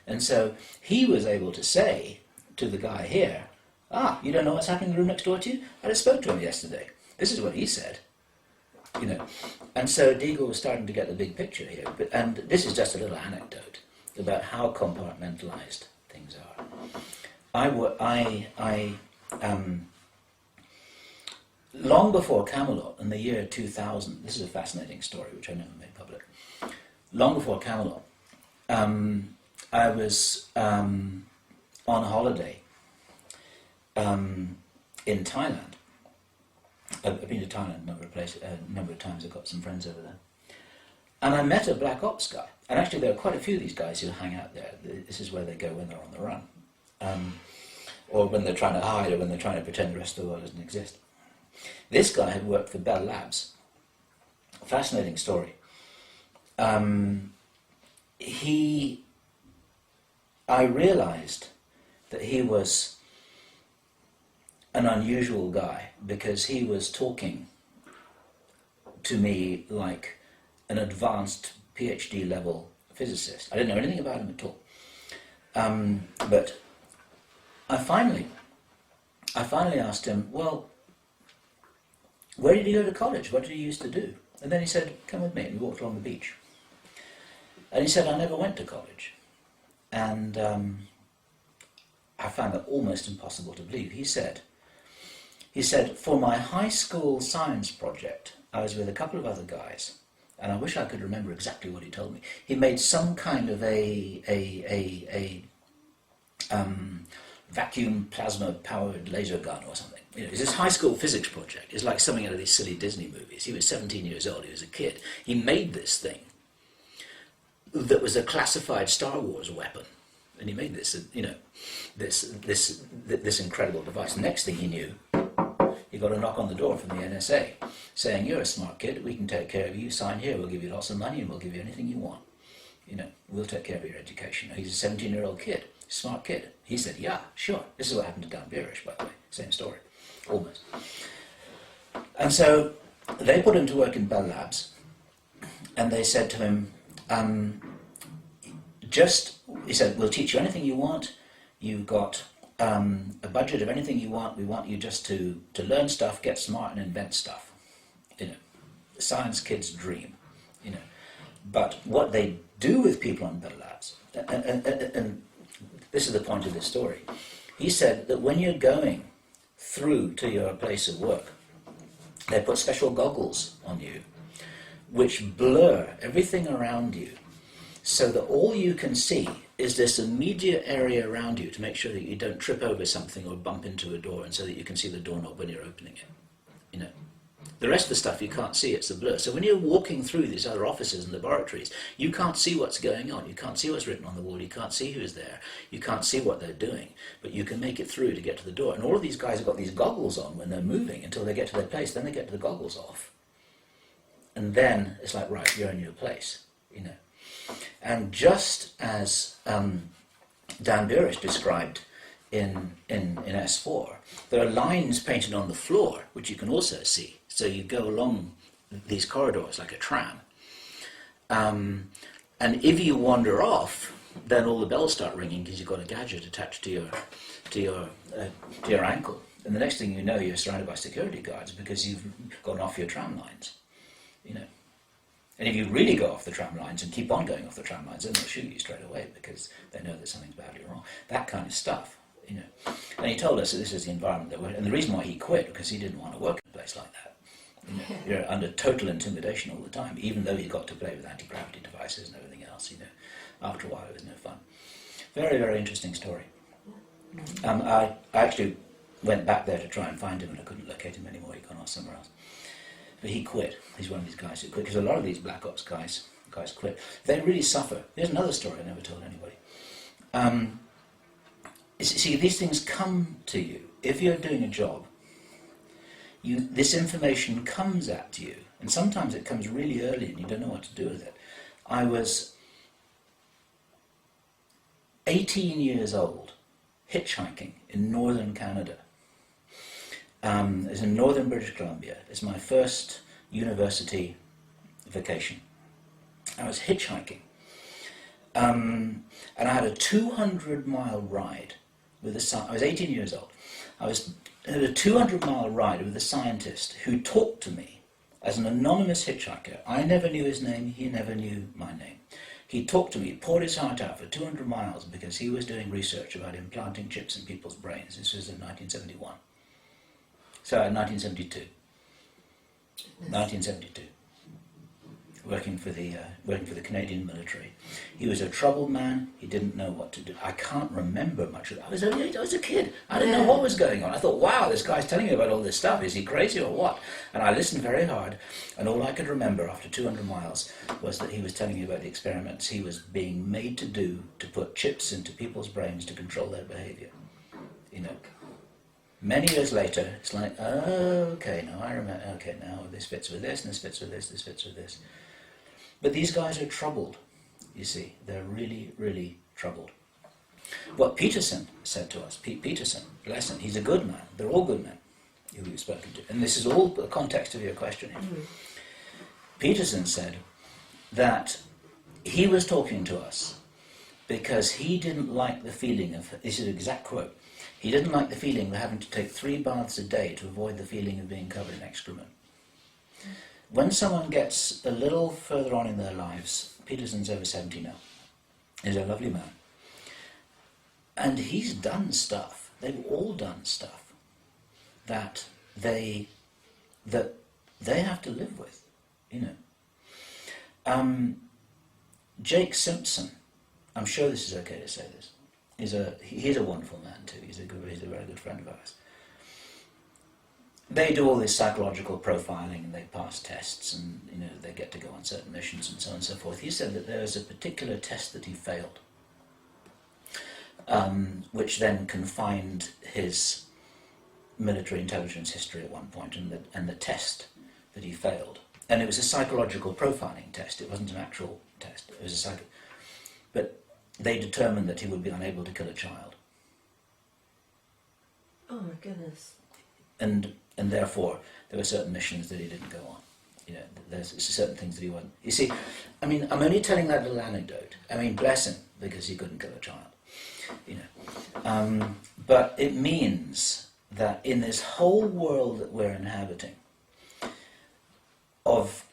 And so he was able to say to the guy here, you don't know what's happening in the room next door to you? I just spoke to him yesterday. This is what he said. You know, and so Deagle was starting to get the big picture here. And this is just a little anecdote about how compartmentalized things are. Long before Camelot, in the year 2000, this is a fascinating story which I never made public. Long before Camelot, I was on holiday in Thailand. I've been to Thailand a number of times. I've got some friends over there. And I met a Black Ops guy. And actually there are quite a few of these guys who hang out there. This is where they go when they're on the run. Or when they're trying to hide, or when they're trying to pretend the rest of the world doesn't exist. This guy had worked for Bell Labs. Fascinating story. I realized that he was an unusual guy because he was talking to me like an advanced PhD level physicist. I didn't know anything about him at all. But I finally asked him, well, where did you go to college? What did you used to do? And then he said, come with me. And we walked along the beach. And he said, I never went to college. And I found that almost impossible to believe. He said, for my high school science project, I was with a couple of other guys, and I wish I could remember exactly what he told me. He made some kind of a vacuum plasma powered laser gun or something. You know, it's his high school physics project. It's like something out of these silly Disney movies. He was 17 years old. He was a kid. He made this thing that was a classified Star Wars weapon, and he made this, you know, this incredible device. Next thing he knew, he got a knock on the door from the NSA saying, "You're a smart kid. We can take care of you. Sign here. We'll give you lots of money, and we'll give you anything you want. You know, we'll take care of your education." He's a 17-year-old kid, smart kid. He said, "Yeah, sure." This is what happened to Dan Beerish, by the way. Same story, almost. And so they put him to work in Bell Labs, and they said to him, he said, we'll teach you anything you want. You've got a budget of anything you want. We want you just to learn stuff, get smart, and invent stuff. You know, the science kid's dream. You know, but what they do with people on Bell Labs, and this is the point of this story. He said that when you're going through to your place of work, they put special goggles on you, which blur everything around you, so that all you can see is this immediate area around you to make sure that you don't trip over something or bump into a door, and so that you can see the doorknob when you're opening it. You know, the rest of the stuff you can't see, it's a blur. So when you're walking through these other offices and laboratories, you can't see what's going on, you can't see what's written on the wall, you can't see who's there, you can't see what they're doing, but you can make it through to get to the door. And all of these guys have got these goggles on when they're moving until they get to their place, then they get the goggles off. And then it's like, right, you're in your place, you know. And just as Dan Burish described in S4, there are lines painted on the floor, which you can also see. So you go along these corridors like a tram. And if you wander off, then all the bells start ringing because you've got a gadget attached to your ankle. And the next thing you know, you're surrounded by security guards because you've gone off your tram lines, you know. And if you really go off the tram lines and keep on going off the tram lines, then they'll shoot you straight away because they know that something's badly wrong. That kind of stuff, you know. And he told us that this is the environment that we're in. And the reason why he quit, because he didn't want to work in a place like that. You know, you're under total intimidation all the time, even though he got to play with anti-gravity devices and everything else, you know. After a while, it was no fun. Very, very interesting story. I actually went back there to try and find him, and I couldn't locate him anymore. He'd gone off somewhere else. But he quit. He's one of these guys who quit, because a lot of these Black Ops guys quit. They really suffer. Here's another story I never told anybody. See, these things come to you. If you're doing a job, this information comes at you, and sometimes it comes really early and you don't know what to do with it. I was 18 years old, hitchhiking in northern Canada. It's in northern British Columbia. It's my first university vacation. I was hitchhiking. And I had a 200-mile ride with I was 18 years old. I had a 200-mile ride with a scientist who talked to me as an anonymous hitchhiker. I never knew his name, he never knew my name. He talked to me, poured his heart out for 200 miles because he was doing research about implanting chips in people's brains. This was in 1971. Sorry, 1972. 1972. Working for the Canadian military. He was a troubled man. He didn't know what to do. I can't remember much of that. I was a kid. I didn't know what was going on. I thought, wow, this guy's telling me about all this stuff. Is he crazy or what? And I listened very hard, and all I could remember after 200 miles was that he was telling me about the experiments he was being made to do to put chips into people's brains to control their behavior. You know. Many years later, it's like, oh, okay, now I remember, okay, now this fits with this, and this fits with this, this fits with this. But these guys are troubled, you see. They're really, really troubled. What Peterson said to us, Pete Peterson, bless him, he's a good man. They're all good men who we've spoken to. And this is all the context of your question here. Mm-hmm. Peterson said that he was talking to us because he didn't like the feeling of, this is an exact quote, he didn't like the feeling of having to take 3 baths a day to avoid the feeling of being covered in excrement. When someone gets a little further on in their lives, Peterson's over 70 now, he's a lovely man, and he's done stuff, they've all done stuff that they have to live with, you know. Jake Simpson, I'm sure this is okay to say this, he's a wonderful man too, he's a very good friend of ours. They do all this psychological profiling and they pass tests and they get to go on certain missions and so on and so forth. He said that there was a particular test that he failed, which then confined his military intelligence history at one point, and the test that he failed. And it was a psychological profiling test, it wasn't an actual test, it was a but they determined that he would be unable to kill a child. Oh my goodness. And therefore, there were certain missions that he didn't go on. You know, there's certain things that he wasn't. You see, I mean, I'm only telling that little anecdote. I mean, bless him, because he couldn't kill a child. You know, but it means that in this whole world that we're inhabiting, of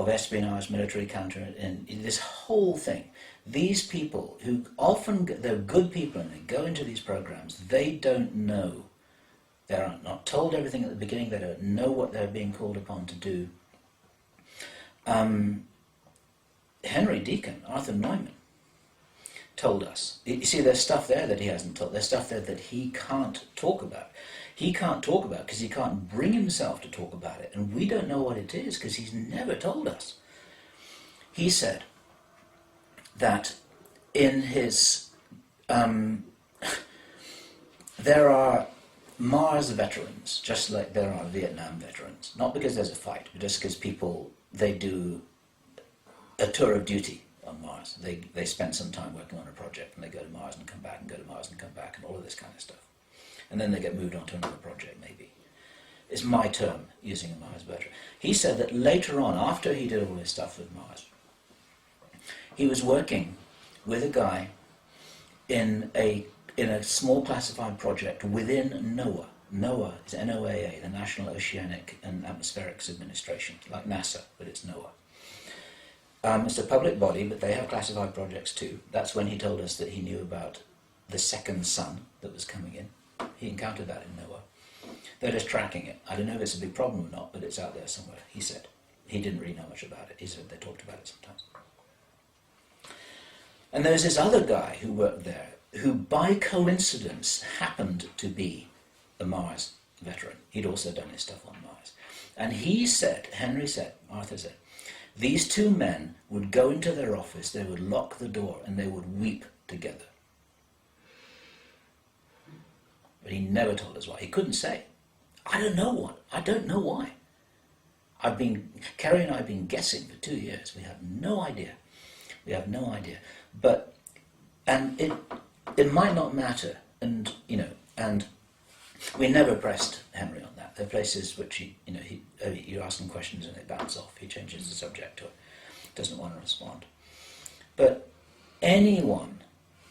espionage, military counter, and this whole thing, these people who often, they're good people and they go into these programs, they don't know, they're not told everything at the beginning, they don't know what they're being called upon to do. Henry Deacon, Arthur Neumann, told us. You see, there's stuff there that he hasn't told. There's stuff there that he can't talk about. He can't talk about because he can't bring himself to talk about it. And we don't know what it is because he's never told us. He said that in his... there are Mars veterans, just like there are Vietnam veterans. Not because there's a fight, but just because people, they do a tour of duty on Mars. They spend some time working on a project and they go to Mars and come back and go to Mars and come back and all of this kind of stuff. And then they get moved on to another project, maybe. It's my term, using a Mars veteran. He said that later on, after he did all this stuff with Mars, he was working with a guy in a small classified project within NOAA. NOAA is NOAA, the National Oceanic and Atmospherics Administration, like NASA, but it's NOAA. It's a public body, but they have classified projects too. That's when he told us that he knew about the second sun that was coming in. He encountered that in NOAA. They're just tracking it. I don't know if it's a big problem or not, but it's out there somewhere, he said. He didn't really know much about it. He said they talked about it sometimes. And there's this other guy who worked there, who by coincidence happened to be a Mars veteran. He'd also done his stuff on Mars. And he said, Henry said, Arthur said, these two men would go into their office, they would lock the door, and they would weep together. But he never told us why. He couldn't say. I don't know what. I don't know why. Kerry and I have been guessing for 2 years. We have no idea. We have no idea. But, and it might not matter, and, you know, and we never pressed Henry on that. There are places which you ask him questions and they bounce off. He changes the subject or doesn't want to respond. But anyone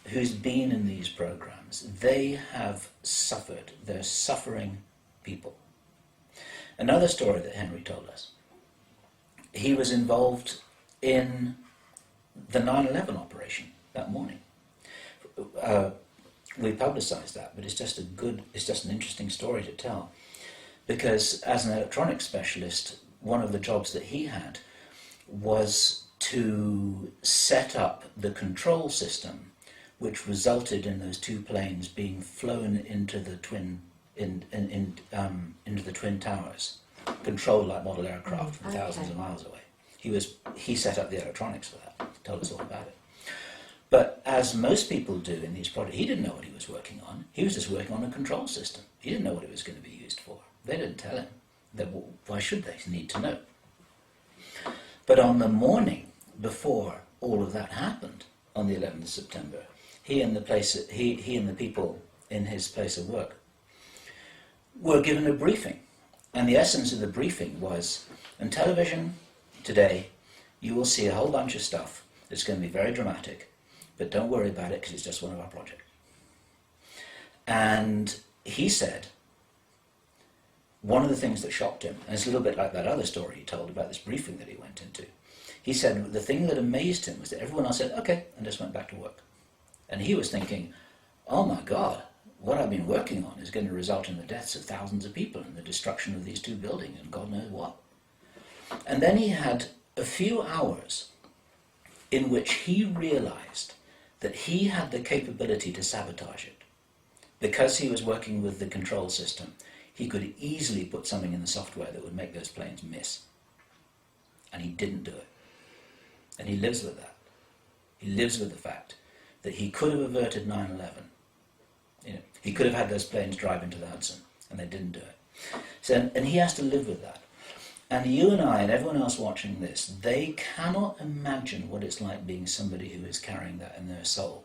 who's been in these programs, they have suffered. They're suffering people. Another story that Henry told us, he was involved in the 9/11 operation that morning. We publicised that, but it's just an interesting story to tell. Because as an electronics specialist, one of the jobs that he had was to set up the control system which resulted in those two planes being flown into the twin into the twin towers, controlled like model aircraft from thousands of miles away. He set up the electronics for that, told us all about it. But as most people do in these projects, he didn't know what he was working on. He was just working on a control system. He didn't know what it was going to be used for. They didn't tell him. Why should they need to know? But on the morning before all of that happened, on the 11th of September, he and the people in his place of work were given a briefing. And the essence of the briefing was, on television today, you will see a whole bunch of stuff that's going to be very dramatic, but don't worry about it because it's just one of our projects. And he said, one of the things that shocked him, and it's a little bit like that other story he told about this briefing that he went into, he said the thing that amazed him was that everyone else said, okay, and just went back to work. And he was thinking, oh my God, what I've been working on is going to result in the deaths of thousands of people and the destruction of these two buildings and God knows what. And then he had a few hours in which he realized that he had the capability to sabotage it. Because he was working with the control system, he could easily put something in the software that would make those planes miss. And he didn't do it. And he lives with that. He lives with the fact that he could have averted 9/11. You know, he could have had those planes drive into the Hudson, and they didn't do it. So, and he has to live with that. And you and I and everyone else watching this, they cannot imagine what it's like being somebody who is carrying that in their soul.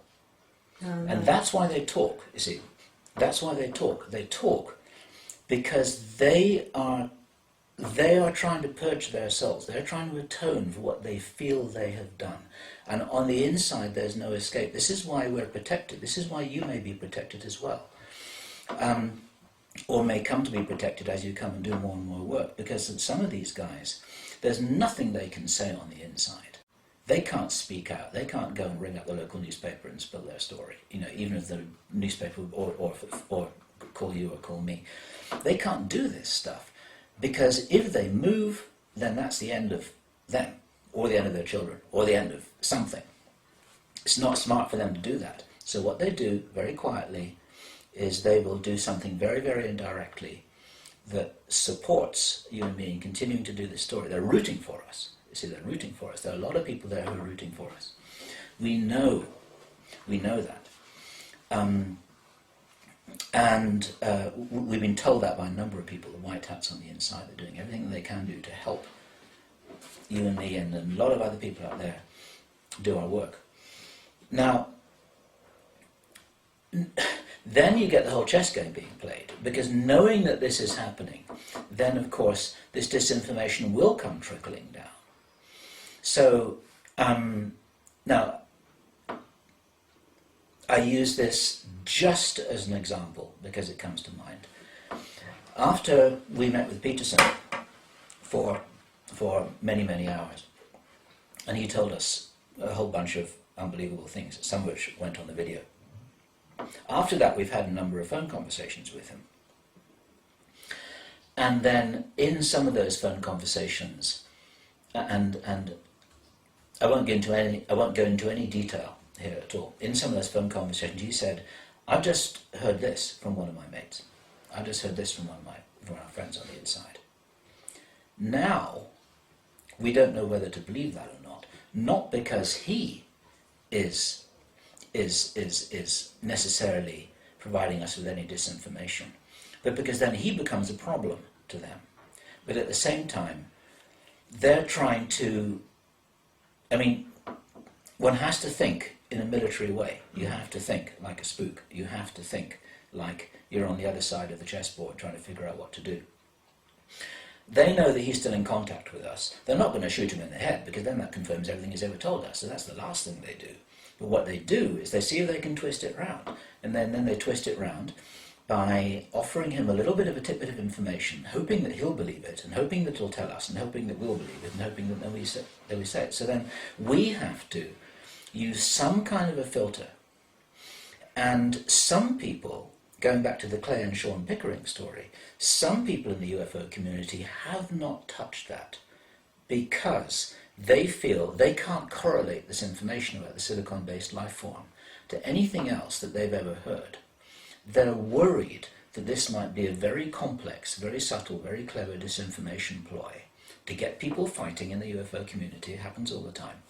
And that's why they talk, you see. That's why they talk. They talk because they are they are trying to purge their souls. They're trying to atone for what they feel they have done. And on the inside, there's no escape. This is why we're protected. This is why you may be protected as well. Or may come to be protected as you come and do more and more work. Because some of these guys, there's nothing they can say on the inside. They can't speak out. They can't go and ring up the local newspaper and spill their story. You know, even if the newspaper or call you or call me. They can't do this stuff. Because if they move, then that's the end of them, or the end of their children, or the end of something. It's not smart for them to do that. So what they do, very quietly, is they will do something very, very indirectly that supports you and me in continuing to do this story. They're rooting for us. You see, they're rooting for us. There are a lot of people there who are rooting for us. We know that. And we've been told that by a number of people, the white hats on the inside. They're doing everything they can do to help you and me and a lot of other people out there do our work. Now, then you get the whole chess game being played, because knowing that this is happening, then of course this disinformation will come trickling down. So, now, I use this just as an example because it comes to mind. After we met with Peterson for many, many hours, and he told us a whole bunch of unbelievable things, some of which went on the video. After that, we've had a number of phone conversations with him. And then in some of those phone conversations, and I won't go into any detail here at all. In some of those phone conversations, he said, "I've just heard this from one of my mates. I've just heard this from one of our friends on the inside." Now, we don't know whether to believe that or not. Not because he is necessarily providing us with any disinformation, but because then he becomes a problem to them. But at the same time, they're trying to, I mean, one has to think in a military way. You have to think like a spook. You have to think like you're on the other side of the chessboard trying to figure out what to do. They know that he's still in contact with us. They're not going to shoot him in the head, because then that confirms everything he's ever told us. So that's the last thing they do. But what they do is they see if they can twist it round. And then they twist it round by offering him a little bit of a tidbit of information, hoping that he'll believe it, and hoping that he'll tell us, and hoping that we'll believe it, and hoping that we say it. So then we have to use some kind of a filter. And some people, going back to the Clay and Sean Pickering story, some people in the UFO community have not touched that because they feel they can't correlate this information about the silicon-based life form to anything else that they've ever heard. They're worried that this might be a very complex, very subtle, very clever disinformation ploy to get people fighting in the UFO community. It happens all the time.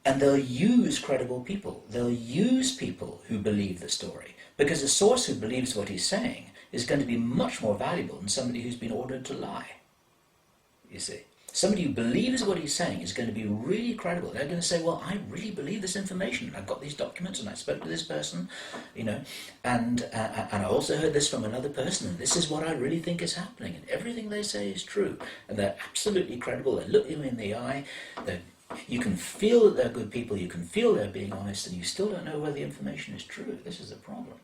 And they'll use credible people. They'll use people who believe the story, because a source who believes what he's saying is going to be much more valuable than somebody who's been ordered to lie. You see, somebody who believes what he's saying is going to be really credible. They're going to say, "Well, I really believe this information. I've got these documents, and I spoke to this person, you know, and I also heard this from another person, and this is what I really think is happening, and everything they say is true." And they're absolutely credible. They look you in the eye. You can feel that they're good people. You can feel they're being honest, and you still don't know whether the information is true. This is the problem,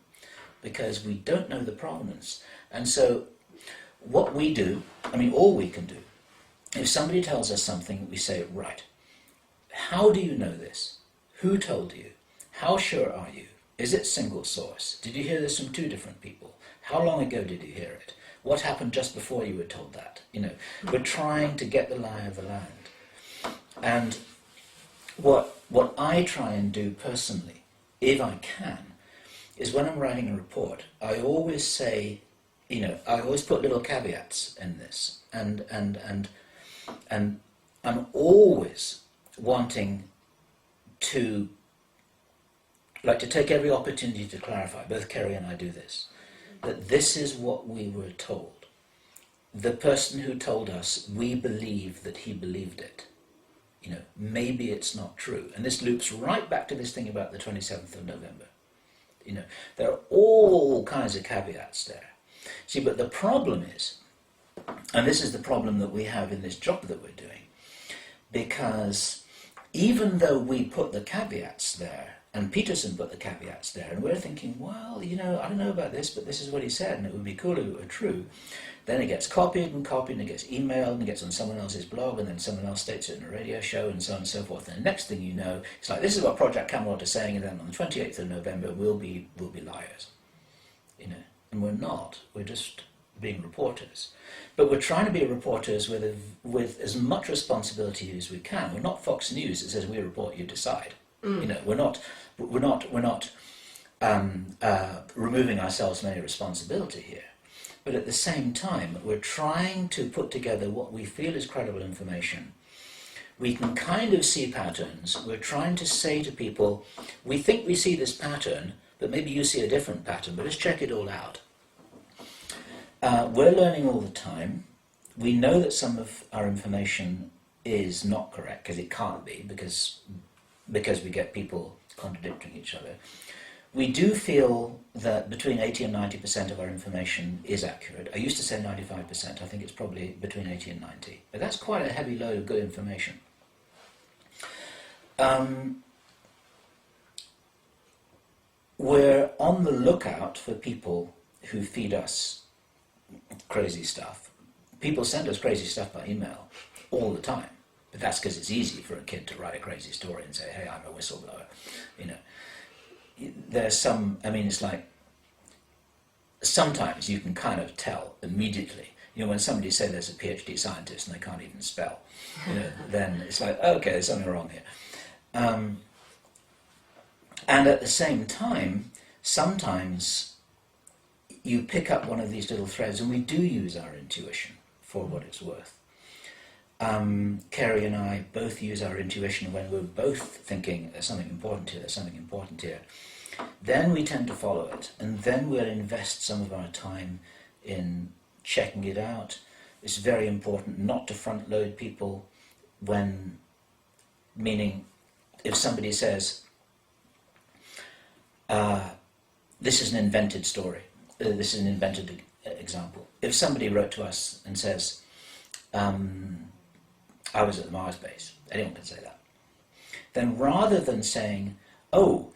because we don't know the provenance. And so what we do, I mean, all we can do, if somebody tells us something, we say, "Right, how do you know this? Who told you? How sure are you? Is it single source? Did you hear this from two different people? How long ago did you hear it? What happened just before you were told that?" You know, we're trying to get the lie of the land. And what I try and do personally, if I can, is when I'm writing a report, I always say, you know, I always put little caveats in this, and I'm always wanting to take every opportunity to clarify. Both Kerry and I do this, that this is what we were told. The person who told us, we believe that he believed it. You know, maybe it's not true. And this loops right back to this thing about the 27th of November. You know, there are all kinds of caveats there. See, but the problem is, and this is the problem that we have in this job that we're doing, because even though we put the caveats there, and Peterson put the caveats there, and we're thinking, well, you know, I don't know about this, but this is what he said, and it would be cool if it were true. Then it gets copied, and it gets emailed, and it gets on someone else's blog, and then someone else states it in a radio show, and so on and so forth. And the next thing you know, it's like, this is what Project Camelot is saying, and then on the 28th of November, we'll be liars. You know, and we're not. We're just being reporters. But we're trying to be reporters with as much responsibility as we can. We're not Fox News that says we report, you decide. You know, we're not removing ourselves from any responsibility here. But at the same time, we're trying to put together what we feel is credible information. We can kind of see patterns. We're trying to say to people, we think we see this pattern, but maybe you see a different pattern, but let's check it all out. We're learning all the time. We know that some of our information is not correct, because it can't be, because we get people contradicting each other. We do feel that between 80 and 90% of our information is accurate. I used to say 95%. I think it's probably between 80 and 90. But that's quite a heavy load of good information. We're on the lookout for people who feed us crazy stuff. People send us crazy stuff by email all the time. But that's because it's easy for a kid to write a crazy story and say, hey, I'm a whistleblower. You know, there's some, I mean, it's like, sometimes you can kind of tell immediately. You know, when somebody says there's a PhD scientist and they can't even spell, you know, then it's like, okay, there's something wrong here. And at the same time, sometimes you pick up one of these little threads, and we do use our intuition for what it's worth. Kerry and I both use our intuition when we're both thinking there's something important here, there's something important here. Then we tend to follow it, and then we'll invest some of our time in checking it out. It's very important not to front load people when, meaning if somebody says, this is an invented story, this is an invented example. If somebody wrote to us and says, I was at the Mars base, anyone can say that. Then rather than saying, oh,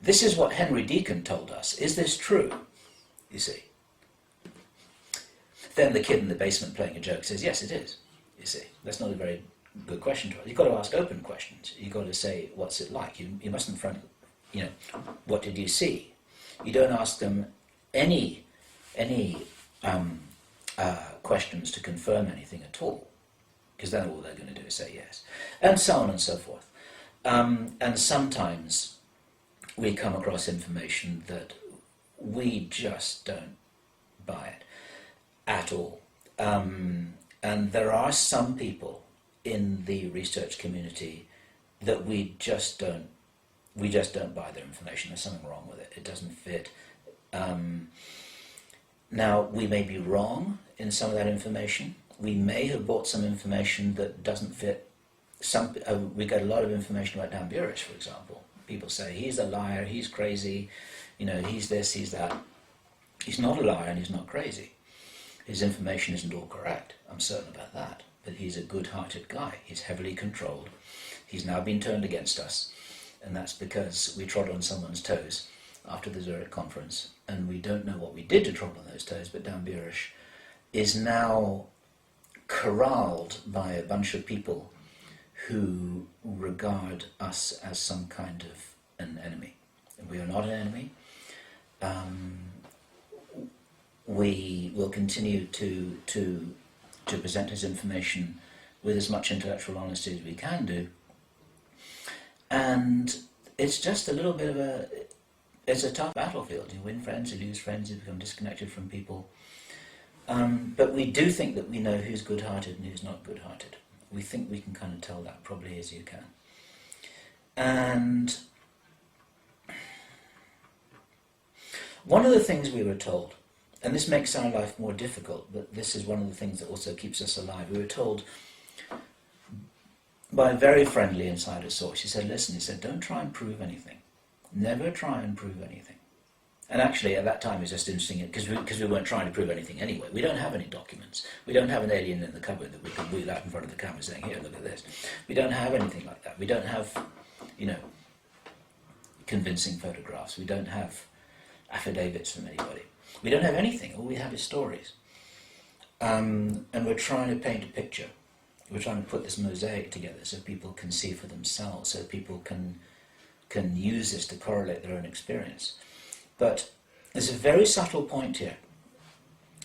this is what Henry Deacon told us, is this true? You see. Then the kid in the basement playing a joke says, yes, it is. You see. That's not a very good question to ask. You've got to ask open questions. You've got to say, what's it like? You mustn't front, you know, what did you see? You don't ask them any questions to confirm anything at all, because then all they're going to do is say yes, and so on and so forth. And sometimes we come across information that we just don't buy it at all. And there are some people in the research community that we just don't buy their information. There's something wrong with it. It doesn't fit. Now, we may be wrong in some of that information. We may have bought some information that doesn't fit. We get a lot of information about Dan Burish, for example. People say, he's a liar, he's crazy, you know, he's this, he's that. He's not a liar and he's not crazy. His information isn't all correct, I'm certain about that. But he's a good-hearted guy. He's heavily controlled. He's now been turned against us. And that's because we trod on someone's toes after the Zurich conference. And we don't know what we did to trod on those toes, but Dan Burish is now corralled by a bunch of people who regard us as some kind of an enemy. And we are not an enemy. We will continue to present his information with as much intellectual honesty as we can do. And it's just a little bit of it's a tough battlefield. You win friends, you lose friends, you become disconnected from people. But we do think that we know who's good-hearted and who's not good-hearted. We think we can kind of tell that probably as you can. And one of the things we were told, and this makes our life more difficult, but this is one of the things that also keeps us alive. We were told by a very friendly insider source, he said, listen, he said, don't try and prove anything. Never try and prove anything. And actually, at that time, it was just interesting because we weren't trying to prove anything anyway. We don't have any documents. We don't have an alien in the cupboard that we can wheel out in front of the camera saying, "Here, look at this." We don't have anything like that. We don't have, convincing photographs. We don't have affidavits from anybody. We don't have anything. All we have is stories. And we're trying to paint a picture. We're trying to put this mosaic together so people can see for themselves, so people can use this to correlate their own experience. But there's a very subtle point here,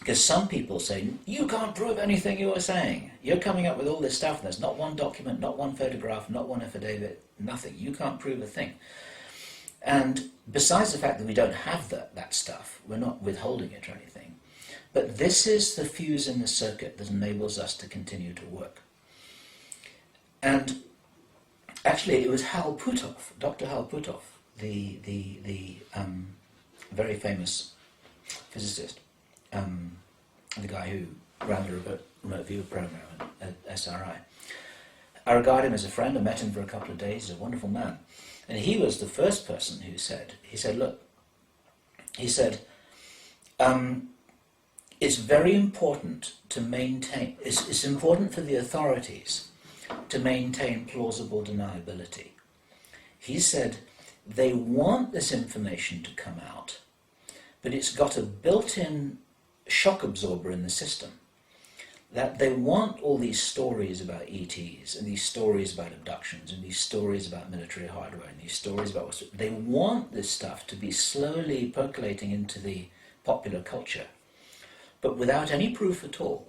because some people say, you can't prove anything you are saying. You're coming up with all this stuff, and there's not one document, not one photograph, not one affidavit, nothing. You can't prove a thing. And besides the fact that we don't have that stuff, we're not withholding it or anything, but this is the fuse in the circuit that enables us to continue to work. And actually, it was Hal Puthoff, Dr. Hal Puthoff, the very famous physicist, the guy who ran the remote viewer program at SRI. I regard him as a friend. I met him for a couple of days. He's a wonderful man. And he was the first person who said, it's very important to maintain, it's important for the authorities to maintain plausible deniability. He said they want this information to come out, but it's got a built-in shock absorber in the system, that they want all these stories about ETs and these stories about abductions and these stories about military hardware and these stories about they want this stuff to be slowly percolating into the popular culture, but without any proof at all,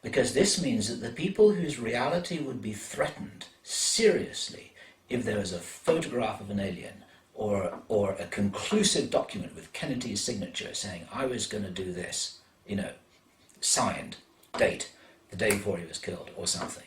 because this means that the people whose reality would be threatened seriously if there was a photograph of an alien or a conclusive document with Kennedy's signature saying, I was going to do this, signed, date, the day before he was killed, or something,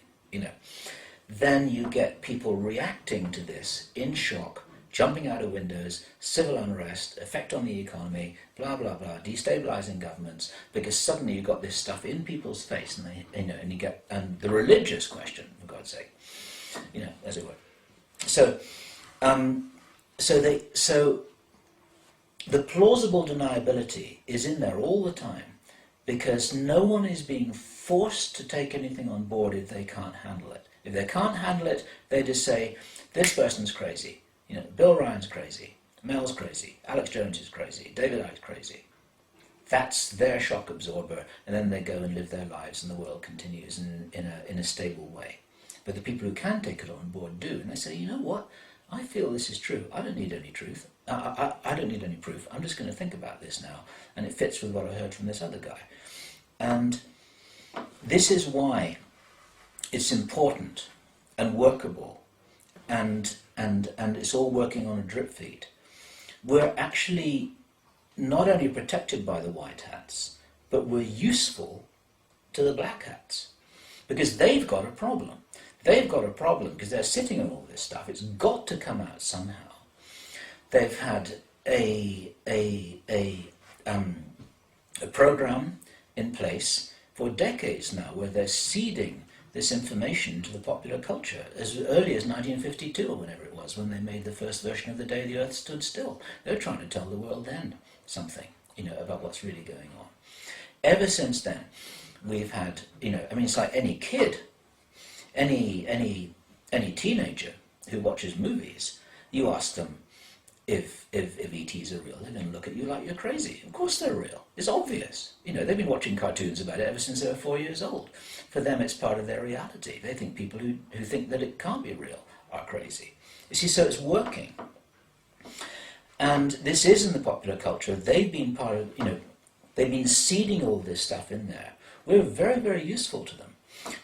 then you get people reacting to this in shock, jumping out of windows, civil unrest, effect on the economy, blah, blah, blah, destabilizing governments, because suddenly you've got this stuff in people's face, and and you get the religious question, for God's sake, as it were. So the plausible deniability is in there all the time, because no one is being forced to take anything on board if they can't handle it. If they can't handle it, they just say, this person's crazy. Bill Ryan's crazy, Mel's crazy, Alex Jones is crazy, David Icke's crazy. That's their shock absorber, and then they go and live their lives, and the world continues in a stable way. But the people who can take it on board do, and they say, you know what? I feel this is true. I don't need any truth. I don't need any proof. I'm just going to think about this now, and it fits with what I heard from this other guy. And this is why it's important and workable, and it's all working on a drip feed. We're actually not only protected by the white hats, but we're useful to the black hats, because they've got a problem. They've got a problem because they're sitting on all this stuff. It's got to come out somehow. They've had a program in place for decades now where they're seeding this information to the popular culture as early as 1952 or whenever it was, when they made the first version of The Day the Earth Stood Still. They're trying to tell the world then something, about what's really going on. Ever since then, we've had, it's like any kid, any teenager who watches movies, you ask them if ETs are real, they're going to look at you like you're crazy. Of course they're real. It's obvious. They've been watching cartoons about it ever since they were 4 years old. For them, it's part of their reality. They think people who think that it can't be real are crazy. You see, so it's working. And this is in the popular culture. They've been part of, they've been seeding all this stuff in there. We're very, very useful to them.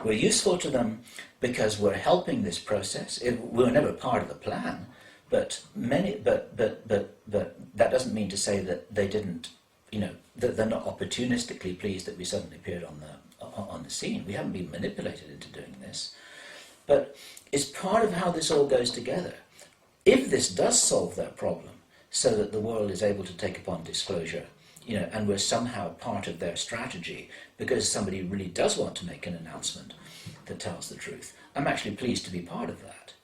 We're useful to them because we're helping this process. We're never part of the plan. But that doesn't mean to say that they didn't, that they're not opportunistically pleased that we suddenly appeared on the scene. We haven't been manipulated into doing this. But it's part of how this all goes together. If this does solve their problem, so that the world is able to take upon disclosure, and we're somehow part of their strategy, because somebody really does want to make an announcement that tells the truth, I'm actually pleased to be part of that.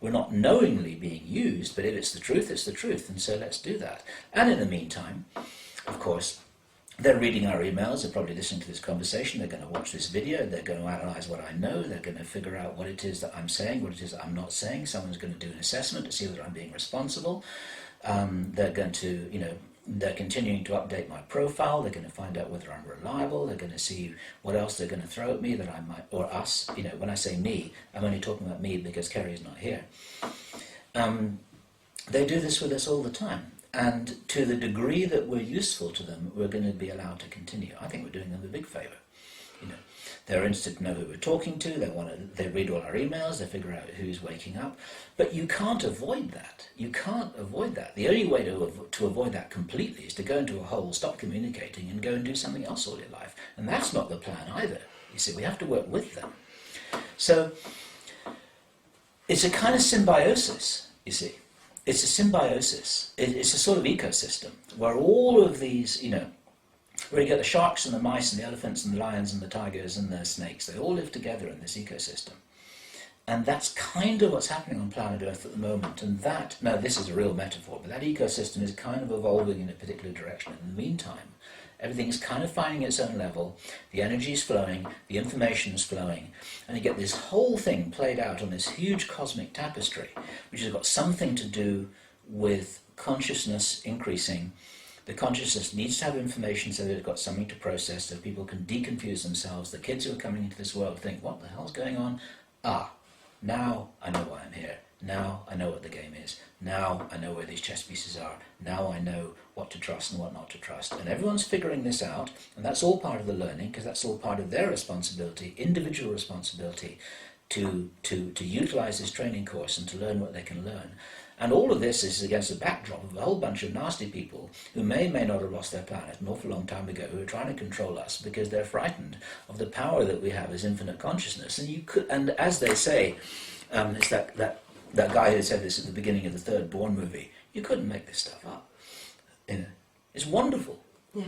We're not knowingly being used, but if it's the truth, it's the truth, and so let's do that. And in the meantime, of course, they're reading our emails, they're probably listening to this conversation, they're going to watch this video, they're going to analyse what I know, they're going to figure out what it is that I'm saying, what it is that I'm not saying. Someone's going to do an assessment to see whether I'm being responsible. They're going to, they're continuing to update my profile, they're going to find out whether I'm reliable, they're going to see what else they're going to throw at me that I might, or us, when I say me, I'm only talking about me because Kerry is not here. They do this with us all the time. And to the degree that we're useful to them, we're going to be allowed to continue. I think we're doing them a big favour. They're interested to know who we're talking to. They read all our emails. They figure out who's waking up. But you can't avoid that. You can't avoid that. The only way to avoid that completely is to go into a hole, stop communicating, and go and do something else all your life. And that's not the plan either. You see, we have to work with them. So it's a kind of symbiosis. You see. It's a symbiosis. It's a sort of ecosystem where all of these, where you get the sharks and the mice and the elephants and the lions and the tigers and the snakes, they all live together in this ecosystem. And that's kind of what's happening on planet Earth at the moment. And now this is a real metaphor, but that ecosystem is kind of evolving in a particular direction. In the meantime, everything's kind of finding its own level, the energy is flowing, the information is flowing, and you get this whole thing played out on this huge cosmic tapestry, which has got something to do with consciousness increasing. The consciousness needs to have information so that it's got something to process, so people can deconfuse themselves. The kids who are coming into this world think, what the hell's going on? Now I know why I'm here. Now I know what the game is. Now I know where these chess pieces are. Now I know what to trust and what not to trust. And everyone's figuring this out, and that's all part of the learning, because that's all part of their responsibility, individual responsibility, to utilise this training course and to learn what they can learn. And all of this is against the backdrop of a whole bunch of nasty people who may not have lost their planet an awful long time ago, who are trying to control us because they're frightened of the power that we have as infinite consciousness. And as they say, it's that guy who said this at the beginning of the third Bourne movie, you couldn't make this stuff up. It's wonderful. Yeah.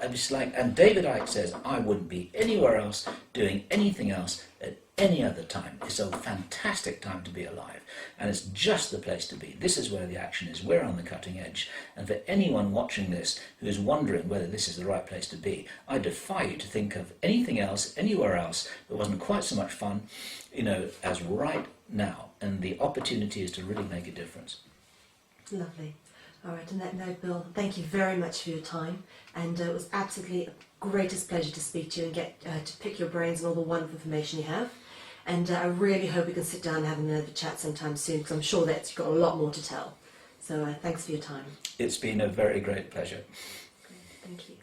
It's like, and David Icke says, I wouldn't be anywhere else doing anything else at any other time. It's a fantastic time to be alive, and it's just the place to be. This is where the action is. We're on the cutting edge, and for anyone watching this who is wondering whether this is the right place to be, I defy you to think of anything else, anywhere else, that wasn't quite so much fun, as right now, and the opportunity is to really make a difference. Lovely. All right, on that note, Bill, thank you very much for your time, and it was absolutely a greatest pleasure to speak to you and get to pick your brains and all the wonderful information you have. And I really hope we can sit down and have another chat sometime soon, because I'm sure that you've got a lot more to tell. So thanks for your time. It's been a very great pleasure. Thank you.